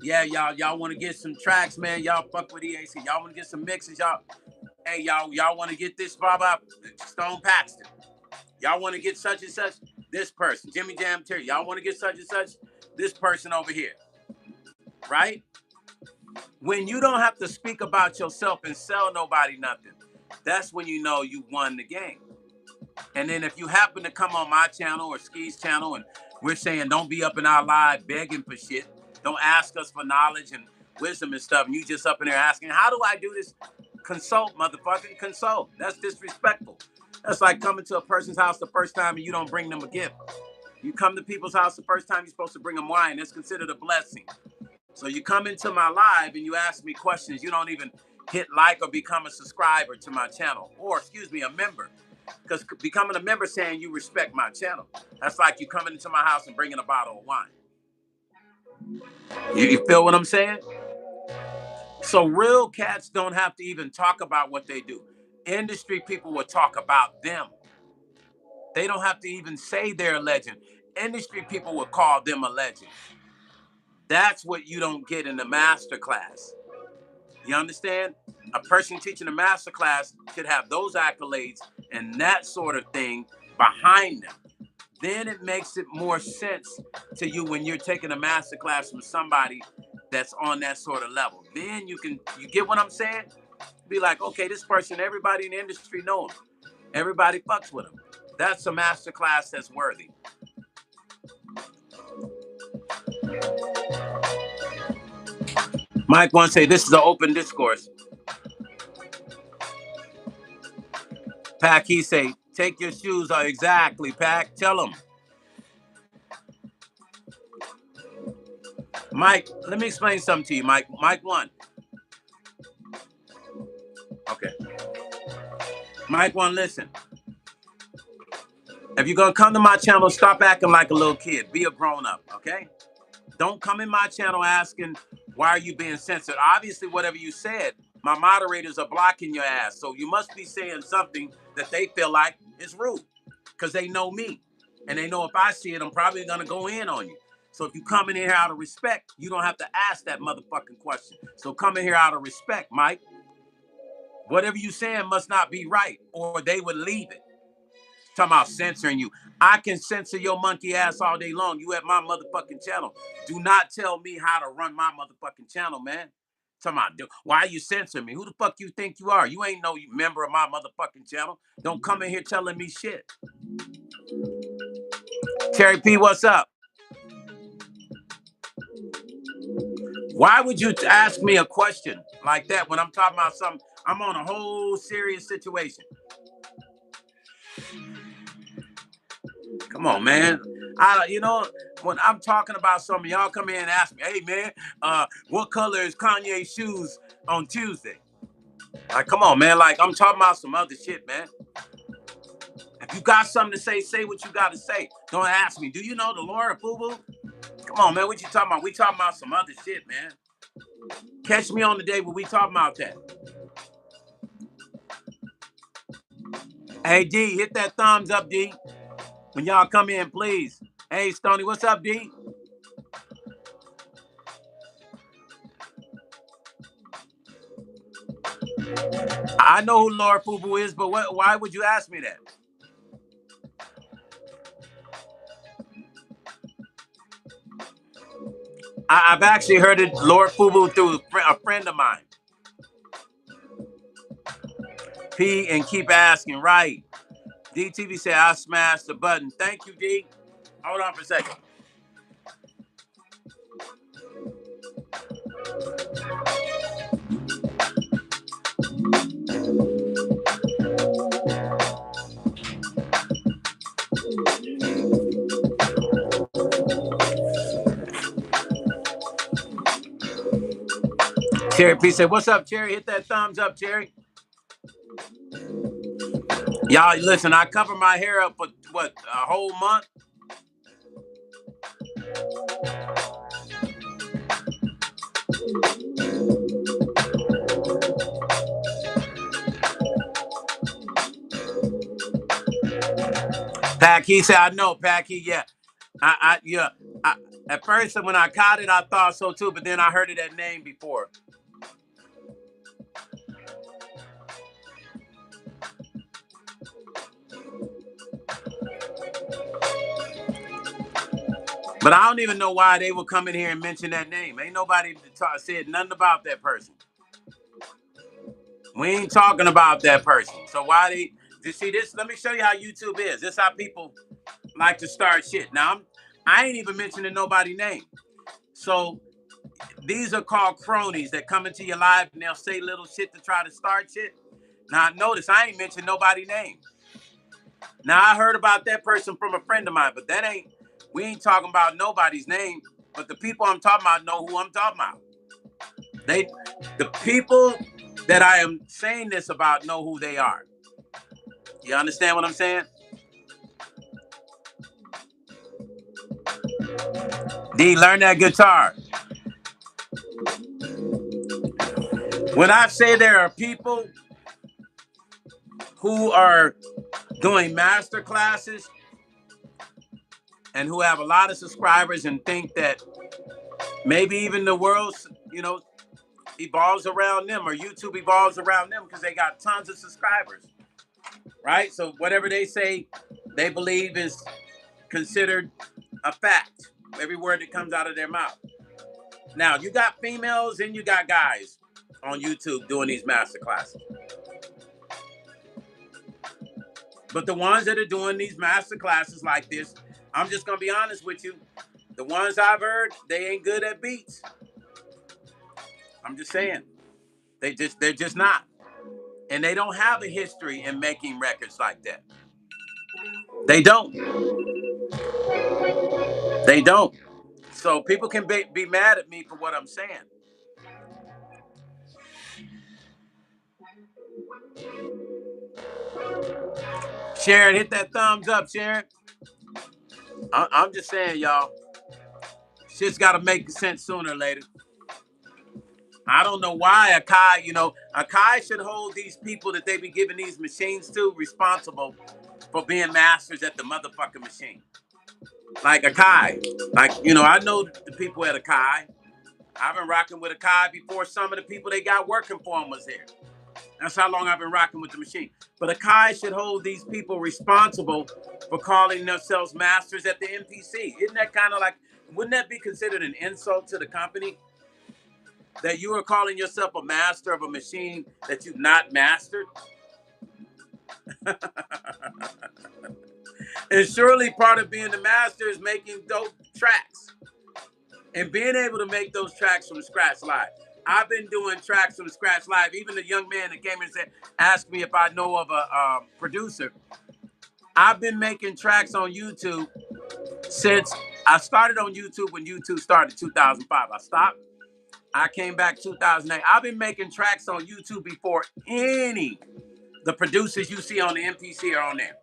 Yeah, y'all want to get some tracks, man. Y'all fuck with EAC. Y'all want to get some mixes, y'all. Hey, y'all want to get this, blah, Stone Paxton. Y'all want to get such and such, this person. Jimmy Jam Terry. Y'all want to get such and such, this person over here. Right? When you don't have to speak about yourself and sell nobody nothing, that's when you know you won the game. And then if you happen to come on my channel or Ski's channel and we're saying don't be up in our live begging for shit, don't ask us for knowledge and wisdom and stuff, and you just up in there asking, how do I do this? Consult, motherfucker, consult. That's disrespectful. That's like coming to a person's house the first time and you don't bring them a gift. You come to people's house the first time, you're supposed to bring them wine. That's considered a blessing. So you come into my live and you ask me questions. You don't even hit like or become a subscriber to my channel. Or, excuse me, a member. Because becoming a member saying you respect my channel. That's like you coming into my house and bringing a bottle of wine. You feel what I'm saying? So real cats don't have to even talk about what they do. Industry people will talk about them. They don't have to even say they're a legend. Industry people will call them a legend. That's what you don't get in the master class. You understand? A person teaching a master class should have those accolades and that sort of thing behind them. Then it makes it more sense to you when you're taking a master class from somebody that's on that sort of level. Then you get what I'm saying? Be like, okay, this person, everybody in the industry know him. Everybody fucks with him. That's a master class that's worthy. Mike wants to say, this is an open discourse. Pack, he say, Take your shoes off. Exactly, Pac. Tell them. Mike, let me explain something to you, Mike. Mike 1. Okay. Mike 1, listen. If you're going to come to my channel, stop acting like a little kid. Be a grown up, okay? Don't come in my channel asking, why are you being censored? Obviously, whatever you said, my moderators are blocking your ass. So you must be saying something that they feel like is rude because they know me. And they know if I see it, I'm probably going to go in on you. So if you come in here out of respect, you don't have to ask that motherfucking question. So come in here out of respect, Mike. Whatever you saying must not be right, or they would leave it. Talking about censoring you. I can censor your monkey ass all day long. You at my motherfucking channel. Do not tell me how to run my motherfucking channel, man. Talking about, why you censor me? Who the fuck you think you are? You ain't no member of my motherfucking channel. Don't come in here telling me shit. Terry P, what's up? Why would you ask me a question like that when I'm talking about something? I'm on a whole serious situation. Come on, man. When I'm talking about something, y'all come in and ask me, hey, man, what color is Kanye's shoes on Tuesday? Like, come on, man. Like, I'm talking about some other shit, man. If you got something to say what you got to say. Don't ask me, do you know the Lord of Boo-Boo? Come on, man. What you talking about? We talking about some other shit, man. Catch me on the day when we talking about that. Hey, D, hit that thumbs up, D. When y'all come in, please. Hey, Stoney, what's up, D? I know who Lord Fubu is, but why would you ask me that? I've actually heard it, Lord Fubu, through a friend of mine. P and keep asking, right? DTV said, I smashed the button. Thank you, D. Hold on for a second. Cherry P said, what's up, Cherry? Hit that thumbs up, Cherry. Y'all, listen, I cover my hair up for, what, a whole month? Packy said, I know, Packy, yeah. Yeah. At first, when I caught it, I thought so too, but then I heard of that name before. But I don't even know why they would come in here and mention that name. Ain't nobody said nothing about that person. We ain't talking about that person. So why they you see this? Let me show you how YouTube is. This is how people like to start shit. Now I ain't even mentioning nobody's name. So these are called cronies that come into your live and they'll say little shit to try to start shit. Now notice I ain't mentioned nobody's name. Now I heard about that person from a friend of mine, but we ain't talking about nobody's name. But the people I'm talking about know who I'm talking about. The people that I am saying this about know who they are. You understand what I'm saying? D, learn that guitar. When I say there are people who are doing master classes and who have a lot of subscribers and think that maybe even the world, evolves around them or YouTube evolves around them because they got tons of subscribers, right? So whatever they say, they believe is considered a fact. Every word that comes out of their mouth. Now, you got females and you got guys on YouTube doing these master classes. But the ones that are doing these master classes like this, I'm just going to be honest with you. The ones I've heard, they ain't good at beats. I'm just saying. They're just not. And they don't have a history in making records like that. They don't. They don't. So people can be mad at me for what I'm saying. Sharon, hit that thumbs up, Sharon. I'm just saying, y'all. Shit's got to make sense sooner or later. I don't know why Akai should hold these people that they be giving these machines to responsible for being masters at the motherfucking machine. Like Akai. Like, I know the people at Akai. I've been rocking with Akai before some of the people they got working for him was here. That's how long I've been rocking with the machine. But Akai should hold these people responsible for calling themselves masters at the MPC. Isn't that kind of like, wouldn't that be considered an insult to the company? That you are calling yourself a master of a machine that you've not mastered? And surely part of being the master is making dope tracks and being able to make those tracks from scratch live. I've been doing tracks from scratch live. Even the young man that came in and asked me if I know of a producer. I've been making tracks on YouTube since I started on YouTube when YouTube started in 2005. I stopped. I came back 2008. I've been making tracks on YouTube before the producers you see on the MPC are on there.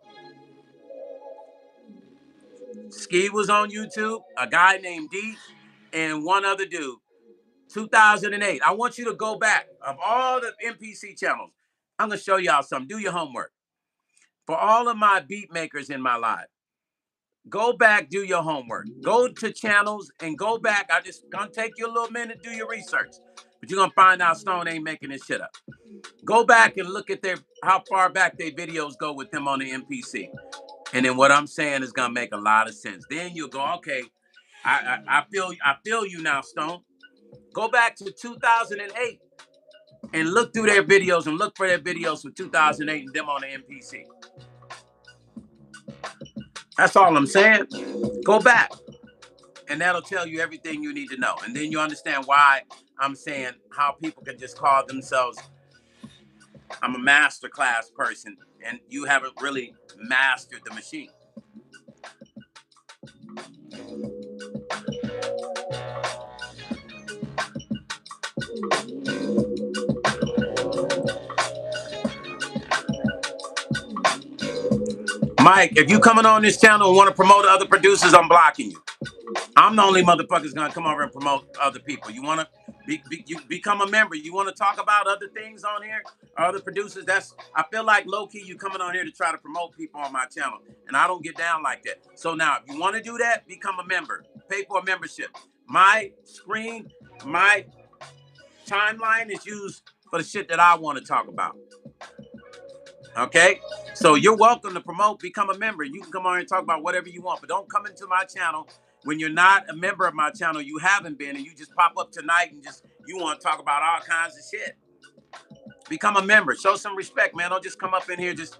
Ski was on YouTube, a guy named D, and one other dude. 2008. I want you to go back of all the MPC channels. I'm gonna show y'all something. Do your homework. For all of my beat makers in my life, go back, do your homework. Go to channels and go back. I just gonna take you a little minute to do your research, but you're gonna find out Stone ain't making this shit up. Go back and look at how far back their videos go with them on the MPC, and then what I'm saying is gonna make a lot of sense. Then you'll go, okay, I feel you now, Stone. Go back to 2008 and look through their videos and look for their videos for 2008 and them on the MPC. That's all I'm saying. Go back, and that'll tell you everything you need to know. And then you understand why I'm saying how people can just call themselves, I'm a masterclass person, and you haven't really mastered the machine. Mike, if you coming on this channel and want to promote other producers, I'm blocking you. I'm the only motherfucker's gonna come over and promote other people. You wanna become a member? You wanna talk about other things on here, or other producers? I feel like low key you coming on here to try to promote people on my channel, and I don't get down like that. So now, if you want to do that, become a member. Pay for a membership. My screen, my timeline is used for the shit that I want to talk about. Okay, so you're welcome to promote, become a member. You can come on and talk about whatever you want, but don't come into my channel when you're not a member of my channel. You haven't been, and you just pop up tonight and you want to talk about all kinds of shit. Become a member. Show some respect, man. Don't just come up in here just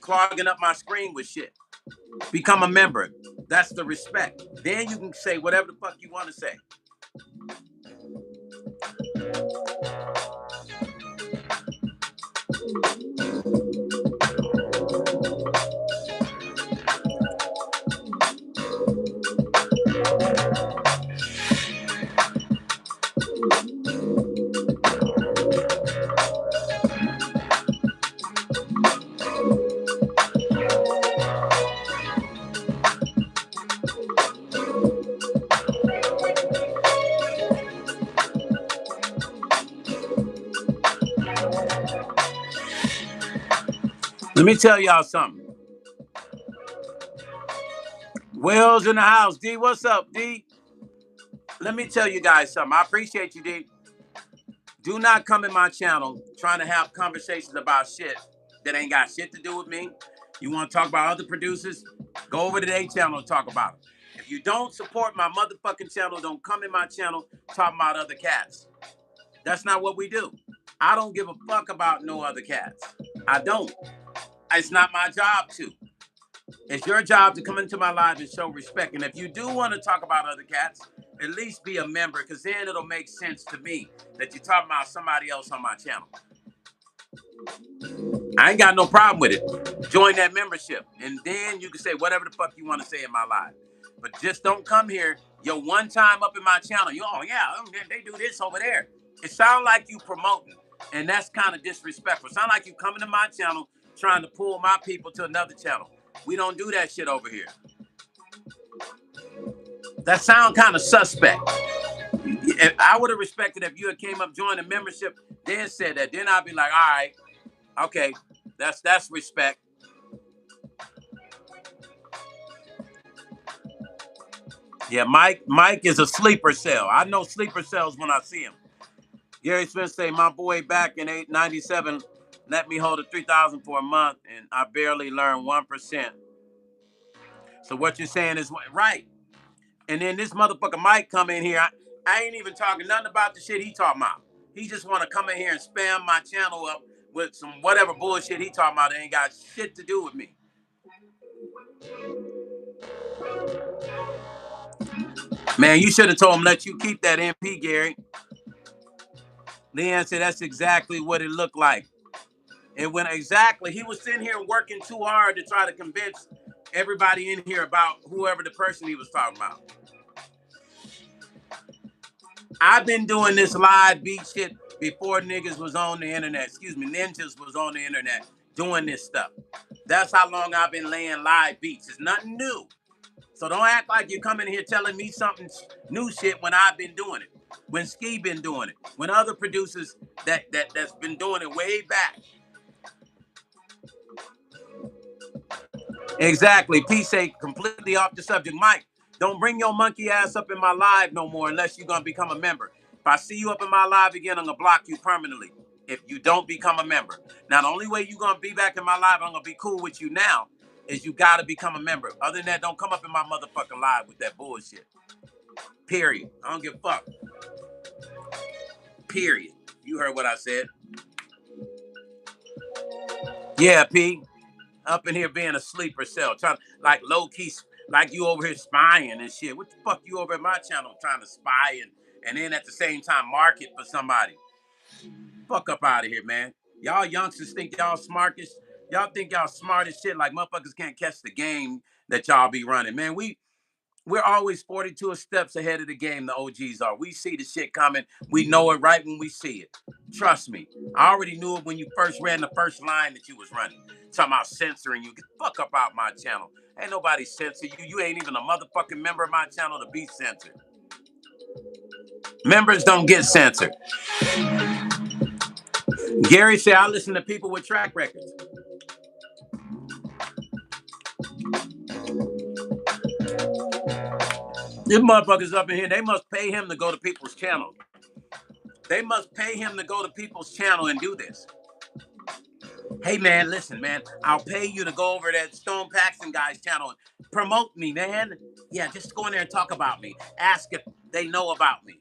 clogging up my screen with shit. Become a member. That's the respect. Then you can say whatever the fuck you want to say. Let me tell y'all something. Will's in the house. D, what's up, D? Let me tell you guys something. I appreciate you, D. Do not come in my channel trying to have conversations about shit that ain't got shit to do with me. You want to talk about other producers? Go over to their channel and talk about them. If you don't support my motherfucking channel, don't come in my channel talking about other cats. That's not what we do. I don't give a fuck about no other cats. I don't. It's not my job to. It's your job to come into my live and show respect. And if you do want to talk about other cats, at least be a member, because then it'll make sense to me that you're talking about somebody else on my channel. I ain't got no problem with it. Join that membership, and then you can say whatever the fuck you want to say in my live. But just don't come here, one time up in my channel. They do this over there. It sounds like you promoting, and that's kind of disrespectful. It sounds like you coming to my channel trying to pull my people to another channel. We don't do that shit over here. That sound kind of suspect. I would have respected if you had came up, joined the membership, then said that. Then I'd be like, all right, okay, that's respect. Yeah, Mike is a sleeper cell. I know sleeper cells when I see him. Gary Smith say, my boy back in 97 let me hold a 3,000 for a month, and I barely learned 1%. So what you're saying is right. And then this motherfucker Mike come in here. I ain't even talking nothing about the shit he talking about. He just want to come in here and spam my channel up with some whatever bullshit he talking about. It ain't got shit to do with me. Man, you should have told him let you keep that MP, Gary. Leanne said that's exactly what it looked like. And when exactly, he was sitting here working too hard to try to convince everybody in here about whoever the person he was talking about. I've been doing this live beat shit before niggas was on the internet. Excuse me, ninjas was on the internet doing this stuff. That's how long I've been laying live beats. It's nothing new. So don't act like you're coming here telling me something new shit when I've been doing it. When Ski been doing it. When other producers that's been doing it way back. Exactly. P say completely off the subject. Mike, don't bring your monkey ass up in my live no more unless you're going to become a member. If I see you up in my live again, I'm going to block you permanently if you don't become a member. Now, the only way you're going to be back in my live, I'm going to be cool with you now, is you got to become a member. Other than that, don't come up in my motherfucking live with that bullshit. Period. I don't give a fuck. Period. You heard what I said. Yeah, P. Up in here being a sleeper cell, trying like low key, like you over here spying and shit. What the fuck you over at my channel trying to spy and then at the same time market for somebody? Fuck up out of here, man. Y'all youngsters think y'all smartest. Y'all think y'all smart as shit. Like motherfuckers can't catch the game that y'all be running, man. We're always 42 steps ahead of the game, the OGs are. We see the shit coming. We know it right when we see it. Trust me. I already knew it when you first ran the first line that you was running. Talking about censoring you. Get the fuck up out my channel. Ain't nobody censor you. You ain't even a motherfucking member of my channel to be censored. Members don't get censored. Gary said, I listen to people with track records. These motherfuckers up in here, they must pay him to go to people's channels. They must pay him to go to people's channel and do this. Hey, man, listen, man, I'll pay you to go over that Stone Paxton guy's channel and promote me, man. Yeah, just go in there and talk about me. Ask if they know about me.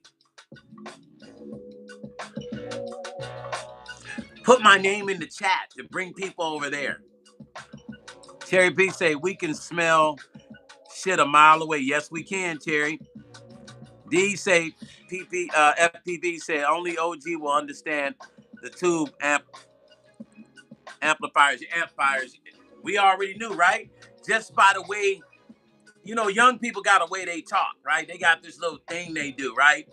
Put my name in the chat to bring people over there. Terry B say, we can smell shit a mile away. Yes, we can, Terry. D say, FPV say, only OG will understand the tube amplifiers, we already knew, right? Just by the way, you know, young people got a way they talk, right? They got this little thing they do, right?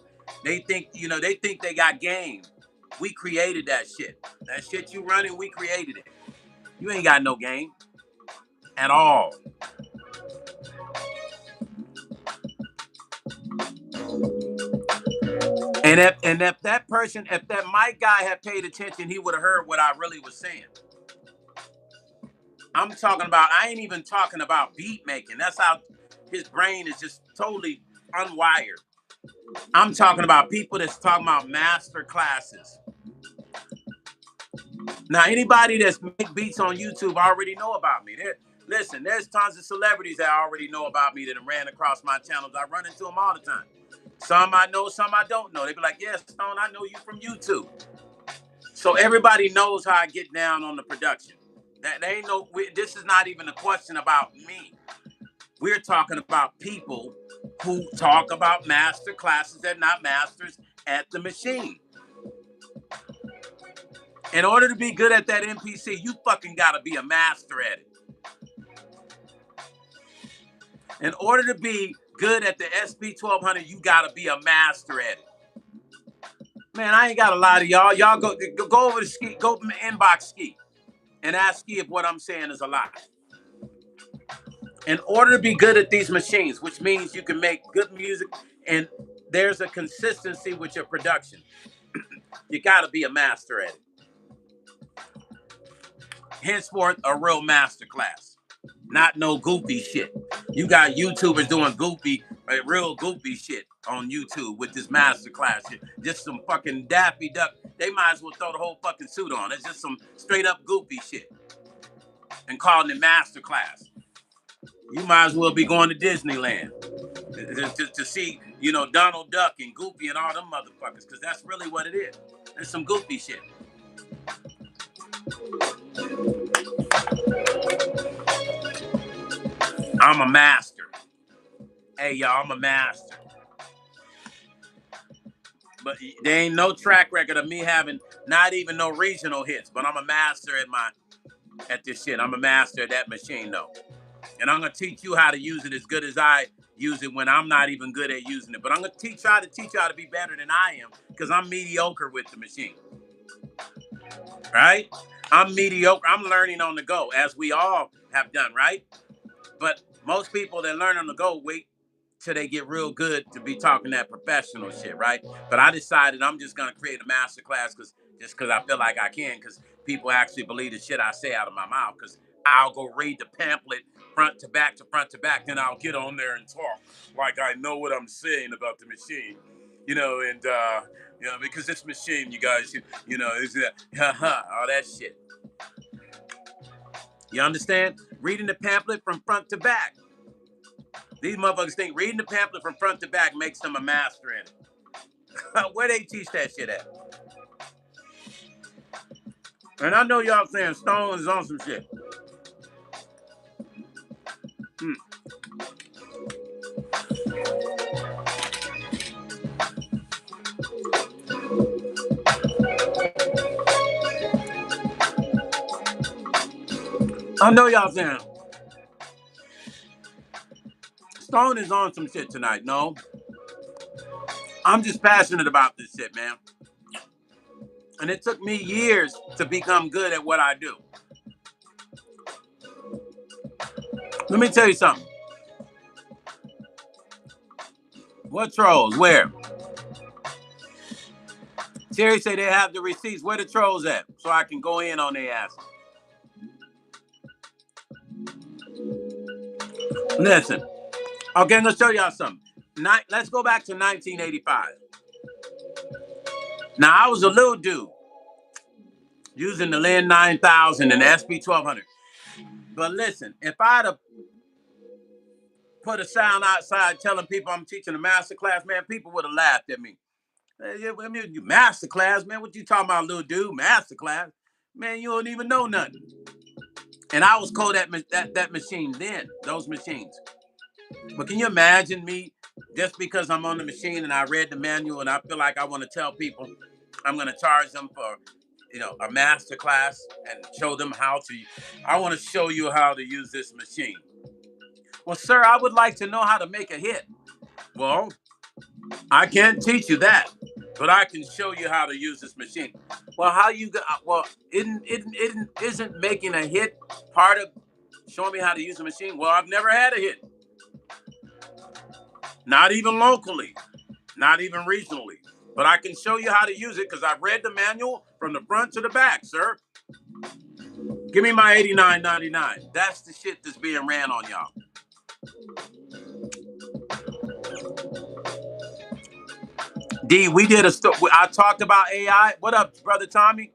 They think, they think they got game. We created that shit. That shit you running, we created it. You ain't got no game at all. And if that person, if that Mike guy had paid attention, he would have heard what I really was saying. I'm talking about, I ain't even talking about beat making. That's how his brain is just totally unwired. I'm talking about people that's talking about master classes. Now, anybody that's make beats on YouTube already know about me. Listen, there's tons of celebrities that already know about me that have ran across my channels. I run into them all the time. Some I know, some I don't know. They be like, yeah, Stone, I know you from YouTube. So everybody knows how I get down on the production. This is not even a question about me. We're talking about people who talk about master classes. They're not masters at the machine. In order to be good at that MPC, you fucking gotta be a master at it. In order to be good at the SP1200, you gotta be a master at it. Man, I ain't got a lot of y'all. Y'all go over to Ski, go inbox Ski, and ask Ski if what I'm saying is a lie. In order to be good at these machines, which means you can make good music and there's a consistency with your production, you gotta be a master at it. Henceforth, a real masterclass. Not no goofy shit. You got YouTubers doing real goofy shit on YouTube with this masterclass shit. Just some fucking Daffy Duck. They might as well throw the whole fucking suit on. It's just some straight up goofy shit. And calling it masterclass. You might as well be going to Disneyland to see, Donald Duck and Goofy and all them motherfuckers, because that's really what it is. It's some goofy shit. I'm a master. Hey, y'all, I'm a master. But there ain't no track record of me having not even no regional hits, but I'm a master at this shit. I'm a master at that machine, though. And I'm going to teach you how to use it as good as I use it when I'm not even good at using it. But I'm going to teach you how to be better than I am, because I'm mediocre with the machine. Right? I'm mediocre. I'm learning on the go, as we all have done, right? But most people that learn on the go wait till they get real good to be talking that professional shit, right? But I decided I'm just going to create a master class because I feel like I can, because people actually believe the shit I say out of my mouth, because I'll go read the pamphlet front to back, then I'll get on there and talk like I know what I'm saying about the machine. Because this machine, you guys, is all that shit. You understand? Reading the pamphlet from front to back. These motherfuckers think reading the pamphlet from front to back makes them a master in it. Where they teach that shit at? And I know y'all saying Stone is on some shit. I know y'all saying Stone is on some shit tonight. No. I'm just passionate about this shit, man. And it took me years to become good at what I do. Let me tell you something. What trolls? Where? Terry say they have the receipts. Where the trolls at? So I can go in on their ass. Listen. Okay, I'm going to show y'all something. Let's go back to 1985. Now, I was a little dude using the Lin 9000 and the SP1200. But listen, if I'd have put a sound outside telling people I'm teaching a master class, man, people would have laughed at me. You master class, man? What you talking about, little dude? Master class? Man, you don't even know nothing. And I was cold at that machine then, those machines. But can you imagine me, just because I'm on the machine and I read the manual and I feel like I want to tell people I'm going to charge them for, a master class and show them I want to show you how to use this machine. Well, sir, I would like to know how to make a hit. Well, I can't teach you that, but I can show you how to use this machine. Well, isn't making a hit part of showing me how to use a machine? Well, I've never had a hit. Not even locally, not even regionally. But I can show you how to use it because I've read the manual from the front to the back, sir. Give me my $89.99. That's the shit that's being ran on y'all. D, we did a story. I talked about AI. What up, brother Tommy?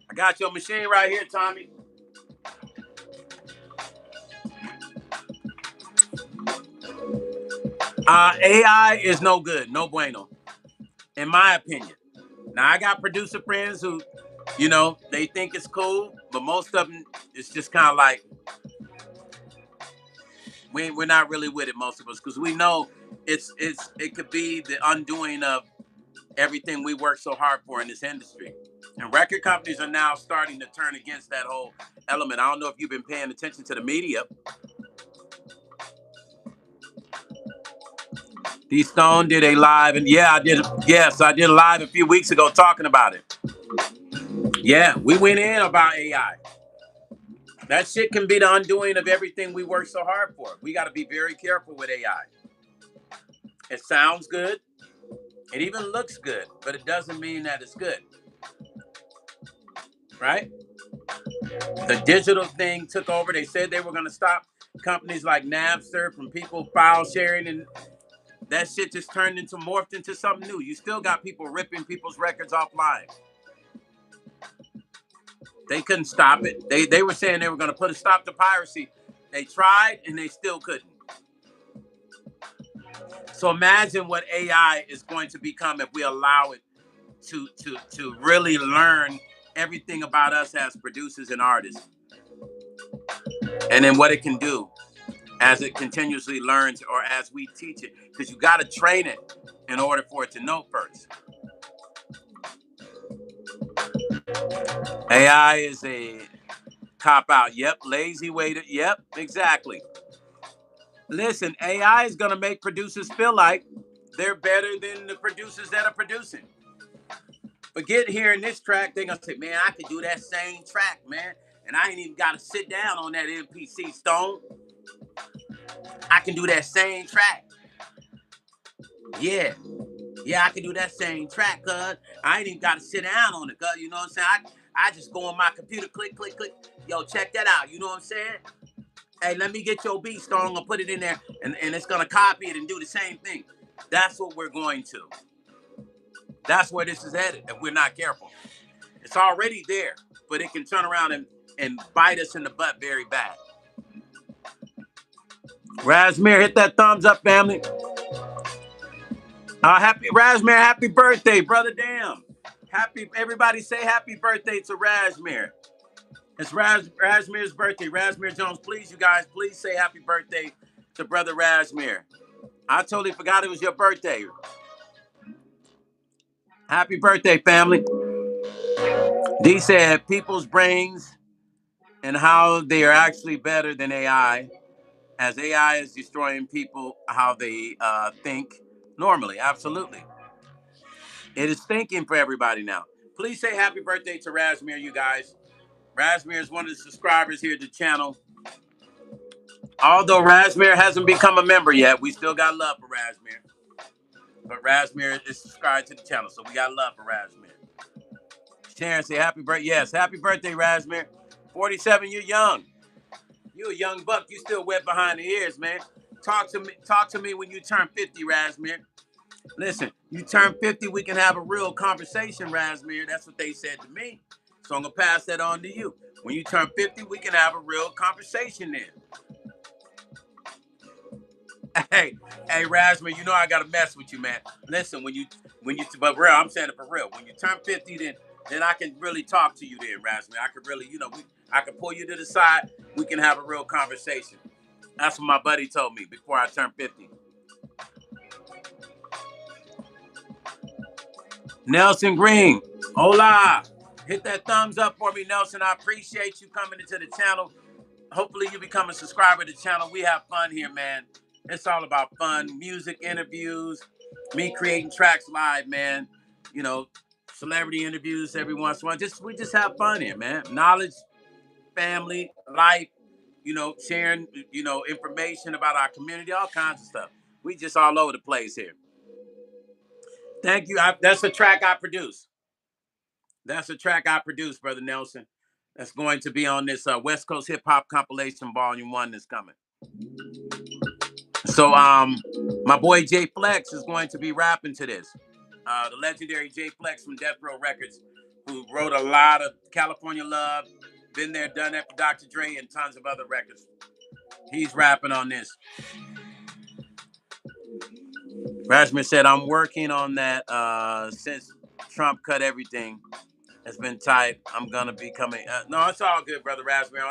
I got your machine right here, Tommy. AI is no good, no bueno, in my opinion. Now, I got producer friends who, they think it's cool, but most of them, it's just kind of like, we're not really with it, most of us, because we know it could be the undoing of everything we work so hard for in this industry. And record companies are now starting to turn against that whole element. I don't know if you've been paying attention to the media. Stone did a live, and yeah, I did. Yes, I did a live a few weeks ago talking about it. Yeah, we went in about AI. That shit can be the undoing of everything we work so hard for. We got to be very careful with AI. It sounds good. It even looks good, but it doesn't mean that it's good. Right? The digital thing took over. They said they were going to stop companies like Napster from people file sharing, and that shit just morphed into something new. You still got people ripping people's records offline. They couldn't stop it. They were saying they were going to put a stop to piracy. They tried and they still couldn't. So imagine what AI is going to become if we allow it to really learn everything about us as producers and artists. And then what it can do as it continuously learns or as we teach it. Because you got to train it in order for it to know first. AI is a cop out. Yep. Lazy way to. Yep. Exactly. Listen, AI is going to make producers feel like they're better than the producers that are producing. But get here in this track, they're going to say, man, I could do that same track, man. And I ain't even got to sit down on that MPCstone. I can do that same track. Yeah. Yeah, I can do that same track, cuz. I ain't even got to sit down on it, cuz. You know what I'm saying? I just go on my computer, click, click, click. Yo, check that out. You know what I'm saying? Hey, let me get your beat, Stone. I'm going to put it in there, and it's going to copy it and do the same thing. That's what we're going to. That's where this is headed if we're not careful. It's already there, but it can turn around and bite us in the butt very bad. Razmir, hit that thumbs up, family. Happy Razmir, happy birthday, brother. Damn. Everybody say happy birthday to Razmir. It's Razmir's birthday. Razmir Jones, please, you guys, please say happy birthday to brother Razmir. I totally forgot it was your birthday. Happy birthday, family. D said people's brains and how they are actually better than AI, as AI is destroying people how they think normally. Absolutely. It is thinking for everybody now. Please say happy birthday to Razmir, you guys. Razmir is one of the subscribers here to the channel. Although Razmir hasn't become a member yet, we still got love for Razmir. But Razmir is subscribed to the channel, so we got love for Razmir. Sharon, say happy birthday. Yes, happy birthday, Razmir. 47, you're young. You a young buck. You still wet behind the ears, man. Talk to me when you turn 50, Razmir. Listen, you turn 50, we can have a real conversation, Razmir. That's what they said to me. So I'm going to pass that on to you. When you turn 50, we can have a real conversation then. Hey, Razmir, you know I got to mess with you, man. Listen, but real, I'm saying it for real. When you turn 50, then I can really talk to you then, Razmir. I could really, I can pull you to the side. We can have a real conversation. That's what my buddy told me before I turned 50. Nelson Green, hola. Hit that thumbs up for me, Nelson. I appreciate you coming into the channel. Hopefully you become a subscriber to the channel. We have fun here, man. It's all about fun, music, interviews, me creating tracks live, man. You know, celebrity interviews every once in a while. We just have fun here, man. Knowledge, family, life, sharing, information about our community, all kinds of stuff. We just all over the place here. Thank you. That's a track I produced. That's a track I produced, Brother Nelson. That's going to be on this West Coast Hip Hop Compilation Volume 1 that's coming. So my boy Jay Flex is going to be rapping to this. The legendary Jay Flex from Death Row Records, who wrote a lot of California Love, been there, done that for Dr. Dre and tons of other records. He's rapping on this. Razmir said, I'm working on that since Trump cut everything. It's been tight. I'm going to be coming. No, it's all good, Brother Razmir.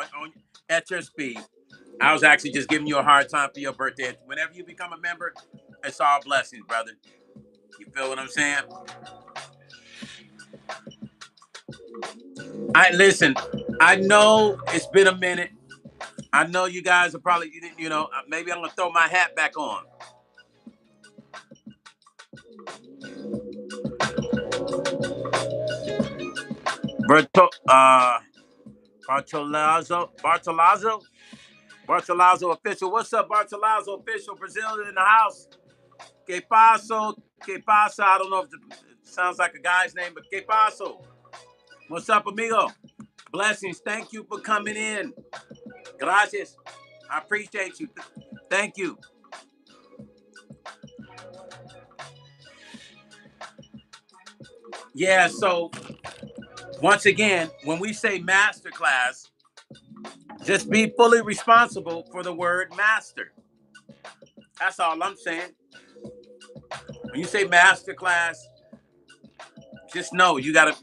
At your speed. I was actually just giving you a hard time for your birthday. Whenever you become a member, it's all blessings, brother. You feel what I'm saying? I listen. I know it's been a minute. I know you guys are probably, maybe I'm gonna throw my hat back on. Berto, Bartolazzo official. What's up, Bartolazzo official? Brazil in the house. Que paso, que pasa. I don't know if it sounds like a guy's name, but que paso. What's up, amigo? Blessings. Thank you for coming in. Gracias. I appreciate you. Thank you. Yeah, so once again, when we say masterclass, just be fully responsible for the word master. That's all I'm saying. When you say masterclass, just know you gotta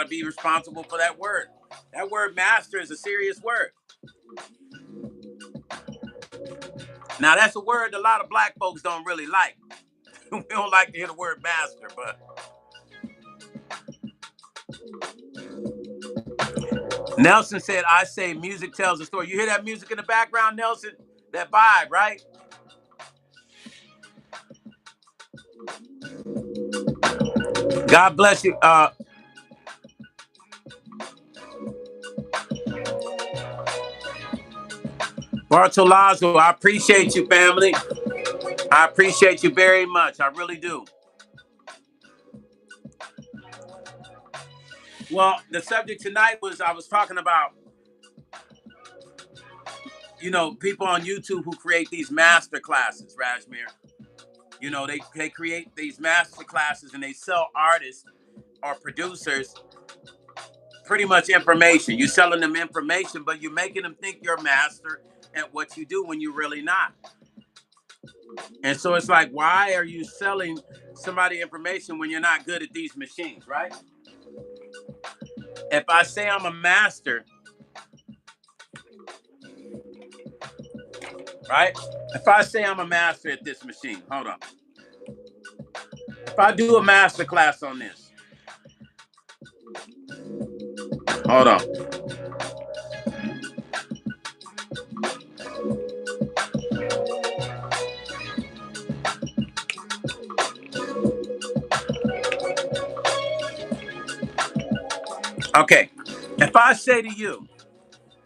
be responsible for that word. That word master is a serious word. Now that's a word a lot of black folks don't really like. We don't like to hear the word master, but Nelson said, I say music tells a story. You hear that music in the background, Nelson? That vibe, right? God bless you. Bartolazzo, I appreciate you, family. I appreciate you very much. I really do. Well, the subject tonight I was talking about, people on YouTube who create these master classes, Rajmir. They create these master classes and they sell artists or producers pretty much information. You're selling them information, but you're making them think you're a master at what you do when you're really not. And so it's like, why are you selling somebody information when you're not good at these machines, right? If I say I'm a master, right? If I say I'm a master at this machine, hold on. If I do a master class on this, hold on. Okay. If I say to you,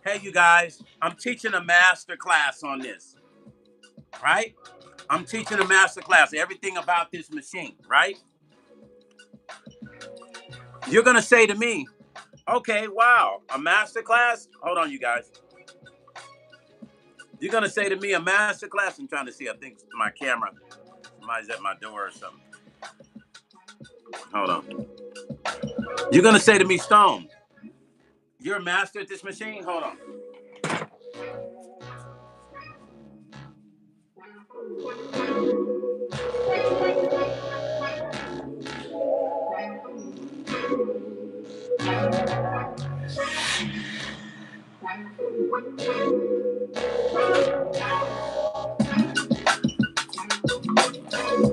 hey, you guys, I'm teaching a master class on this, right? I'm teaching a master class, everything about this machine, right? You're going to say to me, okay, wow, a master class? Hold on, you guys. You're going to say to me, a master class? I'm trying to see, I think my camera, somebody's at my door or something. Hold on. You're going to say to me, Stone, you're a master at this machine? Hold on.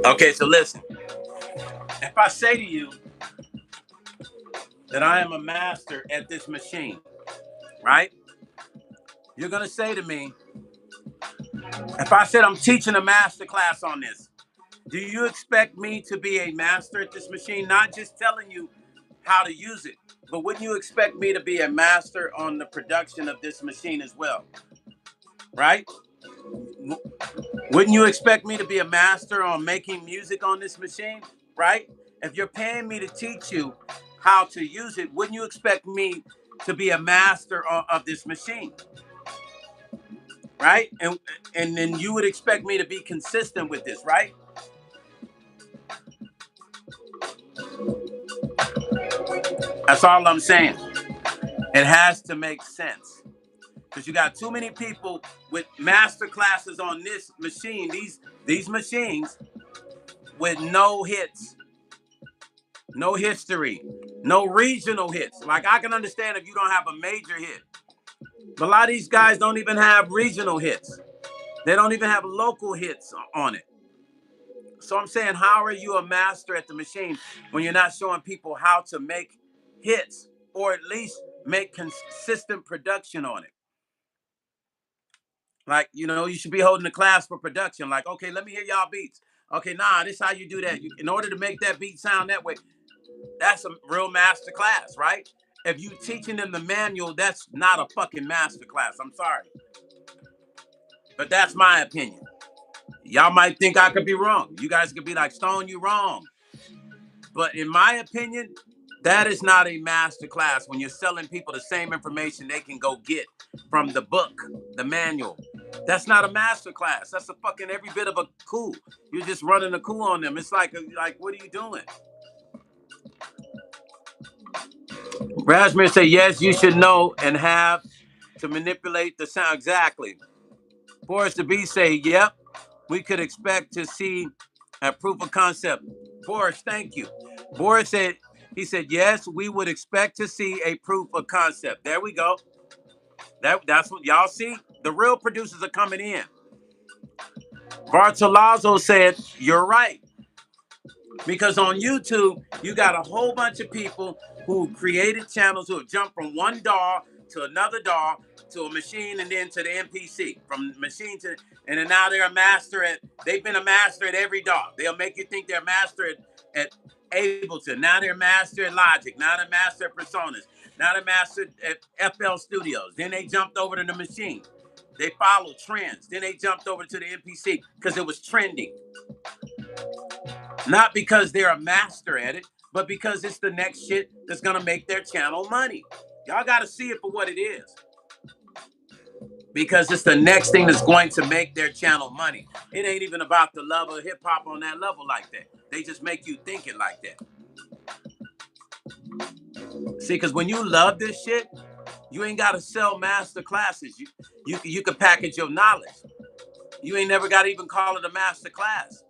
Okay, so listen. If I say to you that I am a master at this machine, right? You're going to say to me, if I said I'm teaching a master class on this, do you expect me to be a master at this machine? Not just telling you how to use it, but wouldn't you expect me to be a master on the production of this machine as well? Right? Wouldn't you expect me to be a master on making music on this machine? Right? If you're paying me to teach you how to use it, wouldn't you expect me to be a master of this machine? Right? And then you would expect me to be consistent with this, right? That's all I'm saying. It has to make sense. Because you got too many people with master classes on this machine, these machines with no hits, no history, no regional hits. Like I can understand if you don't have a major hit. But a lot of these guys don't even have regional hits. They don't even have local hits on it. So I'm saying, how are you a master at the machine when you're not showing people how to make hits? or at least make consistent production on it. Like, you know, you should be holding a class for production. Like, okay, let me hear y'all beats. Okay, nah, this is how you do that. In order to make that beat sound that way, that's a real master class, right? If you teaching them the manual, that's not a fucking master class. I'm sorry. But that's my opinion. Y'all might think I could be wrong. You guys could be like, Stone, you wrong. But in my opinion, that is not a master class when you're selling people the same information they can go get from the book, the manual. That's not a master class. That's a fucking every bit of a coup. You're just running a coup on them. It's like, what are you doing? Rasmus say, yes, you should know and have to manipulate the sound. Exactly. Boris the B say, yep, we could expect to see a proof of concept. Boris, thank you. Boris said, he said, yes, we would expect to see a proof of concept. There we go. That's what y'all see. The real producers are coming in. Bartolazzo said, you're right. Because on YouTube, you got a whole bunch of people who created channels who have jumped from one DAW to another DAW to a machine and then to the MPC. From machine to, and then now they're a master at, they've been a master at every DAW. They'll make you think they're a master at Ableton. Now they're master at Logic. Now they're master at Personas. Now they're master at FL Studios. Then they jumped over to the machine. They followed trends. Then they jumped over to the MPC because it was trending. Not because they're a master at it, but because it's the next shit that's going to make their channel money. Y'all got to see it for what it is. Because it's the next thing that's going to make their channel money. It ain't even about the love of hip hop on that level like that. They just make you think it like that. See, because when you love this shit, you ain't got to sell master classes. You can package your knowledge. You ain't never got to even call it a master class.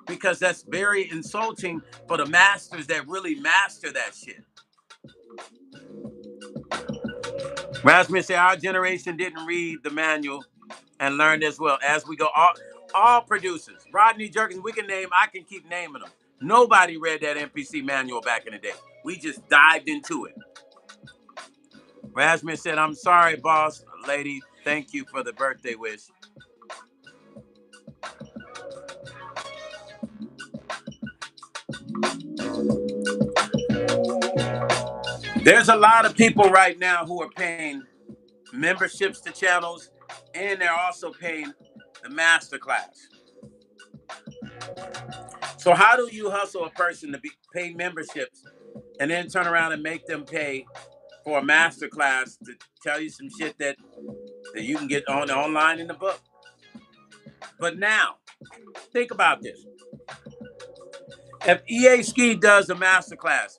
Because that's very insulting for the masters that really master that shit. Rasmus said, our generation didn't read the manual and learn as well. As we go, all producers, Rodney Jerkins, I can keep naming them. Nobody read that MPC manual back in the day. We just dived into it. Rasmus said, I'm sorry, boss lady. Thank you for the birthday wish. There's a lot of people right now who are paying memberships to channels, and they're also paying the masterclass. So how do you hustle a person to pay memberships and then turn around and make them pay for a masterclass to tell you some shit that you can get online in the book? But now, think about this. If EA Ski does a masterclass,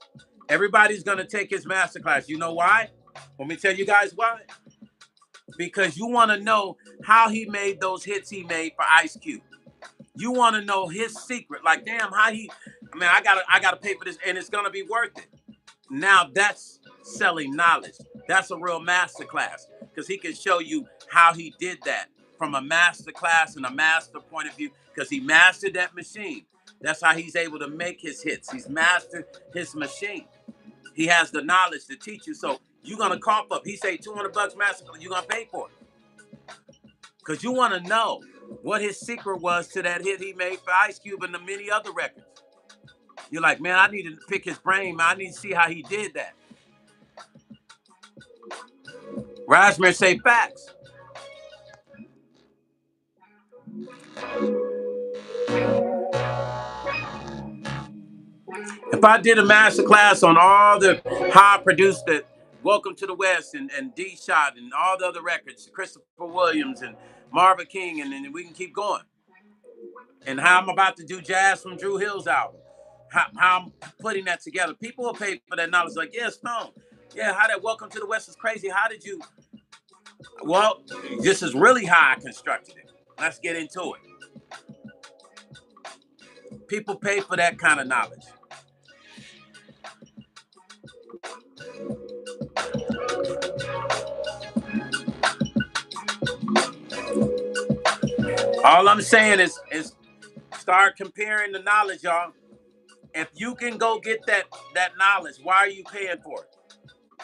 everybody's going to take his masterclass. You know why? Let me tell you guys why. Because you want to know how he made those hits he made for Ice Cube. You want to know his secret. Like, damn, I gotta pay for this, and it's gonna be worth it. Now that's selling knowledge. That's a real masterclass. Because he can show you how he did that from a masterclass and a master point of view, because he mastered that machine. That's how he's able to make his hits. He's mastered his machine. He has the knowledge to teach you. So you're gonna cough up. He say $200 masterclass, you're gonna pay for it. Because you want to know what his secret was to that hit he made for Ice Cube and the many other records. You're like, man, I need to pick his brain, man. I need to see how he did that. Rasmus say facts. If I did a master class on all the how I produced it, Welcome to the West and D-Shot and all the other records, Christopher Williams and Marvin King, and then we can keep going. And how I'm about to do Jazz from Drew Hill's album. How I'm putting that together. People will pay for that knowledge. Like, yeah, Stone. Yeah, how that Welcome to the West is crazy. How did you? Well, this is really how I constructed it. Let's get into it. People pay for that kind of knowledge. All I'm saying is start comparing the knowledge, y'all. If you can go get that knowledge, why are you paying for it?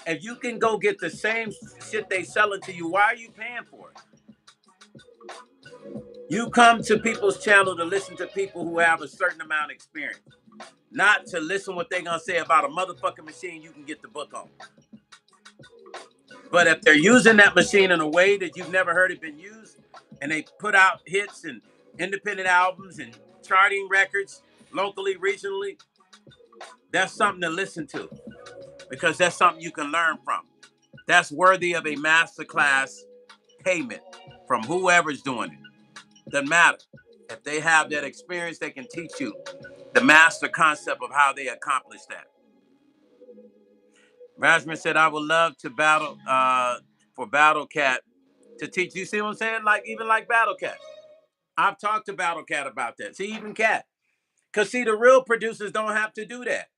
If you can go get the same shit they selling to you, why are you paying for it? You come to people's channel to listen to people who have a certain amount of experience, not to listen what they're gonna say about a motherfucking machine you can get the book on. But if they're using that machine in a way that you've never heard it been used, and they put out hits and independent albums and charting records locally, regionally, that's something to listen to, because that's something you can learn from. That's worthy of a masterclass payment from whoever's doing it. Doesn't matter. If they have that experience, they can teach you the master concept of how they accomplish that. Rajman said, I would love to battle for Battle Cat to teach. You see what I'm saying? Like, even like Battle Cat. I've talked to Battle Cat about that. See, even Cat. Because, see, the real producers don't have to do that.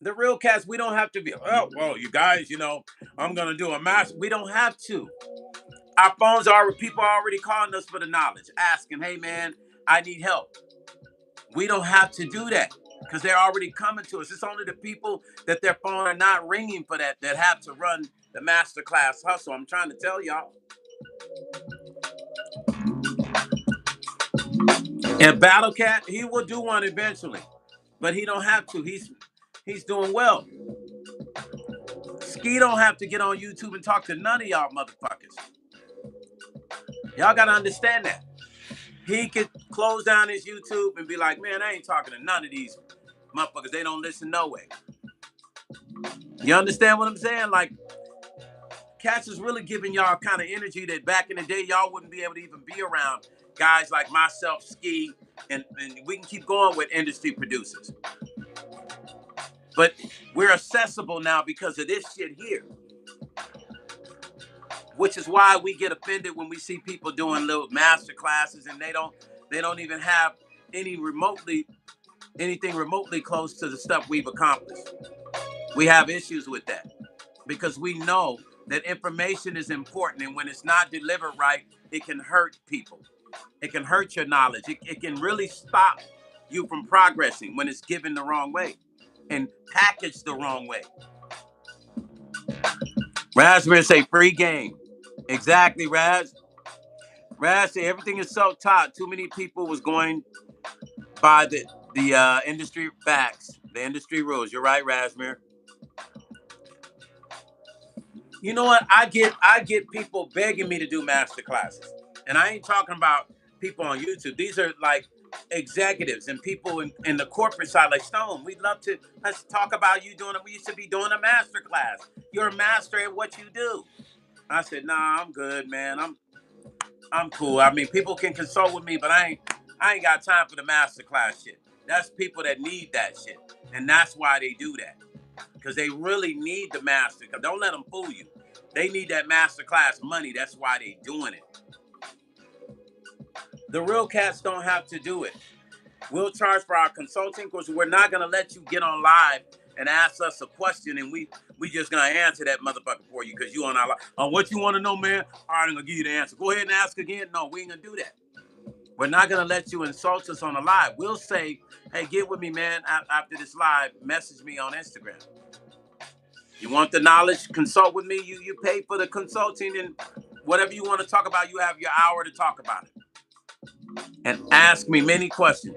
The real cats, we don't have to be, oh, well, you guys, I'm going to do a master. We don't have to. Our phones are, people are already calling us for the knowledge, asking, hey, man, I need help. We don't have to do that because they're already coming to us. It's only the people that their phone are not ringing for that have to run the masterclass hustle. I'm trying to tell y'all. And Battle Cat, he will do one eventually, but he don't have to. He's doing well. Ski don't have to get on YouTube and talk to none of y'all motherfuckers. Y'all gotta understand that. He could close down his YouTube and be like, man, I ain't talking to none of these motherfuckers. They don't listen no way. You understand what I'm saying? Like, Cats is really giving y'all kind of energy that back in the day, y'all wouldn't be able to even be around guys like myself, Ski, and we can keep going with industry producers. But we're accessible now because of this shit here. Which is why we get offended when we see people doing little master classes and they don't even have anything remotely close to the stuff we've accomplished. We have issues with that because we know that information is important, and when it's not delivered right, it can hurt people. It can hurt your knowledge. It can really stop you from progressing when it's given the wrong way and packaged the wrong way. Raspberry say free game. Exactly, Raz. Raz said everything is self-taught. Too many people was going by the industry facts, the industry rules. You're right, Raspberry. You know what? I get people begging me to do master classes, and I ain't talking about people on YouTube. These are like executives and people in the corporate side, like Stone. Let's talk about you doing it. We used to be doing a master class. You're a master at what you do. I said, nah, I'm good, man. I'm cool. I mean, people can consult with me, but I ain't got time for the master class shit. That's people that need that shit, and that's why they do that, because they really need the master. Don't let them fool you. They need that master class money. That's why they doing it. The real cats don't have to do it. We'll charge for our consulting because we're not gonna let you get on live and ask us a question and we just gonna answer that motherfucker for you because you on our live. On what you want to know, man? All right, I'm gonna give you the answer. Go ahead and ask again. No, we ain't gonna do that. We're not gonna let you insult us on a live. We'll say, hey, get with me, man. After this live, message me on Instagram. You want the knowledge? Consult with me. You pay for the consulting, and whatever you want to talk about, you have your hour to talk about it. And ask me many questions.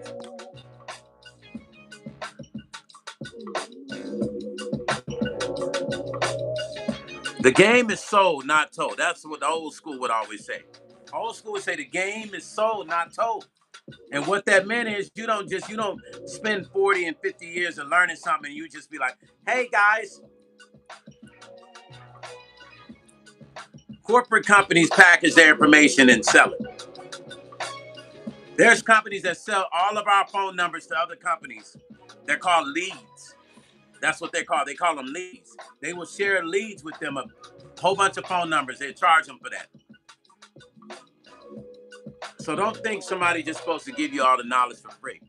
The game is sold, not told. That's what the old school would always say. Old school would say the game is sold, not told. And what that meant is you don't spend 40 and 50 years of learning something and you just be like, hey guys. Corporate companies package their information and sell it. There's companies that sell all of our phone numbers to other companies. They're called leads. That's what they're called. They call them leads. They will share leads with them, a whole bunch of phone numbers. They charge them for that. So don't think somebody's just supposed to give you all the knowledge for free.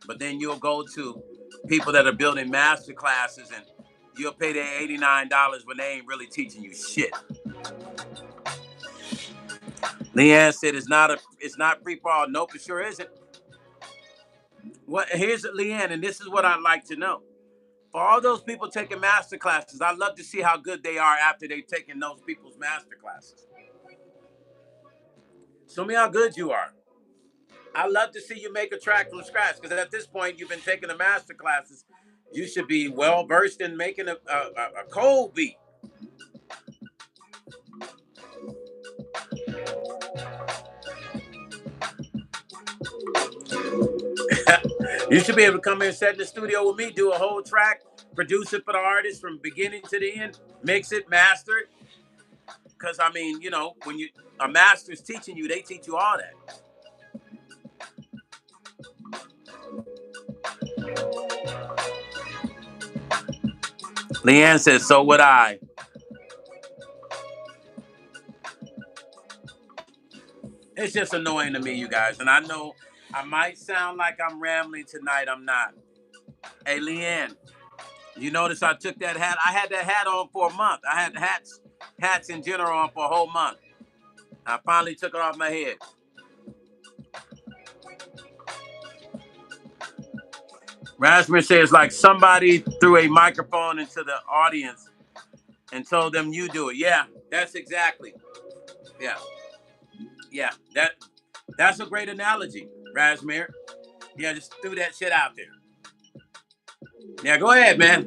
But then you'll go to people that are building master classes and you'll pay their $89 when they ain't really teaching you shit. Leanne said it's not free for all. Nope, it sure isn't. Here's Leanne, and this is what I'd like to know. For all those people taking master classes, I love to see how good they are after they've taken those people's master classes. Show me how good you are. I love to see you make a track from scratch, because at this point you've been taking the master classes. You should be well versed in making a cold beat. You should be able to come here and sit in the studio with me, do a whole track, produce it for the artist from beginning to the end, mix it, master it. Because I mean, when a master's teaching you, they teach you all that. Leanne says, so would I. It's just annoying to me, you guys. And I know I might sound like I'm rambling tonight. I'm not. Hey, Leanne, you notice I took that hat? I had that hat on for a month. I had hats in general on for a whole month. I finally took it off my head. Rasmus says, like somebody threw a microphone into the audience and told them you do it. Yeah, that's exactly. Yeah. Yeah. That's a great analogy, Rasmir. Yeah, just threw that shit out there. Yeah, go ahead, man.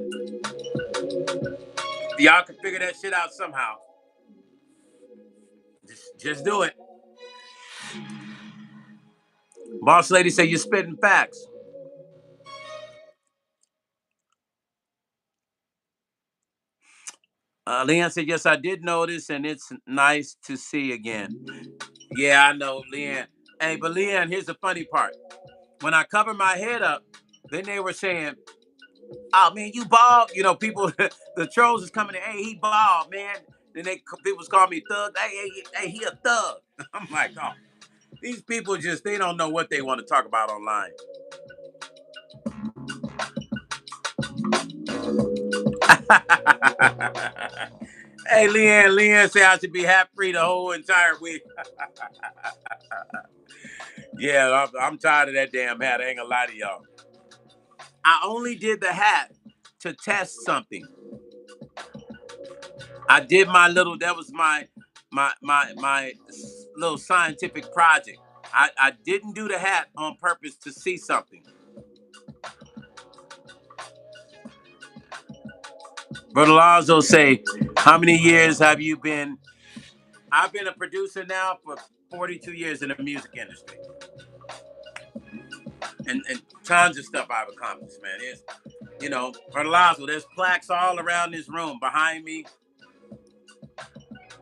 Y'all can figure that shit out somehow. Just do it. Boss lady say you're spitting facts. Leanne said, yes, I did notice, and it's nice to see again. Yeah, I know, Leanne. Hey, but Leanne, here's the funny part. When I covered my head up, then they were saying, oh, man, you bald. People, the trolls is coming in, hey, he bald, man. Then people call me thug. Hey, he a thug. I'm like, oh, these people they don't know what they want to talk about online. Hey, Leanne said I should be hat free the whole entire week. Yeah, I'm tired of that damn hat. I ain't gonna lie to y'all. I only did the hat to test something. I did that was my little scientific project. I didn't do the hat on purpose to see something. Brother Lazo say, how many years have you been? I've been a producer now for 42 years in the music industry. And tons of stuff I've accomplished, man. Brother Lazo, there's plaques all around this room, behind me,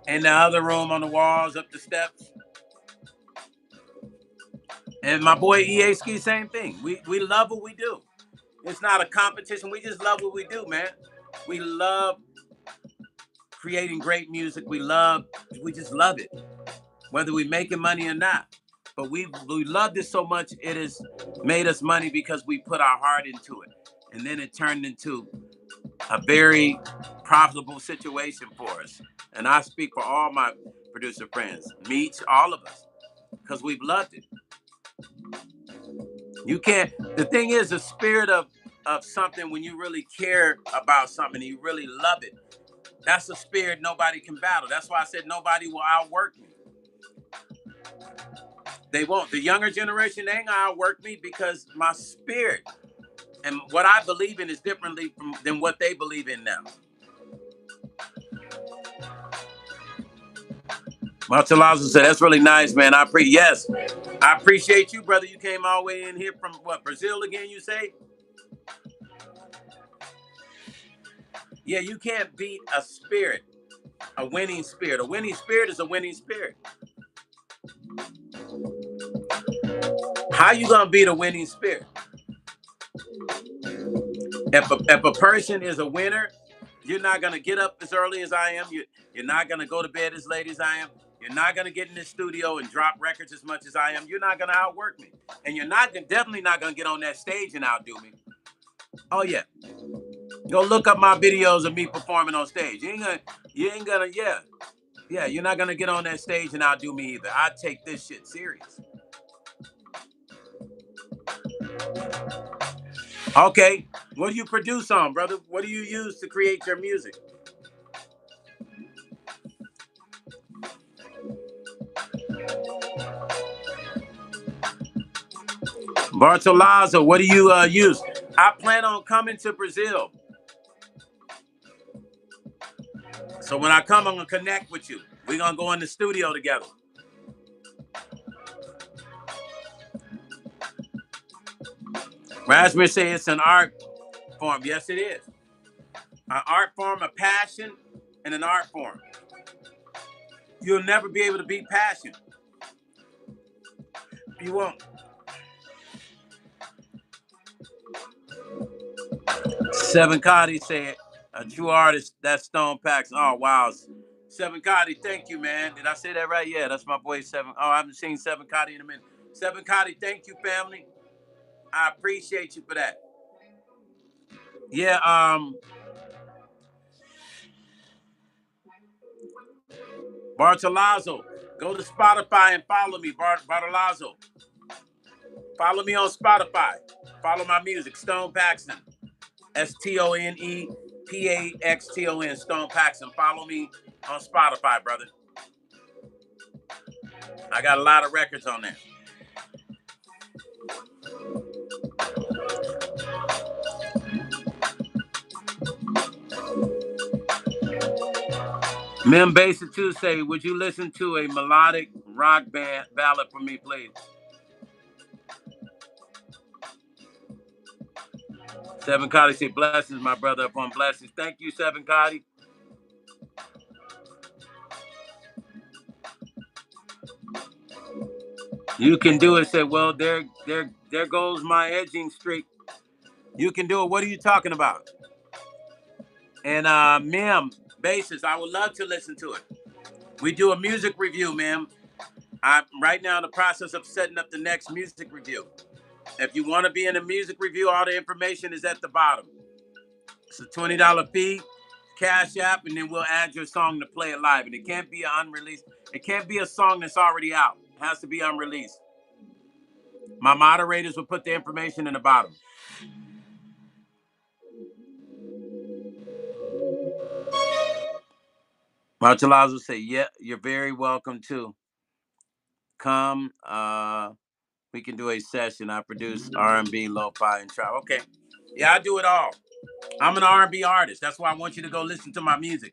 in the other room on the walls, up the steps. And my boy EA Ski, same thing. We love what we do. It's not a competition. We just love what we do, man. We love creating great music. We just love it, whether we making money or not. But we loved it so much, it has made us money because we put our heart into it. And then it turned into a very profitable situation for us. And I speak for all my producer friends, Meech, all of us, because we've loved it. The thing is, the spirit of something, when you really care about something, you really love it, that's a spirit nobody can battle. That's why I said nobody will outwork me. They won't. The younger generation, they ain't gonna outwork me because my spirit and what I believe in is differently than what they believe in now. Marcelazo said, that's really nice, man. I appreciate you, brother. You came all the way in here from what, Brazil again, you say? Yeah, you can't beat a spirit, a winning spirit. A winning spirit is a winning spirit. How you gonna beat a winning spirit? If a person is a winner, you're not gonna get up as early as I am. You're not gonna go to bed as late as I am. You're not gonna get in the studio and drop records as much as I am. You're not gonna outwork me, and you're definitely not gonna get on that stage and outdo me. Oh yeah, go look up my videos of me performing on stage. Yeah. You're not gonna get on that stage and outdo me either. I take this shit serious. Okay. What do you produce on, brother? What do you use to create your music? Bartolazzo, what do you use? I plan on coming to Brazil. So when I come, I'm going to connect with you. We're going to go in the studio together. Raspberry say it's an art form. Yes, it is. An art form, a passion, and an art form. You'll never be able to beat passion. You won't. Seven Cotty said, a true artist, that's Stone Paxton. Oh, wow. Seven Cotty, thank you, man. Did I say that right? Yeah, that's my boy, Seven. Oh, I haven't seen Seven Cotty in a minute. Seven Cotty, thank you, family. I appreciate you for that. Yeah, Bartolazzo, go to Spotify and follow me, Bartolazzo. Follow me on Spotify. Follow my music, Stone Paxton. StonePaxton, Stone Paxton. Follow me on Spotify, brother. I got a lot of records on there. Mem Basic 2 say, would you listen to a melodic rock band ballad for me, please? Seven Cotty say, blessings, my brother, upon blessings. Thank you, Seven Cotty. You can do it. Say, well, there goes my edging streak. You can do it. What are you talking about? And Mem, basis, I would love to listen to it. We do a music review, ma'am. I'm right now in the process of setting up the next music review. If you want to be in a music review, all the information is at the bottom. It's a $20 fee, Cash App, and then we'll add your song to play it live. And it can't be an unreleased. It can't be a song that's already out. It has to be unreleased. My moderators will put the information in the bottom. Marchelaz will say, yeah, you're very welcome to come. We can do a session. I produce R&B, lo-fi, and trap. Okay. Yeah, I do it all. I'm an R&B artist. That's why I want you to go listen to my music.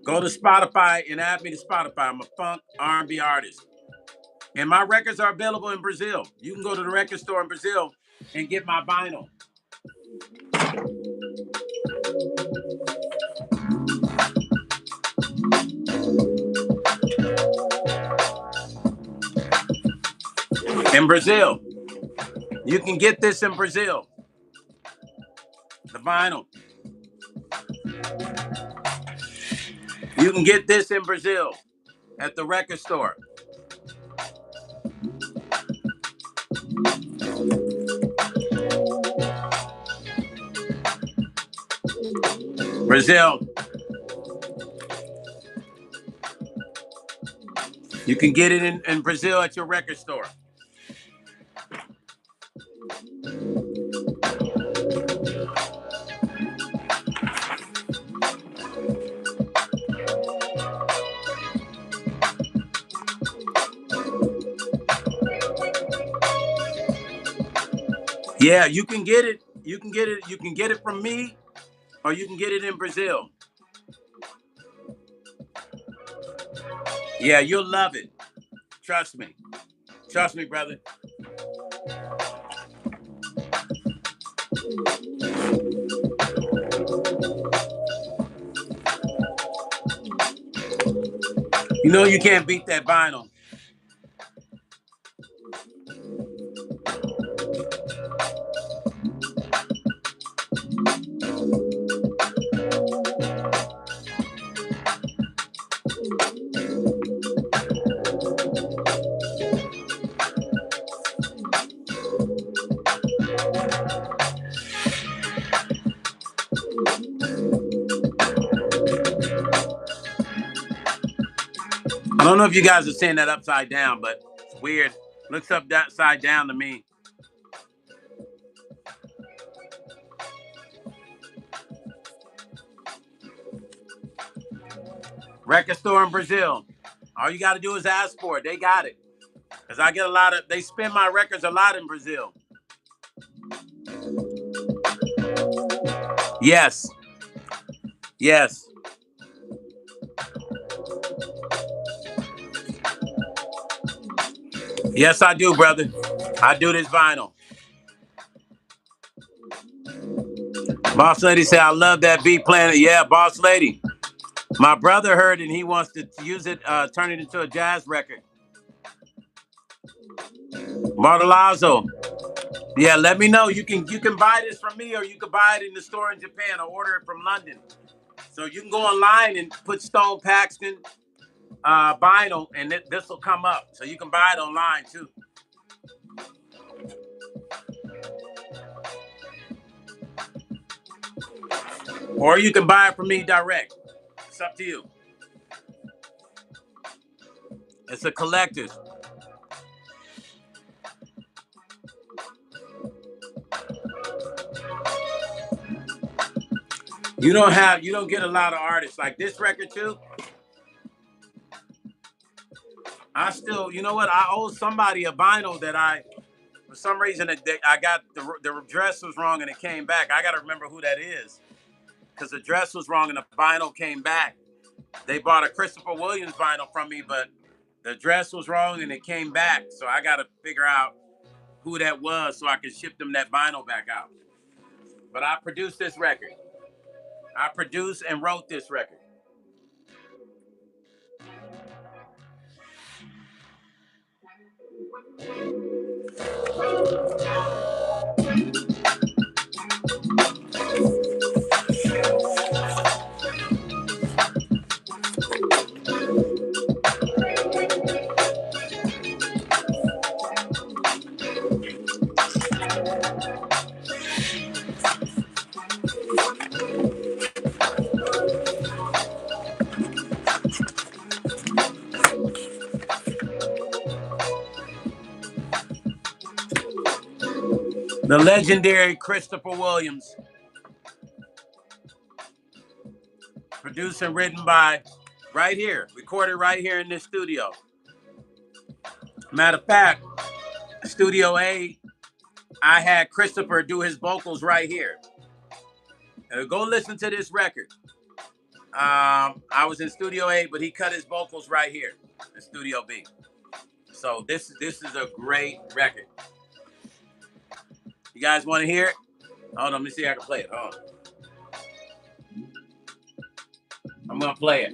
Go to Spotify and add me to Spotify. I'm a funk R&B artist. And my records are available in Brazil. You can go to the record store in Brazil and get my vinyl. In Brazil. You can get this in Brazil. The vinyl. You can get this in Brazil at the record store. Brazil. You can get it in Brazil at your record store. Yeah, you can get it. You can get it. You can get it from me, or you can get it in Brazil. Yeah, you'll love it. Trust me. Trust me, brother. You know you can't beat that vinyl. I don't know if you guys are seeing that upside down, but it's weird. Looks upside down to me. Record store in Brazil. All you got to do is ask for it. They got it. Because I get a lot of, they spin my records a lot in Brazil. Yes. Yes. Yes, I do, brother. I do this vinyl. Boss Lady said, I love that beat playing. Yeah, Boss Lady. My brother heard it and he wants to use it, turn it into a jazz record. Martelazo. Yeah, let me know. You can buy this from me or you can buy it in the store in Japan or order it from London. So you can go online and put Stone Paxton vinyl and this will come up. So you can buy it online too. Or you can buy it from me direct. It's up to you. It's a collector's. You don't get a lot of artists like this record too. I still, you know what? I owe somebody a vinyl that for some reason, I got the address was wrong and it came back. I got to remember who that is because the address was wrong and the vinyl came back. They bought a Christopher Williams vinyl from me, but the address was wrong and it came back. So I got to figure out who that was so I can ship them that vinyl back out. But I produced this record. I produced and wrote this record. The legendary Christopher Williams. Produced and written by right here, recorded right here in this studio. Matter of fact, Studio A, I had Christopher do his vocals right here. Go listen to this record. I was in Studio A, but he cut his vocals right here in Studio B. So this is a great record. You guys want to hear it? Hold on, let me see if I can play it. Hold on. I'm gonna play it.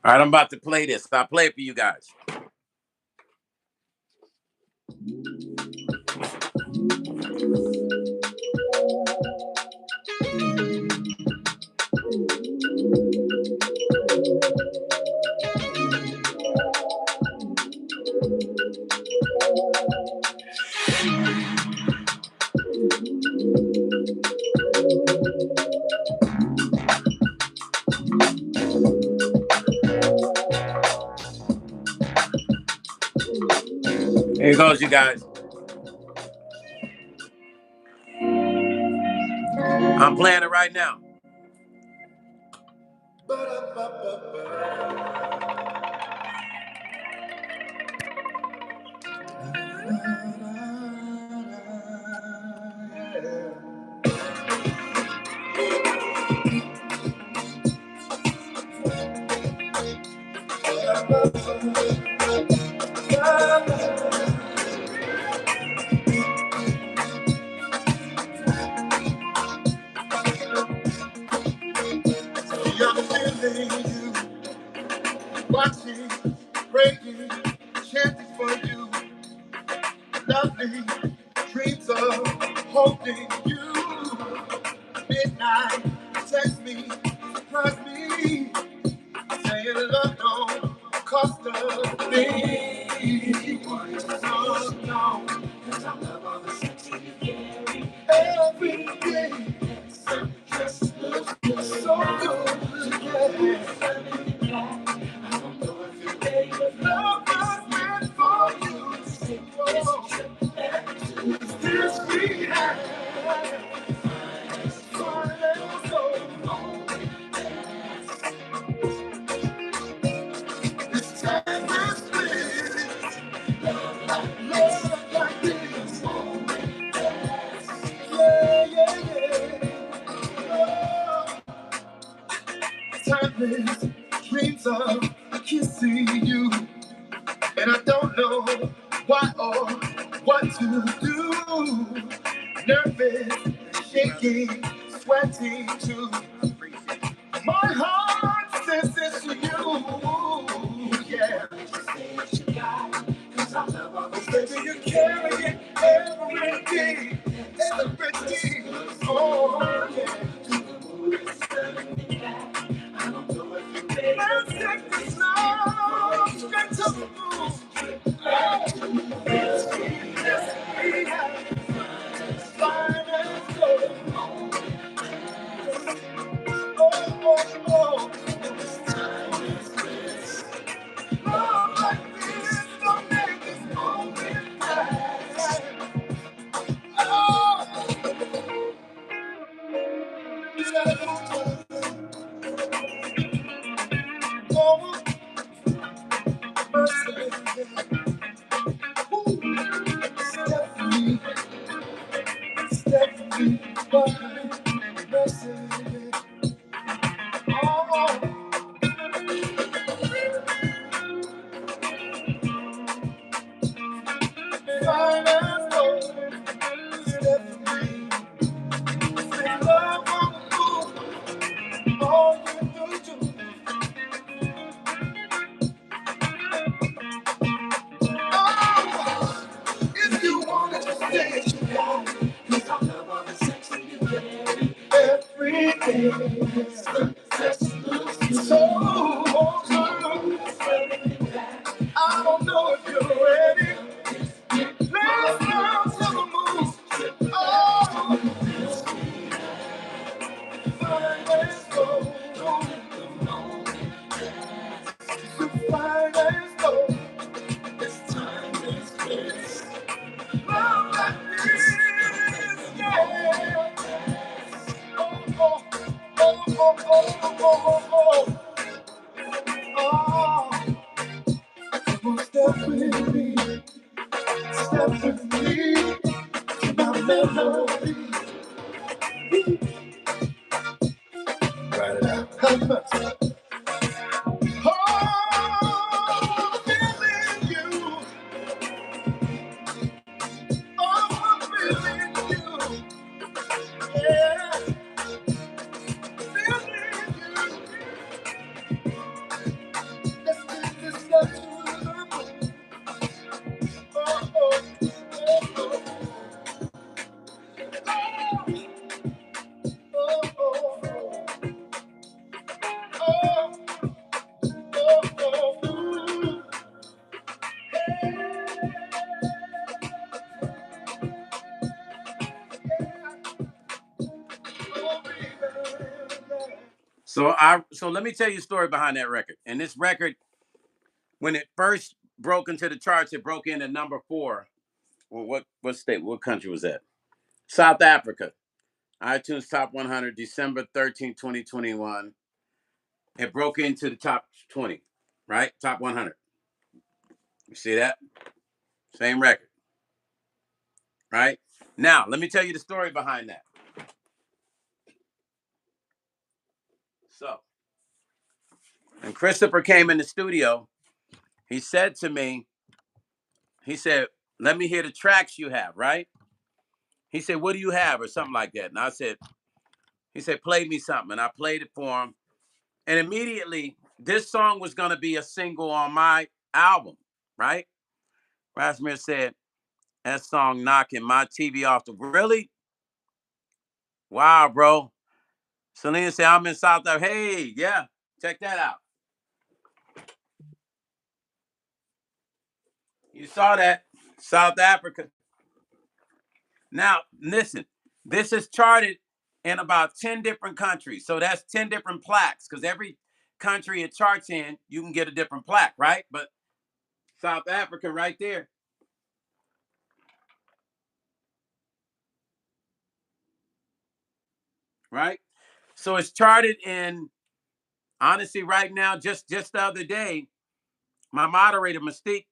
All right, I'm about to play this. I'll play it for you guys. Here goes, you guys. I'm playing it right now. Watching, praying, chanting for you, lovely dreams of holding you. Midnight, text me, surprise me, saying love don't cost a thing. So long, 'cause I love all the sex that you carry. Hey, every day. Some just looks good. So good, yeah. I don't know if you're ready, but love was meant for you. Take this trip back to this we had. Let's go. This time is spent. Love like this. Yeah, yeah, yeah. Timeless dreams of kissing you, and I don't know why or what to do. Nervous, shaking, sweating too. My heart says it's to you. Yeah. Cause I love all this. Baby, you carry it every day. Every day. Oh, yeah. I don't know if you're ready. Let's take this love straight to the moon. Yes, we have finest gold. Oh, oh, oh. Love like this don't make this moment last. Oh, you gotta go to mercy. Stephanie, Stephanie, why mercy? Oh, finest gold. Stephanie, this love won't move. All you do. Oh, if you wanna just dance, you got it. 'Cause I love all the sex that you carry. Every day, sex looks so good. I don't know if you're ready. Let's go to the moon. Oh, fine, let's go. So fine, let's go. This time is this. Love like this, yeah. Oh, oh, oh, oh, oh, oh, oh, oh. Oh, step with me, step with me. My melody. Write it out. How much? Oh, feeling you. Oh, feeling you. Yeah, feeling you. Let's take this love to the moon. Oh, oh, oh, oh, oh, oh, oh, oh, So let me tell you a story behind that record. And this record, when it first broke into the charts, it broke in at number 4. Well, what state, what country was that? South Africa. iTunes Top 100, December 13th, 2021. It broke into the top 20, right? Top 100. You see that? Same record, right? Now, let me tell you the story behind that. So, when Christopher came in the studio, he said to me, he said, let me hear the tracks you have, right? He said, what do you have? Or something like that. And I said, he said, play me something. And I played it for him. And immediately, this song was going to be a single on my album, right? Rasmus said, that song knocking my TV off the really? Wow, bro. Selena said, I'm in South Africa. Hey, yeah, check that out. You saw that. South Africa. Now, listen, This is charted in about 10 different countries. So that's 10 different plaques, because every country it charts in, you can get a different plaque, right? But South Africa right there. Right? So it's charted in, honestly, right now, just the other day, my moderator, Mystique,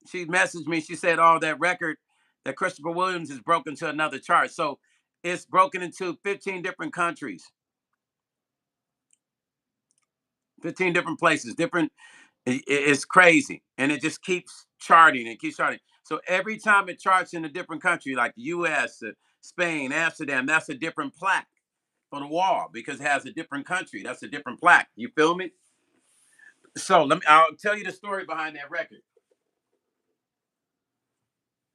she messaged me. She said, oh, that record that Christopher Williams is broken to another chart. So it's broken into 15 different countries, 15 different places, different. It's crazy. And it just keeps charting and keeps charting. So every time it charts in a different country, like the US, Spain, Amsterdam, that's a different plaque for the wall because it has a different country. That's a different plaque. You feel me? So I'll tell you the story behind that record.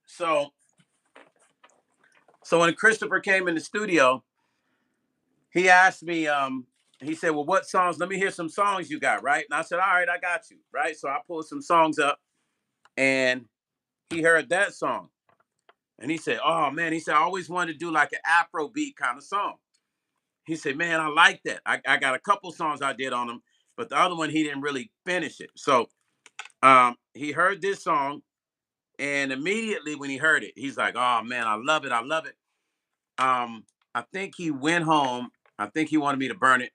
So when Christopher came in the studio, he asked me, he said, well, what songs? Let me hear some songs you got, right? And I said, all right, I got you, right? So I pulled some songs up and he heard that song. And he said, oh man, he said, I always wanted to do like an Afro beat kind of song. He said, man, I like that. I got a couple songs I did on him, but the other one, he didn't really finish it. So he heard this song. And immediately when he heard it, he's like, oh man, I love it. I love it. I think he went home. I think he wanted me to burn it.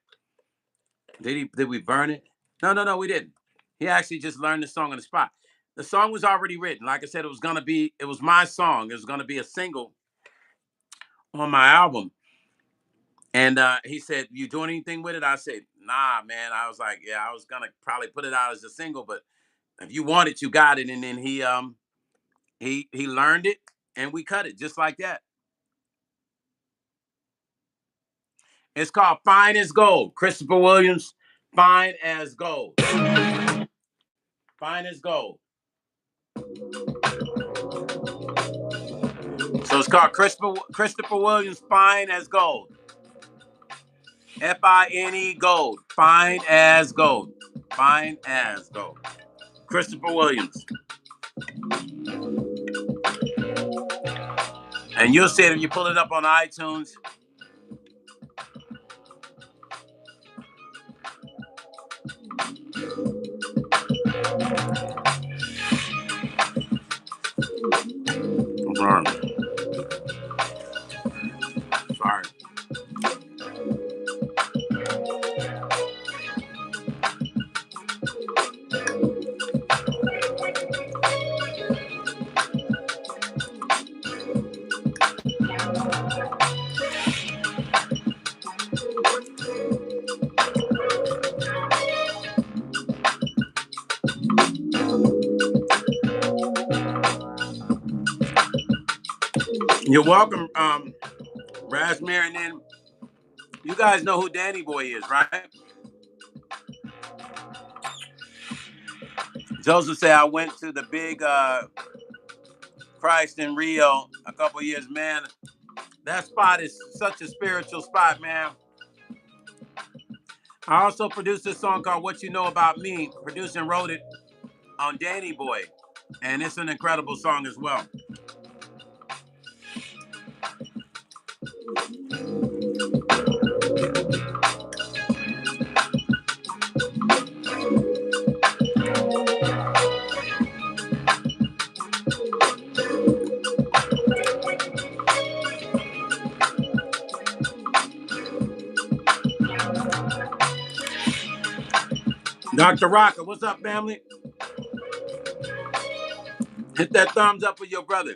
Did we burn it? No, we didn't. He actually just learned the song on the spot. The song was already written. Like I said, it was my song. It was gonna be a single on my album. And he said, you doing anything with it? I said, nah, man. I was like, yeah, I was gonna probably put it out as a single, but if you want it, you got it. And then he learned it and we cut it just like that. It's called Fine as Gold. Christopher Williams, Fine as Gold. Fine as Gold. So it's called Christopher Williams, Fine as Gold. Fine Gold. Fine as Gold. Fine as Gold. Christopher Williams. And you'll see it if you pull it up on iTunes. Sorry. You're welcome, Raspberry. And then you guys know who Danny Boy is, right? Joseph said I went to the big Christ in Rio a couple years, man. That spot is such a spiritual spot, man. I also produced this song called What You Know About Me, produced and wrote it on Danny Boy. And it's an incredible song as well. Dr. Rocker, what's up, family? Hit that thumbs up for your brother.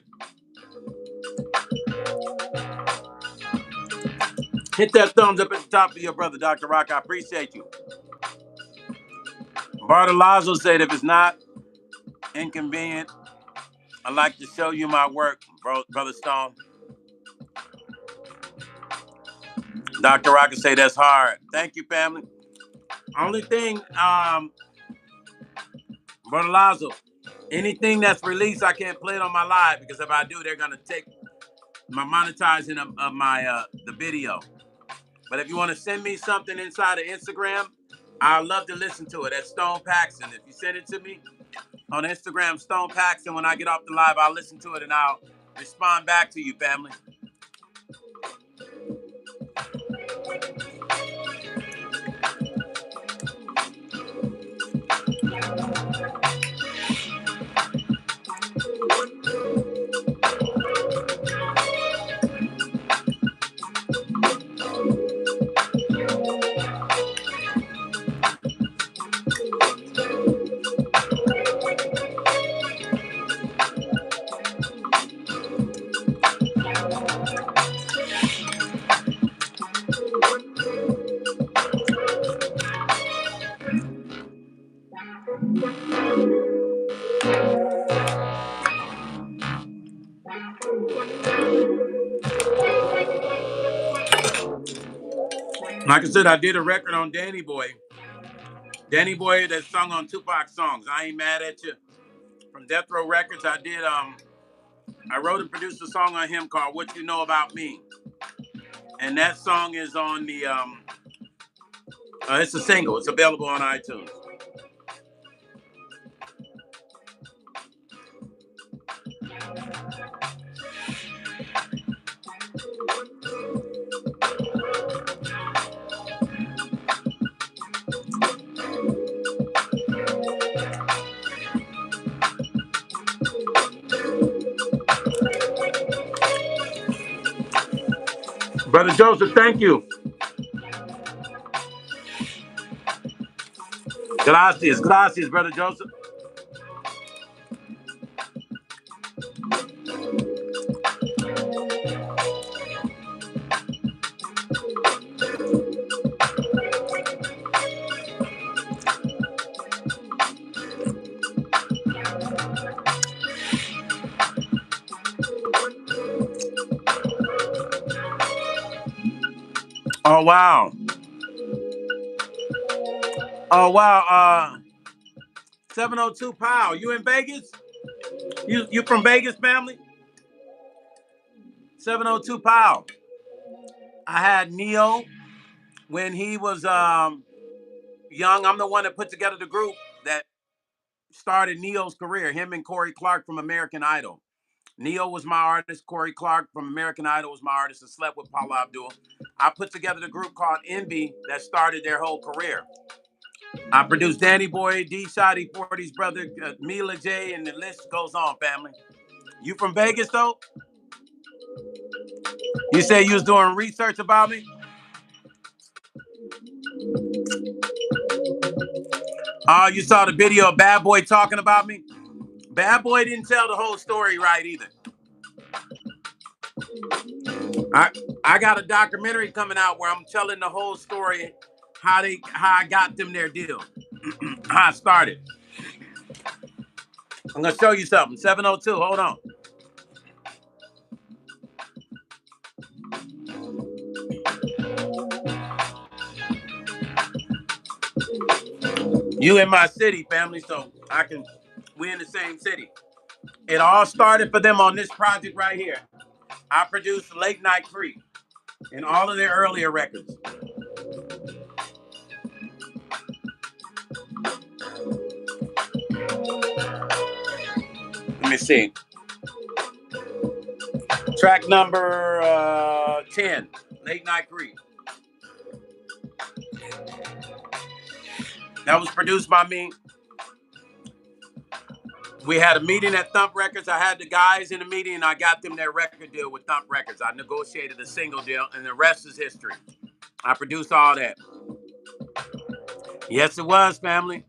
Hit that thumbs up at the top of your brother, Dr. Rock. I appreciate you. Bartolazzo said, if it's not inconvenient, I'd like to show you my work, Brother Stone. Dr. Rock say that's hard. Thank you, family. Only thing, Bartolazzo, anything that's released, I can't play it on my live because if I do, they're gonna take my monetizing of my the video. But if you want to send me something inside of Instagram, I'd love to listen to it. That's Stone Paxton. If you send it to me on Instagram, Stone Paxton, when I get off the live, I'll listen to it and I'll respond back to you, family. Like I said, I did a record on Danny Boy. Danny Boy that sung on Tupac songs. I Ain't Mad at You. From Death Row Records, I wrote and produced a song on him called What You Know About Me. And that song is on the it's a single. It's available on iTunes. Brother Joseph, thank you. Gracias, gracias, Brother Joseph. Oh wow. Oh wow. 702 Pow. You in Vegas? You from Vegas, family? 702 Pow. I had Neo when he was young. I'm the one that put together the group that started Neo's career. Him and Corey Clark from American Idol. Neo was my artist. Corey Clark from American Idol was my artist and slept with Paula Abdul. I put together the group called Envy that started their whole career. I produced Danny Boy, D. Shotty, 40's brother, Mila J, and the list goes on, family. You from Vegas, though? You say you was doing research about me? Oh, you saw the video of Bad Boy talking about me? Bad Boy didn't tell the whole story right either. I got a documentary coming out where I'm telling the whole story, how I got them their deal, how I started. I'm gonna show you something. 702. Hold on. You in my city, family, so we in the same city. It all started for them on this project right here. I produced Late Night Creep and all of their earlier records. Let me see. Track number 10, Late Night Creep. That was produced by me. We had a meeting at Thump Records. I had the guys in the meeting and I got them their record deal with Thump Records. I negotiated a single deal and the rest is history. I produced all that. Yes, it was, family.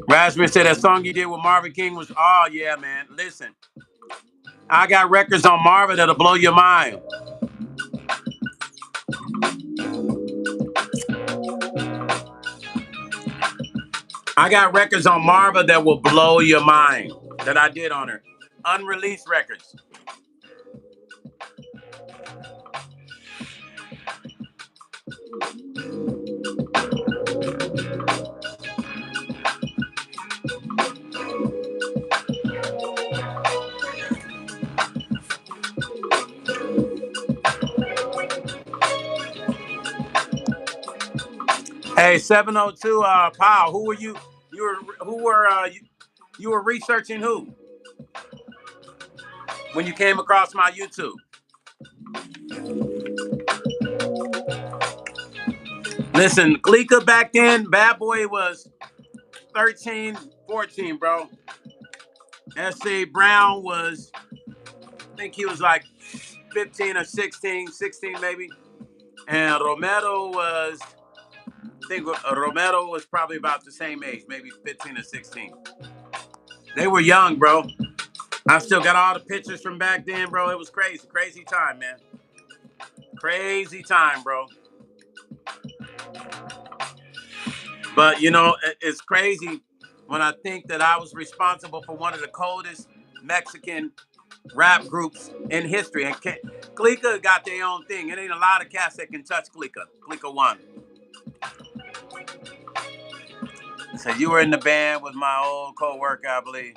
Rasmus said that song you did with Marvin King was, oh yeah, man. Listen, I got records on Marvin that'll blow your mind. I got records on Marva that will blow your mind that I did on her. Unreleased records. Hey, 702 Powell, who were you? You were researching who when you came across my YouTube? Listen, Gleeka back then, Bad Boy was 13, 14, bro. S.A. Brown was, I think he was like 15 or 16, 16 maybe. And Romero was, I think Romero was probably about the same age, maybe 15 or 16. They were young, bro. I still got all the pictures from back then, bro. It was crazy. Crazy time, man. Crazy time, bro. But, you know, it's crazy when I think that I was responsible for one of the coldest Mexican rap groups in history. And Klika got their own thing. It ain't a lot of cats that can touch Klika. Klika won. So you were in the band with my old co-worker, I believe.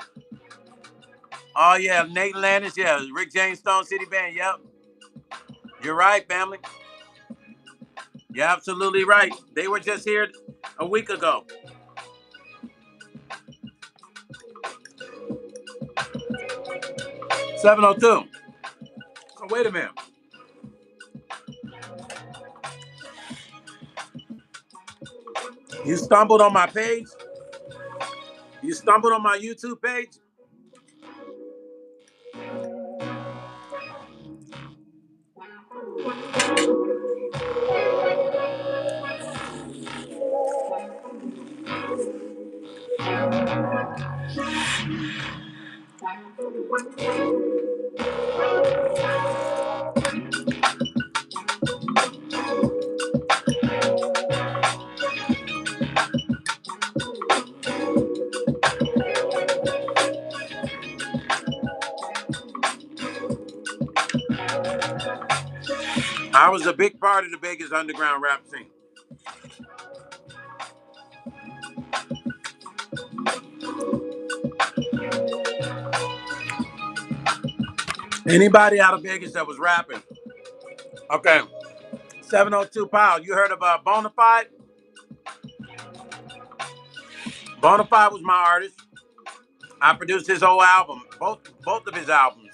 Oh yeah, Nate Landis, yeah, Rick James Stone City Band, yep. You're right, family. You're absolutely right. They were just here a week ago. 702. So wait a minute. You stumbled on my page? You stumbled on my YouTube page? I was a big part of the Vegas underground rap scene. Anybody out of Vegas that was rapping? Okay. 702 Pound. You heard of Bonafide? Bonafide was my artist. I produced his whole album, both of his albums.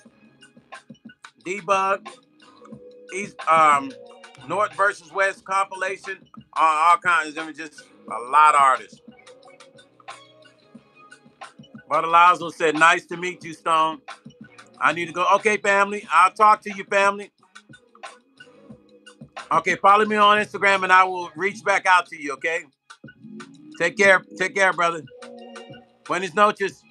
Debug, East North versus West compilation, all kinds of them, just a lot of artists. Brother Lazo said, "Nice to meet you, Stone. I need to go." Okay, family. I'll talk to you, family. Okay, follow me on Instagram and I will reach back out to you, okay? Take care. Take care, brother. Buenas noches.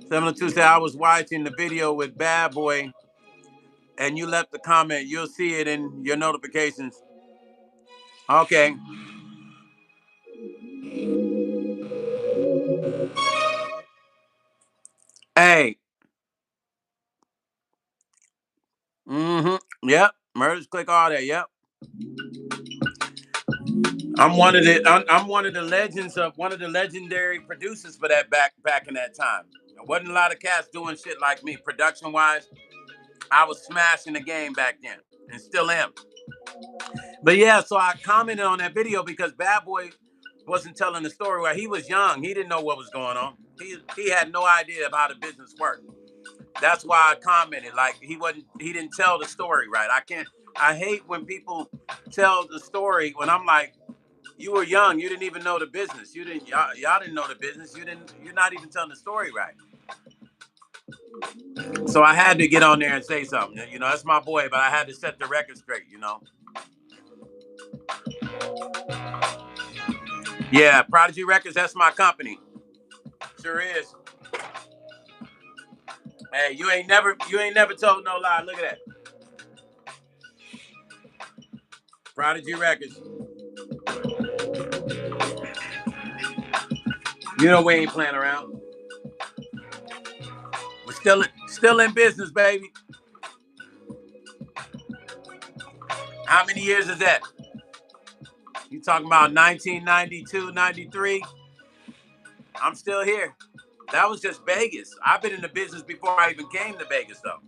702 said, I was watching the video with Bad Boy and you left the comment. You'll see it in your notifications. Okay. Hey. Mm-hmm. Yep. Murders click all that. Yep. I'm one of the legends of one of the legendary producers for that back in that time. There wasn't a lot of cats doing shit like me, production wise. I was smashing the game back then and still am. But yeah, so I commented on that video because Bad Boy wasn't telling the story right. He was young. He didn't know what was going on. He had no idea of how the business worked. That's why I commented. Like he didn't tell the story right. I hate when people tell the story when I'm like, you were young, you didn't even know the business. Y'all didn't know the business. You're not even telling the story right. So I had to get on there and say something. You know, that's my boy, but I had to set the record straight, you know. Yeah, Prodigy Records, that's my company. Sure is. Hey, you ain't never told no lie. Look at that. Prodigy Records. You know we ain't playing around. We're still in business, baby. How many years is that? You talking about 1992, 93? I'm still here. That was just Vegas. I've been in the business before I even came to Vegas, though.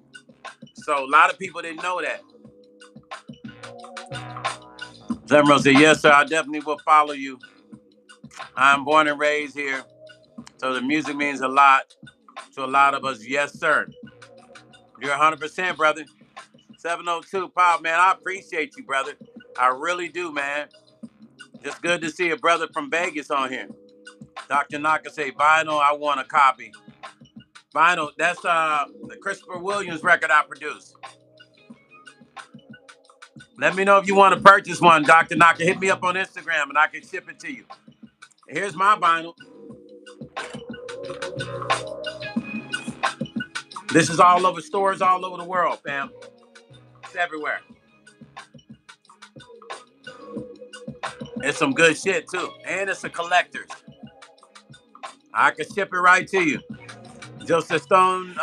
So a lot of people didn't know that. Zemro said, yes, sir, I definitely will follow you. I'm born and raised here. So the music means a lot to a lot of us. Yes, sir. You're 100%, brother. 702, Pop, man, I appreciate you, brother. I really do, man. Just good to see a brother from Vegas on here. Dr. Naka say, vinyl, I want a copy. Vinyl, that's the Christopher Williams record I produced. Let me know if you want to purchase one, Dr. Naka. Hit me up on Instagram and I can ship it to you. Here's my vinyl. This is all over stores all over the world, fam. It's everywhere. It's some good shit too. And it's a collector's. I can ship it right to you. Joseph Stone,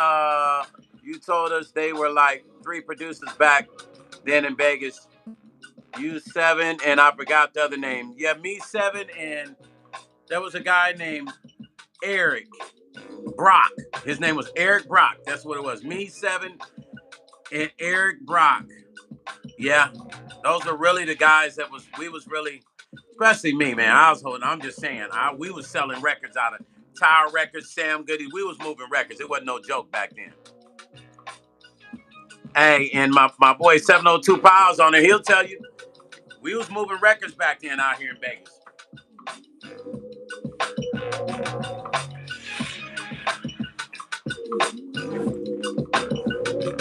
you told us they were like 3 producers back then in Vegas. You 7, and I forgot the other name. Yeah, me 7, and there was a guy named Eric Brock. His name was Eric Brock. That's what it was. Me 7 and Eric Brock. Yeah, those are really the guys that we was really, especially me, man. I'm just saying, we was selling records out of Tower Records, Sam Goody. We was moving records. It wasn't no joke back then. Hey, and my boy 702 Piles on there, he'll tell you, we was moving records back then out here in Vegas.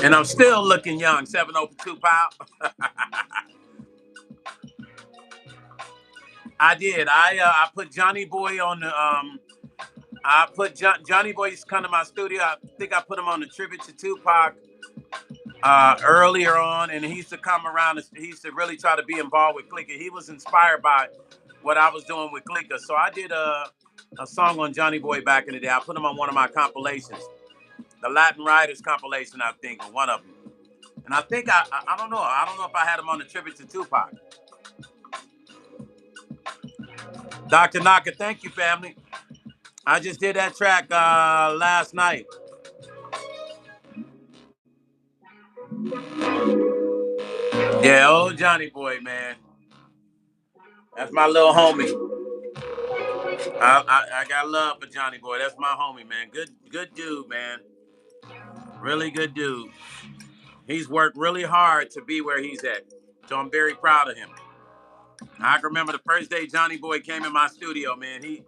And I'm still looking young, 702 Pile. I did. I put Johnny Boy on the I put Johnny Boy used to come to my studio. I think I put him on the tribute to Tupac earlier on, and he used to come around. He used to really try to be involved with Clicker. He was inspired by what I was doing with Clicker. So I did a song on Johnny Boy back in the day. I put him on one of my compilations, the Latin Riders compilation, I think, or one of them. And I think I don't know. I don't know if I had him on the tribute to Tupac. Dr. Naka, thank you, family. I just did that track last night. Yeah, old Johnny Boy, man. That's my little homie. I got love for Johnny Boy. That's my homie, man. Good dude, man. Really good dude. He's worked really hard to be where he's at. So I'm very proud of him. I can remember the first day Johnny Boy came in my studio, man. He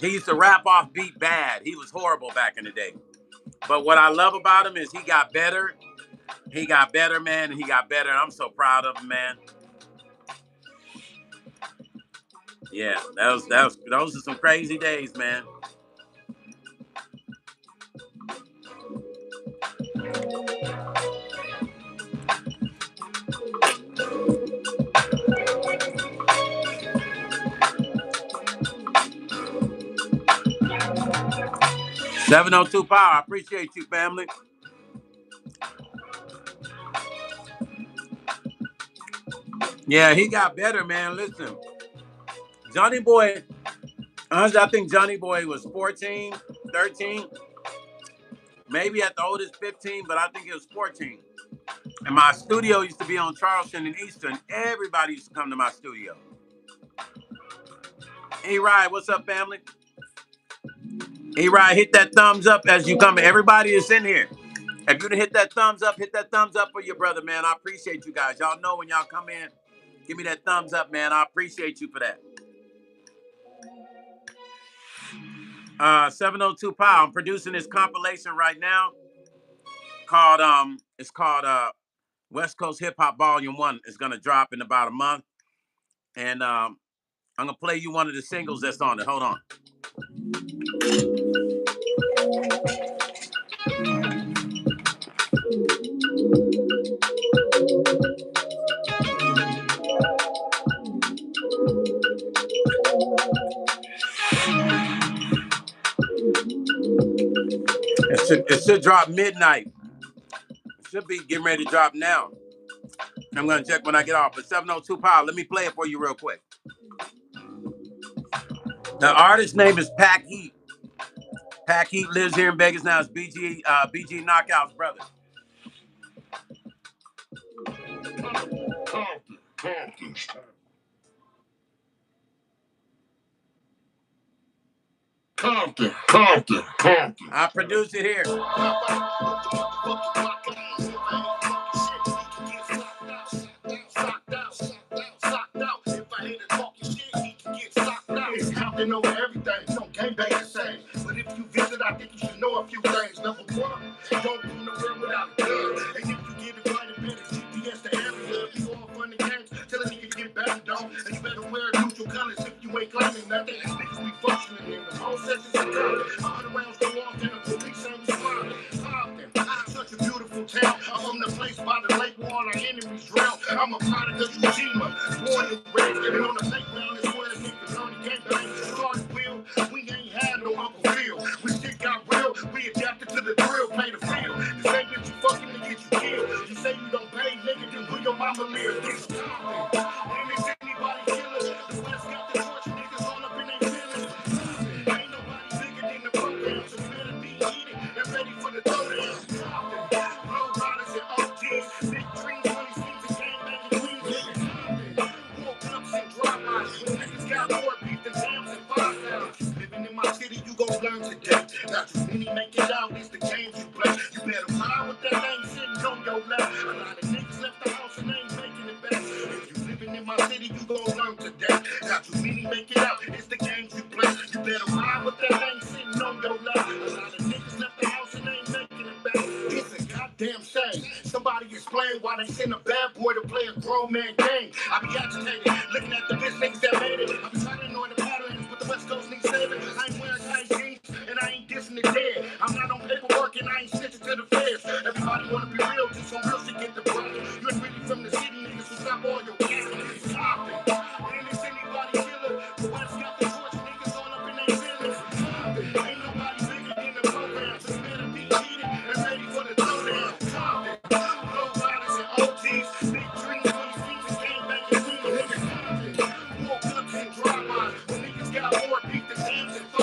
used to rap off beat bad. He was horrible back in the day. But what I love about him is he got better. He got better, man, and he got better. And I'm so proud of him, man. Yeah, those are some crazy days, man. $702 Power. I appreciate you, family. Yeah, he got better, man. Listen, Johnny Boy, honestly, I think Johnny Boy was 14, 13, maybe at the oldest 15, but I think it was 14. And my studio used to be on Charleston and Eastern. Everybody used to come to my studio. E-Ride, what's up, family? E-Ride, hit that thumbs up as you come. Everybody is in here. If you didn't hit that thumbs up for your brother, man. I appreciate you guys. Y'all know when y'all come in, give me that thumbs up, man. I appreciate you for that. 702 Power. I'm producing this compilation right now called it's called West Coast Hip Hop Volume 1. It's gonna drop in about a month. And I'm gonna play you one of the singles that's on it. Hold on. It should drop midnight. It should be getting ready to drop now. I'm gonna check when I get off. But 702 Power, let me play it for you real quick. The artist's name is Pac Heat. Pac Heat lives here in Vegas now. It's BG Knockout's brother. Compton. I produce it here. Compton over everything. Don't gangbang the same. But if you visit, I think you should know a few things. Number one, don't go nowhere without a gun. And if you get it right, a minute, GPS the area. If you all fun and games, tell a nigga get back, dog. And you better wear neutral colors if you ain't claiming nothing. Niggas be functioning in the whole sessions of time. 100 rounds go off and the police ain't responding. Compton, such a beautiful town. I'm from the place by the lake where all our enemies drown. I'm a product of Ujima, born and raised, and on the playground is where the niggas on the gangbang. We ain't had no Uncle Phil. We still got kill. You say you don't pay, nigga, then where your mama live? This Compton. And it's anybody killer. The West got the torch, niggas all up in their feelings. Ain't nobody bigger than the program, so better be eating and ready for the throwdown. Compton. Low riders and OGs, big dreams, money schemes, and gangbanging queens. Niggas Compton. War clubs and drive-bys, when niggas got more beef than Tams and 5 Living in my city, you gon' learn today. Not too many make it out, it's the games you play. You better ride with that name sitting on your lap. A lot of niggas left the house and ain't making it back. If you living in my city, you gon' learn today. Not too many make it out, it's the games you play. You better ride with that name sitting on your lap. A lot of niggas left the house and ain't making it back. It's a goddamn shame. Somebody explain why they send a bad boy to play a grown man game. I be agitated, looking at the bitch niggas that made it. I be trying to annoy the patterns, but the West Coast needs saving. I ain't wearing tight jeans, and I ain't dissing the dead. I'm not on paperwork, and I ain't snitching to the feds. Everybody wanna be real, just some real shit get the bread. You ain't really from the city, niggas, so stop all your capping. It's Compton. And it's anybody killer. The West got the torch, niggas all up in their feelings. Compton. Ain't nobody bigger than the program, so better be eating and ready for the throwdown. Compton. Low riders and OGs, big dreams, money schemes, and gangbanging queens. Niggas Compton. War clubs and drive-bys, when niggas got more beef than Tams and 5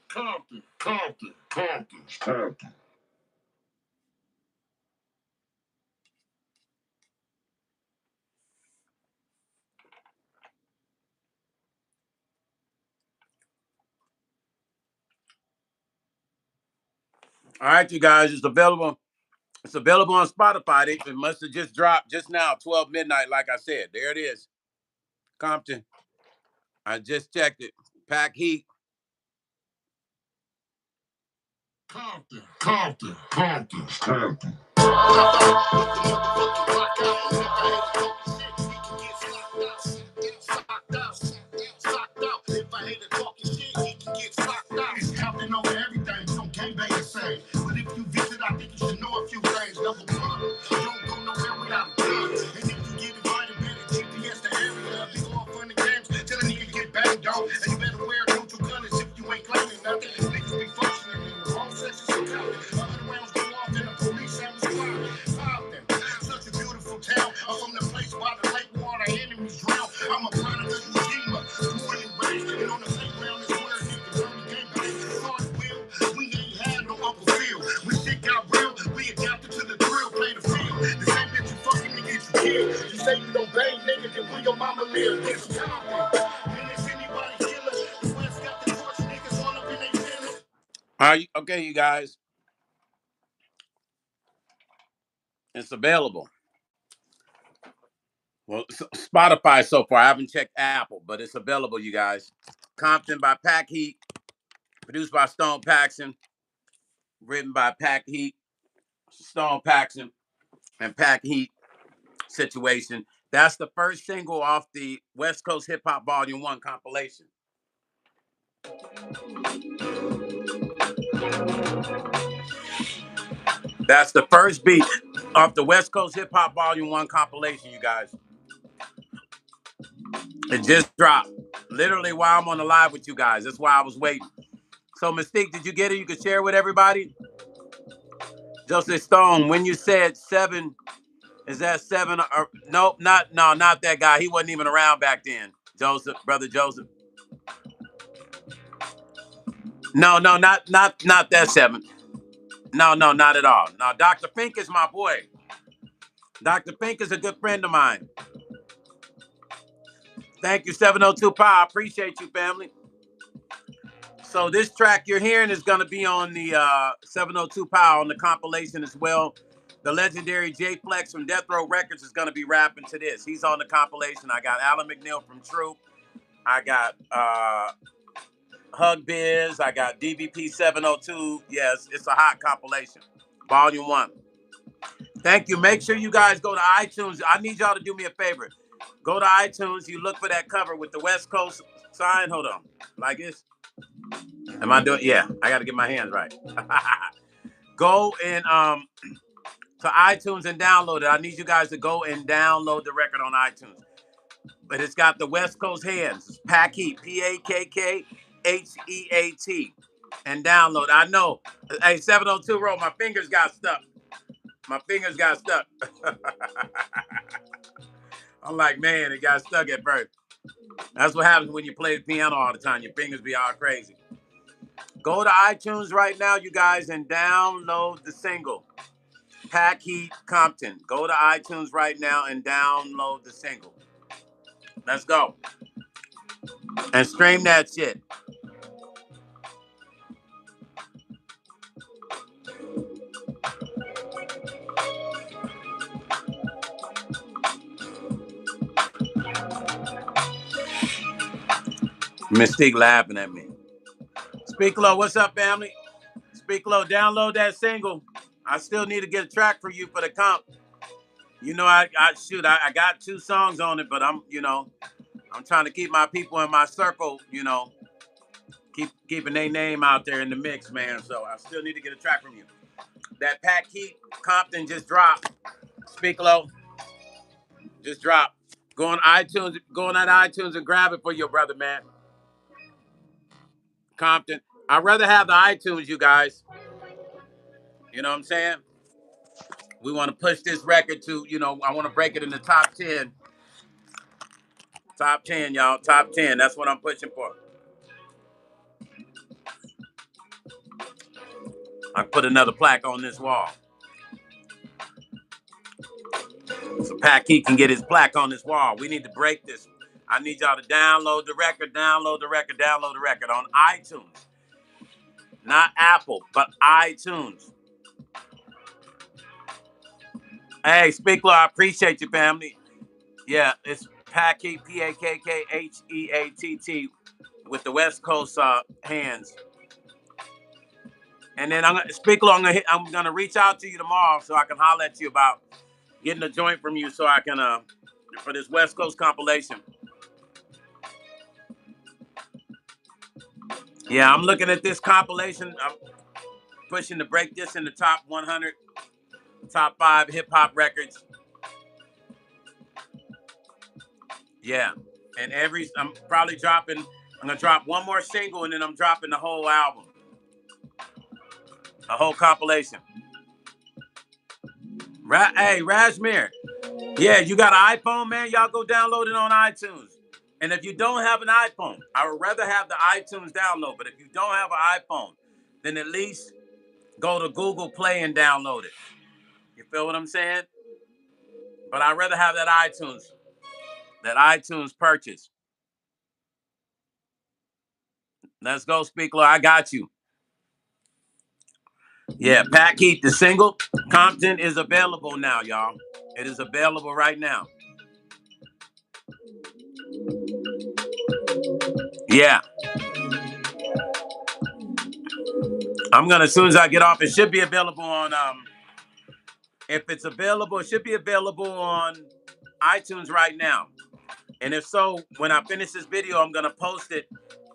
Compton, Compton, Compton, Compton. All right, you guys, it's available. It's available on Spotify. It must have just dropped just now, 12 midnight, like I said. There it is. Compton. I just checked it. Pack Heat. Compton, Compton, Compton, Compton. If I hate talking shit, he can get socked out. It's Compton over everything, so gangbang the same. But if you visit, I think you should know a few things. Number one, you don't go nowhere without a gun. And if you get invited, better GPS the area. Be all fun and games till a nigga get banged on. And you better wear neutral colors if you ain't claiming nothing. Niggas be functioning in the wrong sections of town. 100 rounds go off and the police have a squad. Compton, such a beautiful town. I'm from the place by the lake where all our enemies drown. I'm a product of Ujima, born and raised. And on the playground is where niggas learn the game bang. Hard will, we ain't had no Uncle Phil. When shit got real, we adapted to the drill, play the field. The same bitch you fucking to get you killed. You say you don't bang, nigga, then where your mama live? It's Compton. And it's anybody killer. The West got the torch, niggas all up in their feelings. All right, okay, you guys. It's available. Well, Spotify so far. I haven't checked Apple, but it's available, you guys. Compton by Pack Heat, produced by Stone Paxton, written by Pack Heat, Stone Paxton, and Pack Heat Situation. That's the first single off the West Coast Hip Hop Volume 1 compilation. That's the first beat off the West Coast Hip Hop Volume 1 compilation, you guys. It just dropped. Literally while I'm on the live with you guys. That's why I was waiting. So, Mystique, did you get it? You could share with everybody? Joseph Stone, when you said 7, is that 7? Or, no, not that guy. He wasn't even around back then. Joseph, brother Joseph. No, not that 7. No, not at all. No, Dr. Fink is my boy. Dr. Fink is a good friend of mine. Thank you, 702 Power. Appreciate you, family. So this track you're hearing is going to be on the 702 Power on the compilation as well. The legendary J Flex from Death Row Records is going to be rapping to this. He's on the compilation. I got Alan McNeil from Troop. I got Hug Biz. I got DVP 702. Yes, it's a hot compilation. Volume 1. Thank you. Make sure you guys go to iTunes. I need y'all to do me a favor. Go to iTunes. You look for that cover with the West Coast sign. Hold on. Like this. Am I doing? Yeah, I got to get my hands right. Go and to iTunes and download it. I need you guys to go and download the record on iTunes. But it's got the West Coast hands. It's Pack Heat, Pakkheat, and download. I know. Hey, 702 roll. My fingers got stuck. My fingers got stuck. I'm like, man, it got stuck at first. That's what happens when you play the piano all the time. Your fingers be all crazy. Go to iTunes right now, you guys, and download the single, Pack Heat Compton. Go to iTunes right now and download the single. Let's go. And stream that shit. Mystique laughing at me. Speak low. What's up, family? Speak low. Download that single. I still need to get a track for you for the comp. You know, I got 2 songs on it, but I'm trying to keep my people in my circle, keeping their name out there in the mix, man. So I still need to get a track from you. That Pat Keith Compton just dropped. Speak low. Just dropped. Go on iTunes and grab it for your brother, man. Compton. I'd rather have the iTunes, you guys. You know what I'm saying? We want to push this record to, I want to break it in the top 10. Top 10, y'all. Top 10. That's what I'm pushing for. I put another plaque on this wall. So Pat Key can get his plaque on this wall. We need to break this. I need y'all to download the record on iTunes. Not Apple, but iTunes. Hey, Speakler, I appreciate you, family. Yeah, it's Packy, Pakkheatt, with the West Coast hands. And then Speakler, I'm gonna reach out to you tomorrow so I can holler at you about getting a joint from you so I can for this West Coast compilation. Yeah, I'm looking at this compilation. I'm pushing to break this in the top 100, top 5 hip hop records. Yeah, and I'm probably dropping. I'm gonna drop one more single, and then I'm dropping the whole album, a whole compilation. Hey, Rajmir. Yeah, you got an iPhone, man? Y'all go download it on iTunes. And if you don't have an iPhone, I would rather have the iTunes download. But if you don't have an iPhone, then at least go to Google Play and download it. You feel what I'm saying? But I'd rather have that iTunes purchase. Let's go, Speakler. I got you. Yeah, Pat Keith, the single, Compton is available now, y'all. It is available right now. Yeah. As soon as I get off, it should be available on, if it's available, it should be available on iTunes right now. And if so, when I finish this video, I'm going to post it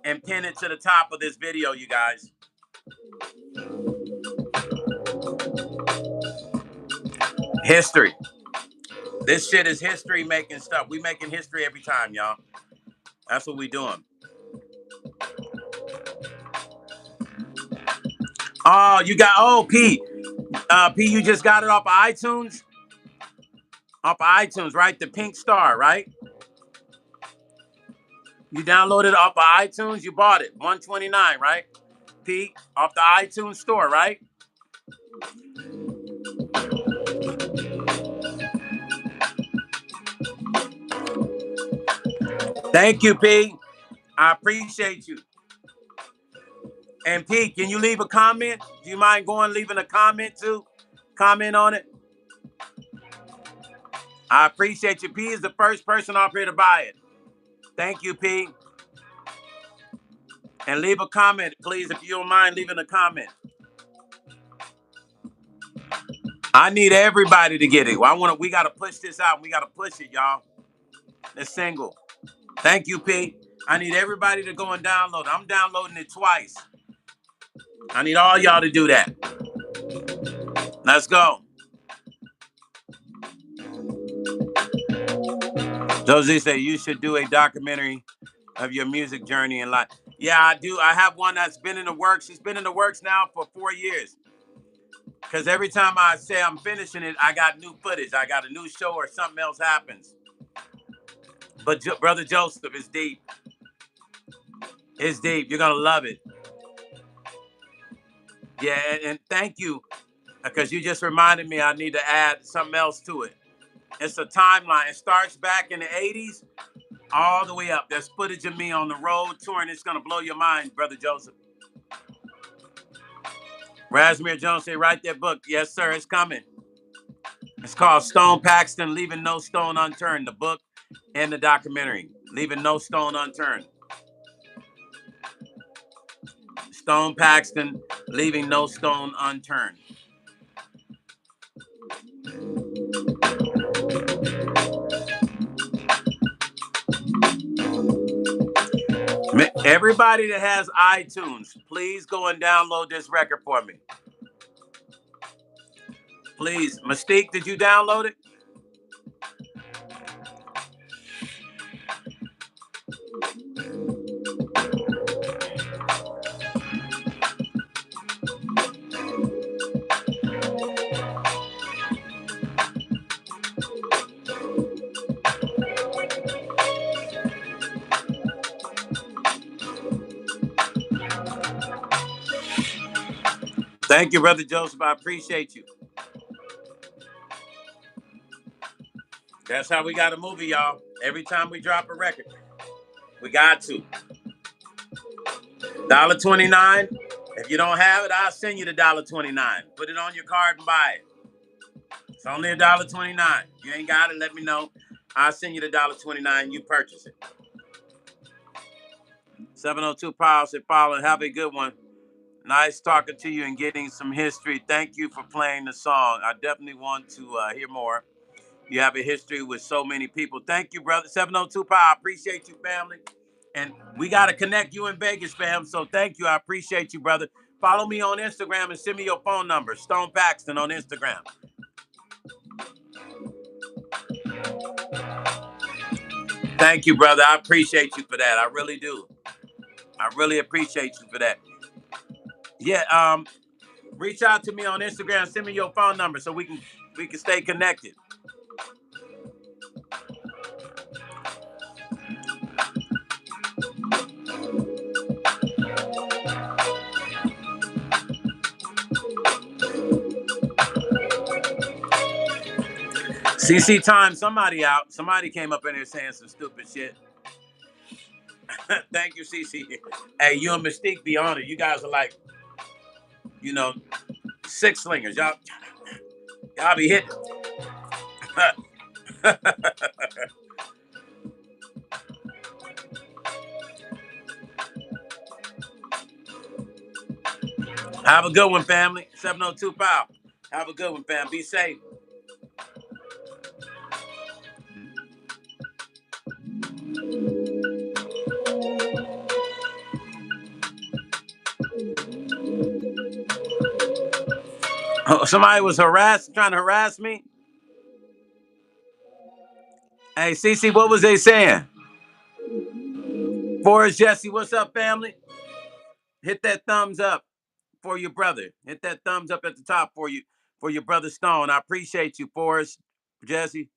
and pin it to the top of this video, you guys. History. This shit is history making stuff. We making history every time, y'all. That's what we doing. P, you just got it off of iTunes? Off of iTunes, right? The pink star, right? You downloaded it off of iTunes, you bought it. $129, right? P, off the iTunes store, right? Thank you, P. I appreciate you. And P, can you leave a comment? Do you mind leaving a comment too? Comment on it. I appreciate you. P is the first person off here to buy it. Thank you, P. And leave a comment, please, if you don't mind leaving a comment. I need everybody to get it. We gotta push this out. We gotta push it, y'all. The single. Thank you, P. I need everybody to go and download it. I'm downloading it twice. I need all y'all to do that. Let's go. Josie said you should do a documentary of your music journey in life. Yeah, I do. I have one that's been in the works. It's been in the works now for 4 years. Because every time I say I'm finishing it, I got new footage. I got a new show or something else happens. But Brother Joseph, it's deep. It's deep. You're going to love it. Yeah, and thank you, because you just reminded me I need to add something else to it. It's a timeline. It starts back in the 80s all the way up. There's footage of me on the road touring. It's going to blow your mind, Brother Joseph. Razmir Jones say, write that book. Yes, sir, it's coming. It's called Stone Paxton, Leaving No Stone Unturned, the book and the documentary, Leaving No Stone Unturned. Stone Paxton, Leaving No Stone Unturned. Everybody that has iTunes, please go and download this record for me. Please. Mystique, did you download it? Thank you, Brother Joseph. I appreciate you. That's how we got to move it, y'all. Every time we drop a record, we got to. $1.29. If you don't have it, I'll send you the $1.29. Put it on your card and buy it. It's only $1.29. You ain't got it, let me know. I'll send you the $1.29. You purchase it. 702 Power said, follow. Have a good one. Nice talking to you and getting some history. Thank you for playing the song. I definitely want to hear more. You have a history with so many people. Thank you, brother. 702 Power. I appreciate you, family. And we got to connect you in Vegas, fam. So thank you. I appreciate you, brother. Follow me on Instagram and send me your phone number. Stone Paxton on Instagram. Thank you, brother. I appreciate you for that. I really do. I really appreciate you for that. Yeah, reach out to me on Instagram. Send me your phone number so we can stay connected. CC time, somebody out. Somebody came up in here saying some stupid shit. Thank you, CC. Hey, you and Mystique be on it. You guys are like, six slingers. Y'all be hitting. Have a good one, family. 702 Power. Have a good one, fam. Be safe. Oh, somebody was trying to harass me. Hey, CC, what was they saying? Forrest Jesse, what's up, family? Hit that thumbs up for your brother. Hit that thumbs up at the top for your brother Stone. I appreciate you, Forrest Jesse.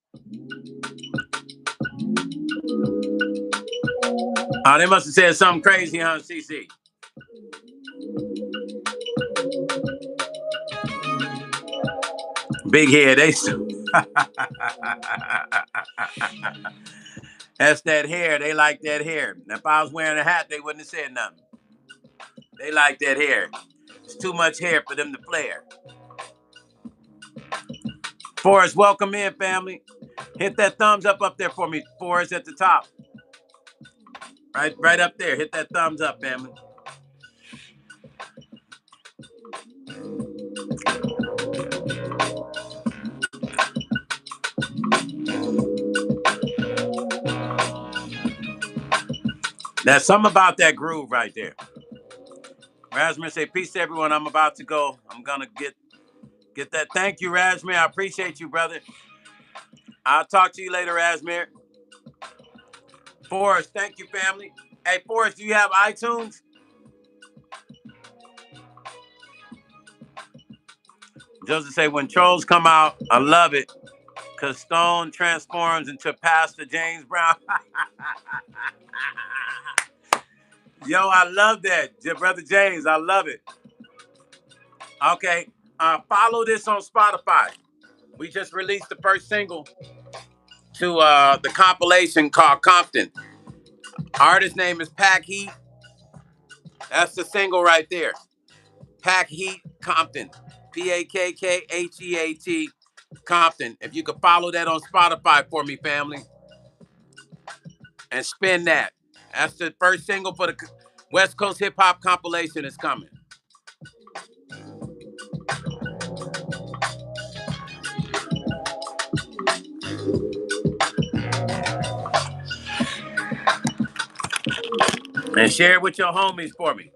Oh, they must have said something crazy, huh, CC? Big head, they still. That's that hair. They like that hair. Now, if I was wearing a hat, they wouldn't have said nothing. They like that hair. It's too much hair for them to flare. Forrest, welcome in, family. Hit that thumbs up there for me, Forrest, at the top. Right up there. Hit that thumbs up, family. There's something about that groove right there. Razmir say, peace to everyone. I'm about to go. I'm gonna get that. Thank you, Razmir. I appreciate you, brother. I'll talk to you later, Razmir. Forrest, thank you, family. Hey, Forrest, do you have iTunes? Joseph say, when trolls come out, I love it. Because Stone transforms into Pastor James Brown. Yo, I love that. Brother James, I love it. Okay. Follow this on Spotify. We just released the first single to the compilation called Compton. Artist name is Pack Heat. That's the single right there. Pack Heat Compton. Pakkheat Compton. If you could follow that on Spotify for me, family, and spin that. That's the first single for the West Coast hip hop compilation is coming. And share it with your homies for me.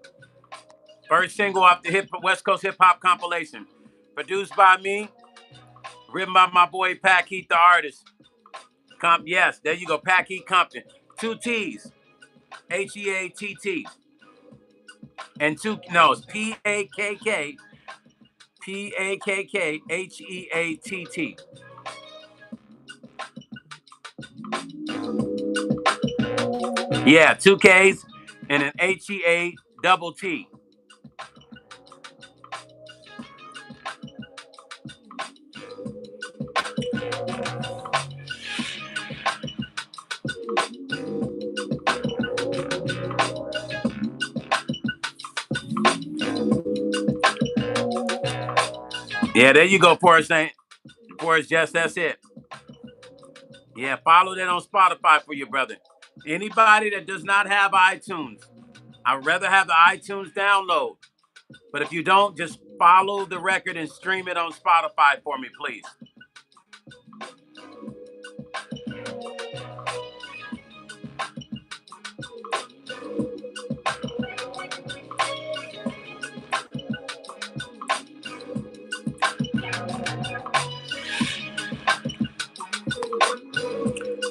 First single off the West Coast hip hop compilation. Produced by me, written by my boy Pack Heat, the artist. Yes, there you go. Pack Heat Compton. Two T's. Heatt. And two, no, it's Pakkheatt. Yeah, two K's and an Heat. Yeah, there you go, Forrest. Forrest, yes, that's it. Yeah, follow that on Spotify for your brother. Anybody that does not have iTunes, I'd rather have the iTunes download. But if you don't, just follow the record and stream it on Spotify for me, please.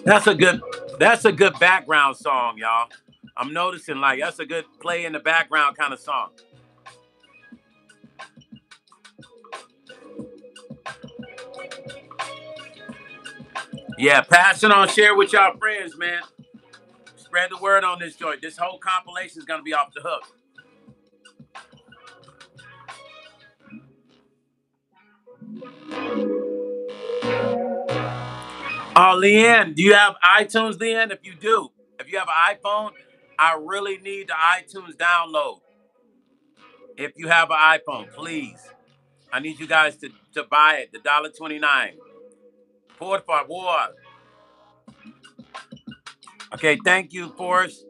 That's a good that's a good background song, y'all. I'm noticing like that's a good play in the background kind of song. Yeah, pass it on, share with y'all friends, man. Spread the word on this joint. This whole compilation is gonna be off the hook. Oh, Leanne, do you have iTunes, Leanne? If you do, if you have an iPhone, I really need the iTunes download. If you have an iPhone, please. I need you guys to buy it. The $1.29. Por favor. Okay, thank you, Forrest.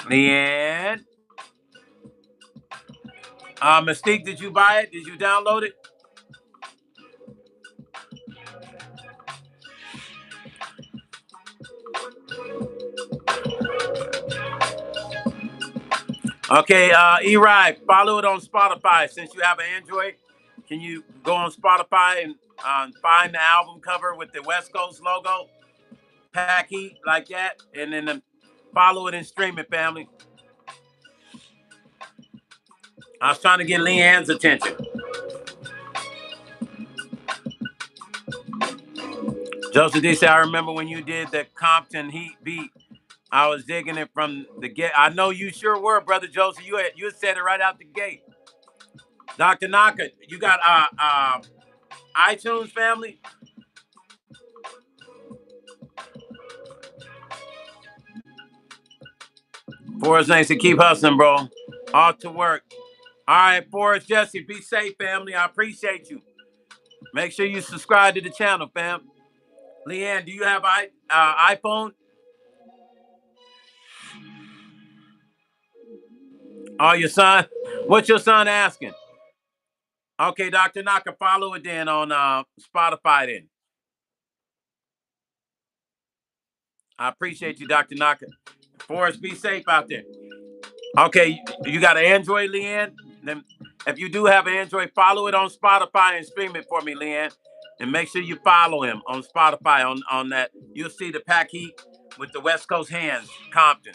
Leanne. Mystique, did you buy it? Did you download it? Okay, E-Ride, follow it on Spotify. Since you have an Android, can you go on Spotify and find the album cover with the West Coast logo? Pack Heat like that, and then follow it and stream it, family. I was trying to get Leanne's attention. Joseph D said, I remember when you did the Compton Heat beat. I was digging it from the gate. I know you sure were, brother Joseph. You said it right out the gate. Dr. Naka, you got iTunes, family? Forrest thanks to keep hustling, bro. Off to work. All right, Forrest, Jesse, be safe, family. I appreciate you. Make sure you subscribe to the channel, fam. Leanne, do you have iPhone? Oh, your son? What's your son asking? Okay, Dr. Naka, follow it then on Spotify then. I appreciate you, Dr. Naka. Forrest, be safe out there. Okay, you got an Android, Leanne? Then if you do have an Android, follow it on Spotify and stream it for me, Leanne. And make sure you follow him on Spotify on that. You'll see the Pack Heat with the West Coast hands, Compton.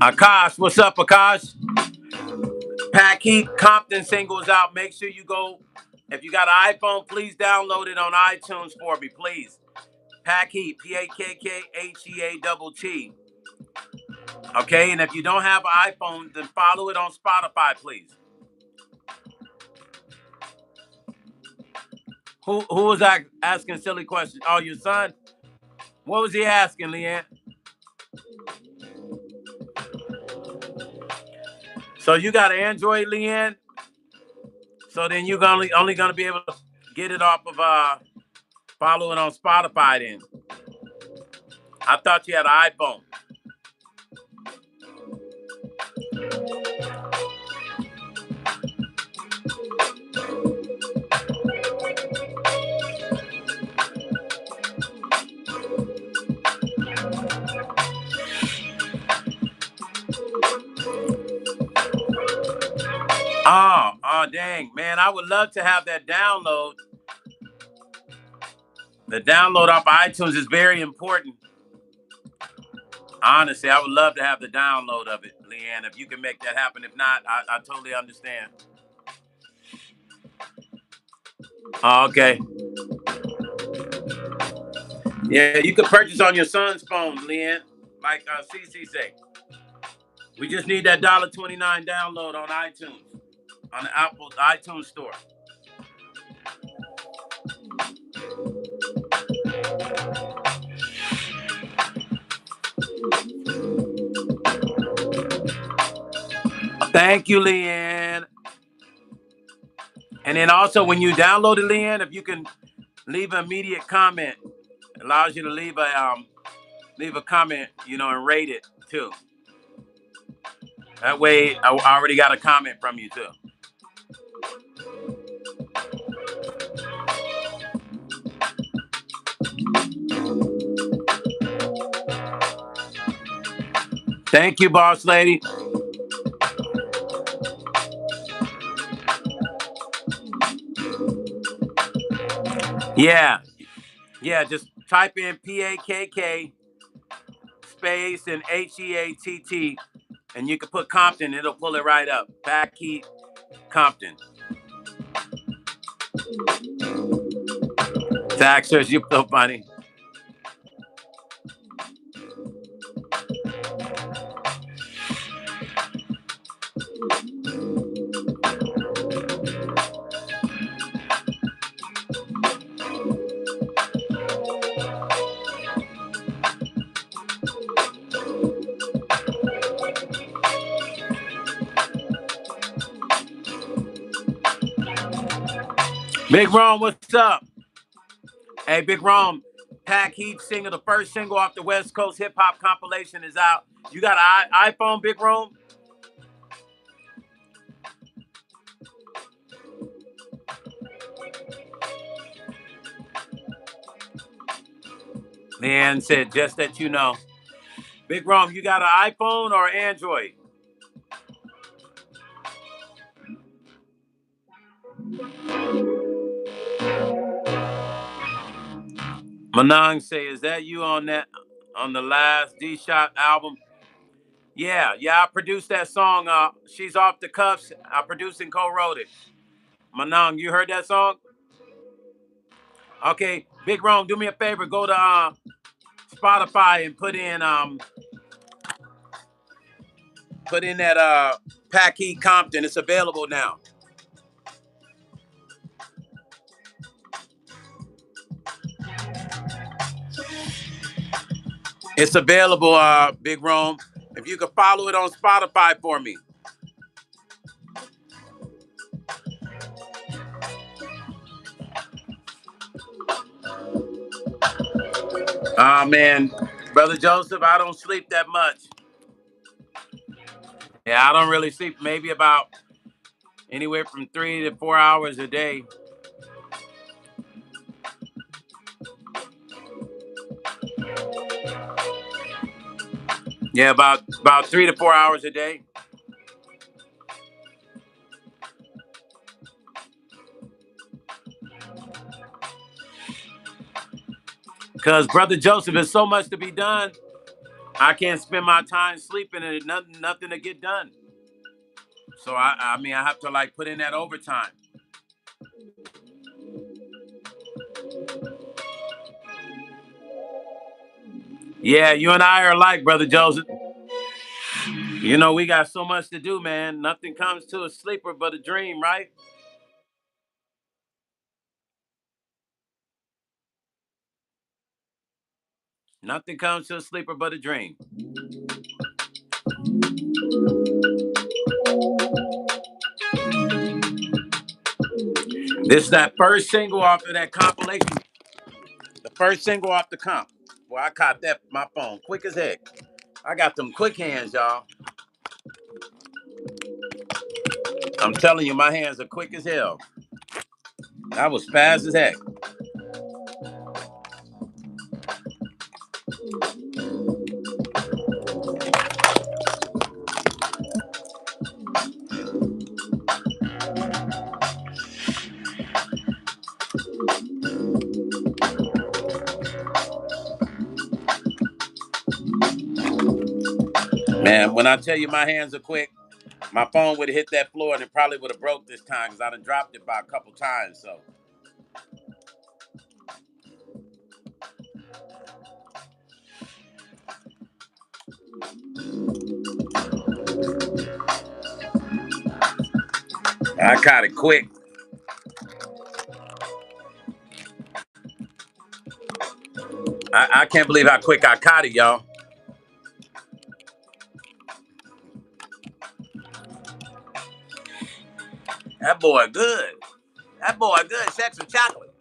Akash, what's up, Akash? Pack Heat Compton singles out. Make sure you go. If you got an iPhone, please download it on iTunes for me, please. Pack Heat, Pakkheat. Okay, and if you don't have an iPhone, then follow it on Spotify, please. Who was asking silly questions? Oh, your son? What was he asking, Leanne? So you got an Android, Leanne? So then you're only gonna be able to get it off of follow it on Spotify then. I thought you had an iPhone. Oh, dang, man! I would love to have that download. The download off of iTunes is very important. Honestly, I would love to have the download of it, Leanne. If you can make that happen. If not, I totally understand. Oh, okay. Yeah, you can purchase on your son's phone, Leanne. Like CC say. We just need that $1.29 download on iTunes, on the Apple iTunes store. Thank you, Leanne. And then also, when you download it, Leanne, if you can leave an immediate comment, it allows you to leave a comment, and rate it too. That way, I already got a comment from you too. Thank you, boss lady. Yeah, yeah. Just type in PAKK space and HEATT, and you can put Compton. It'll pull it right up. Packheat Compton. Taxers, you're so funny. Big Rome, what's up? Hey, Big Rome, Pack Heat single, the first single off the West Coast hip hop compilation is out. You got an iPhone, Big Rome? Man said, just that you know. Big Rome, you got an iPhone or Android? Manang say, is that you on the last D Shot album? Yeah, I produced that song. She's Off the Cuffs. I produced and co-wrote it. Manang, you heard that song? Okay, Big Rome, do me a favor. Go to Spotify and put in that Packheat Compton. It's available now. It's available, Big Rome. If you could follow it on Spotify for me. Man, Brother Joseph, I don't sleep that much. Yeah, I don't really sleep. Maybe about anywhere from 3 to 4 hours a day. Yeah, about 3 to 4 hours a day. Because Brother Joseph, there's so much to be done. I can't spend my time sleeping and nothing to get done. So I mean, I have to like put in that overtime. Yeah, you and I are alike, brother Joseph. You know, we got so much to do, man. Nothing comes to a sleeper but a dream, right? Nothing comes to a sleeper but a dream. This is that first single off of that compilation. The first single off the comp. Boy, I caught that my phone quick as heck. I got them quick hands, y'all. I'm telling you, my hands are quick as hell. That was fast as heck. Man, when I tell you my hands are quick, my phone would have hit that floor and it probably would have broke this time because I done dropped it by a couple times. So I caught it quick. I can't believe how quick I caught it, y'all. That boy good. That boy good. Sex with chocolate.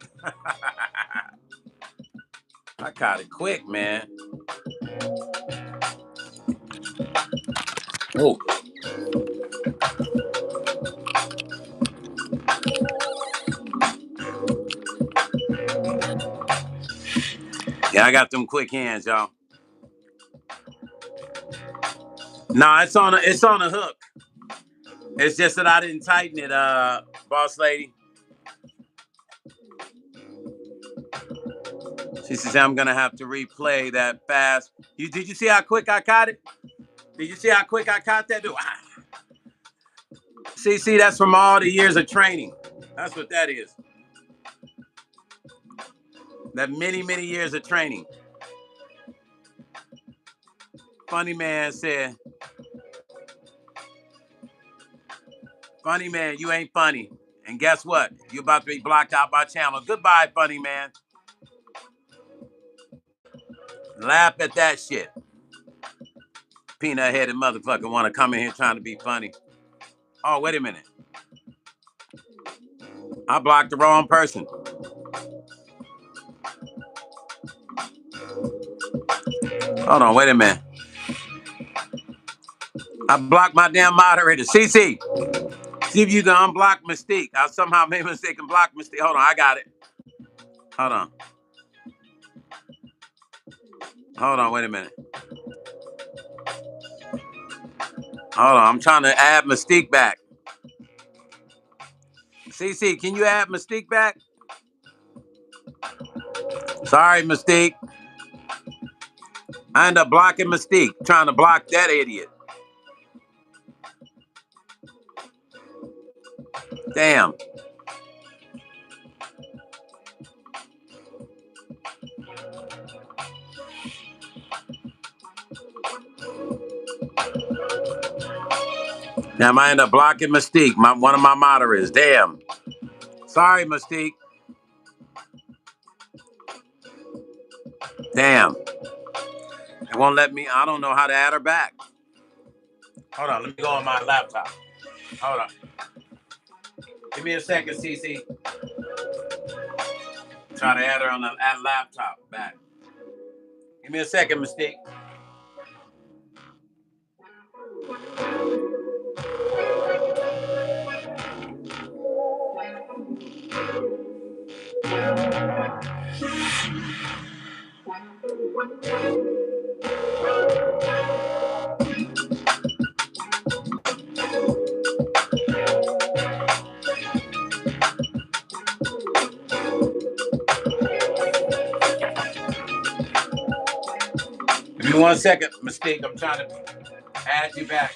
I caught it quick, man. Oh, yeah, I got them quick hands, y'all. Nah, it's on a hook. It's just that I didn't tighten it, boss lady. She says I'm gonna have to replay that fast. Did you see how quick I caught it? Did you see how quick I caught that? See, that's from all the years of training. That's what that is. That many years of training. Funny man said, "Funny man, you ain't funny." And guess what? You're about to be blocked out by channel. Goodbye, funny man. Laugh at that shit. Peanut headed motherfucker want to come in here trying to be funny. Oh, wait a minute. I blocked the wrong person. Hold on, wait a minute. I blocked my damn moderator. CC, see if you can unblock Mystique. I somehow made a mistake and blocked Mystique. Hold on, I got it. Hold on. Hold on, wait a minute. Hold on, I'm trying to add Mystique back. CC, can you add Mystique back? Sorry, Mystique. I end up blocking Mystique, trying to block that idiot. Damn. Damn, I end up blocking Mystique, one of my moderators. Damn. Sorry, Mystique. Damn. It won't let me. I don't know how to add her back. Hold on, let me go on my laptop. Hold on. Give me a second, CC. Try to add her on the laptop back. Give me a second, Mystique. 1 second, Mystique. I'm trying to add you back.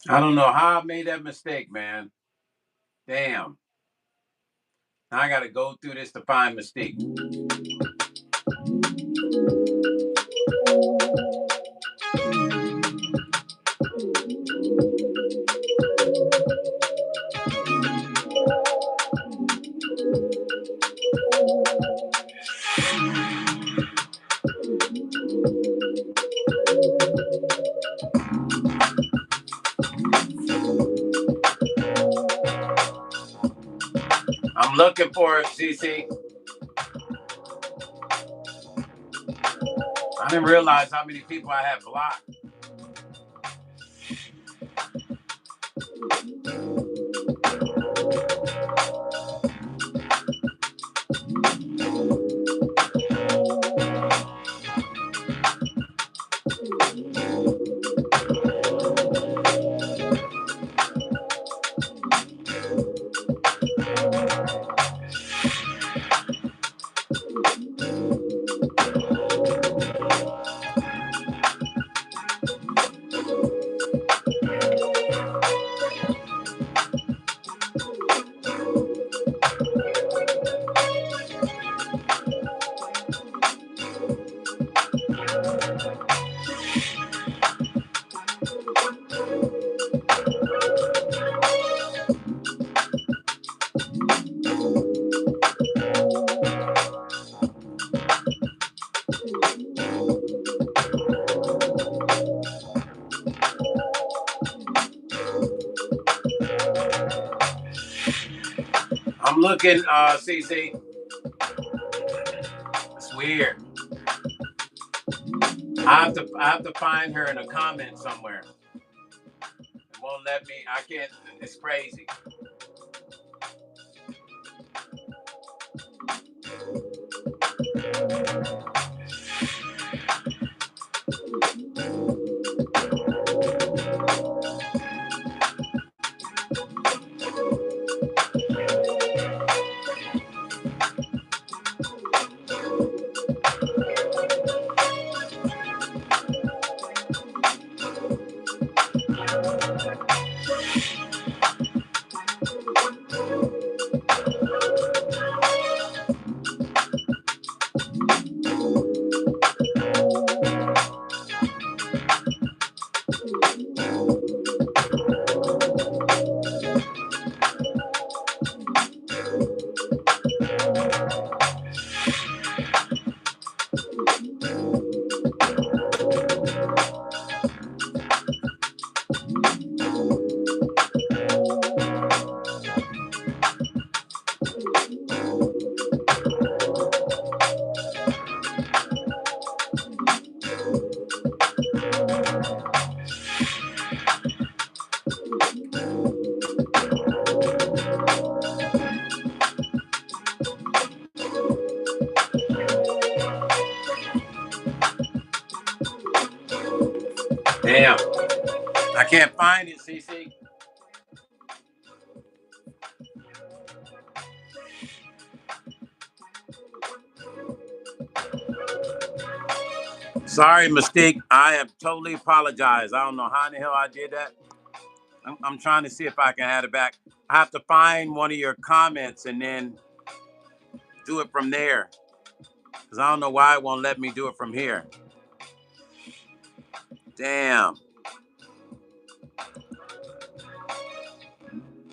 I don't know how I made that mistake, man. Damn. Now I got to go through this to find Mystique. I'm looking for it, CC. I didn't realize how many people I had blocked. I'm looking, CC. It's weird. I have to find her in a comment somewhere. It won't let me. I can't. It's crazy. Damn. I can't find it, CC. Sorry, Mystique. I have totally apologized. I don't know how in the hell I did that. I'm trying to see if I can add it back. I have to find one of your comments and then do it from there. Because I don't know why it won't let me do it from here. Damn.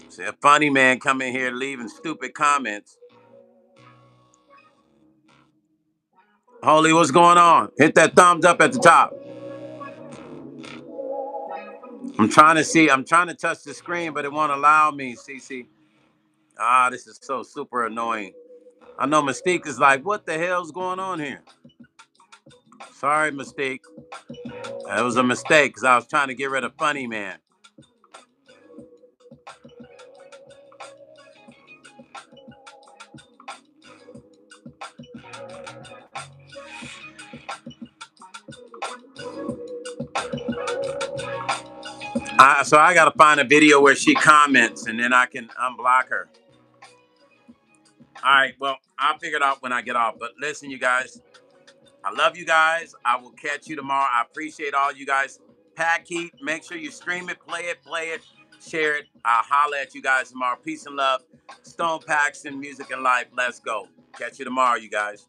See, a funny man come in here leaving stupid comments. Holy, what's going on? Hit that thumbs up at the top. I'm trying to see. I'm trying to touch the screen, but it won't allow me. See. Ah, this is so super annoying. I know Mystique is like, what the hell's going on here? Sorry, Mystique. That was a mistake because I was trying to get rid of Funny Man. So I got to find a video where she comments and then I can unblock her. All right. Well, I'll figure it out when I get off. But listen, you guys, I love you guys. I will catch you tomorrow. I appreciate all you guys. Pack Heat, make sure you stream it, play it, share it. I'll holler at you guys tomorrow. Peace and love. Stone Paxton, Music and Life. Let's go. Catch you tomorrow, you guys.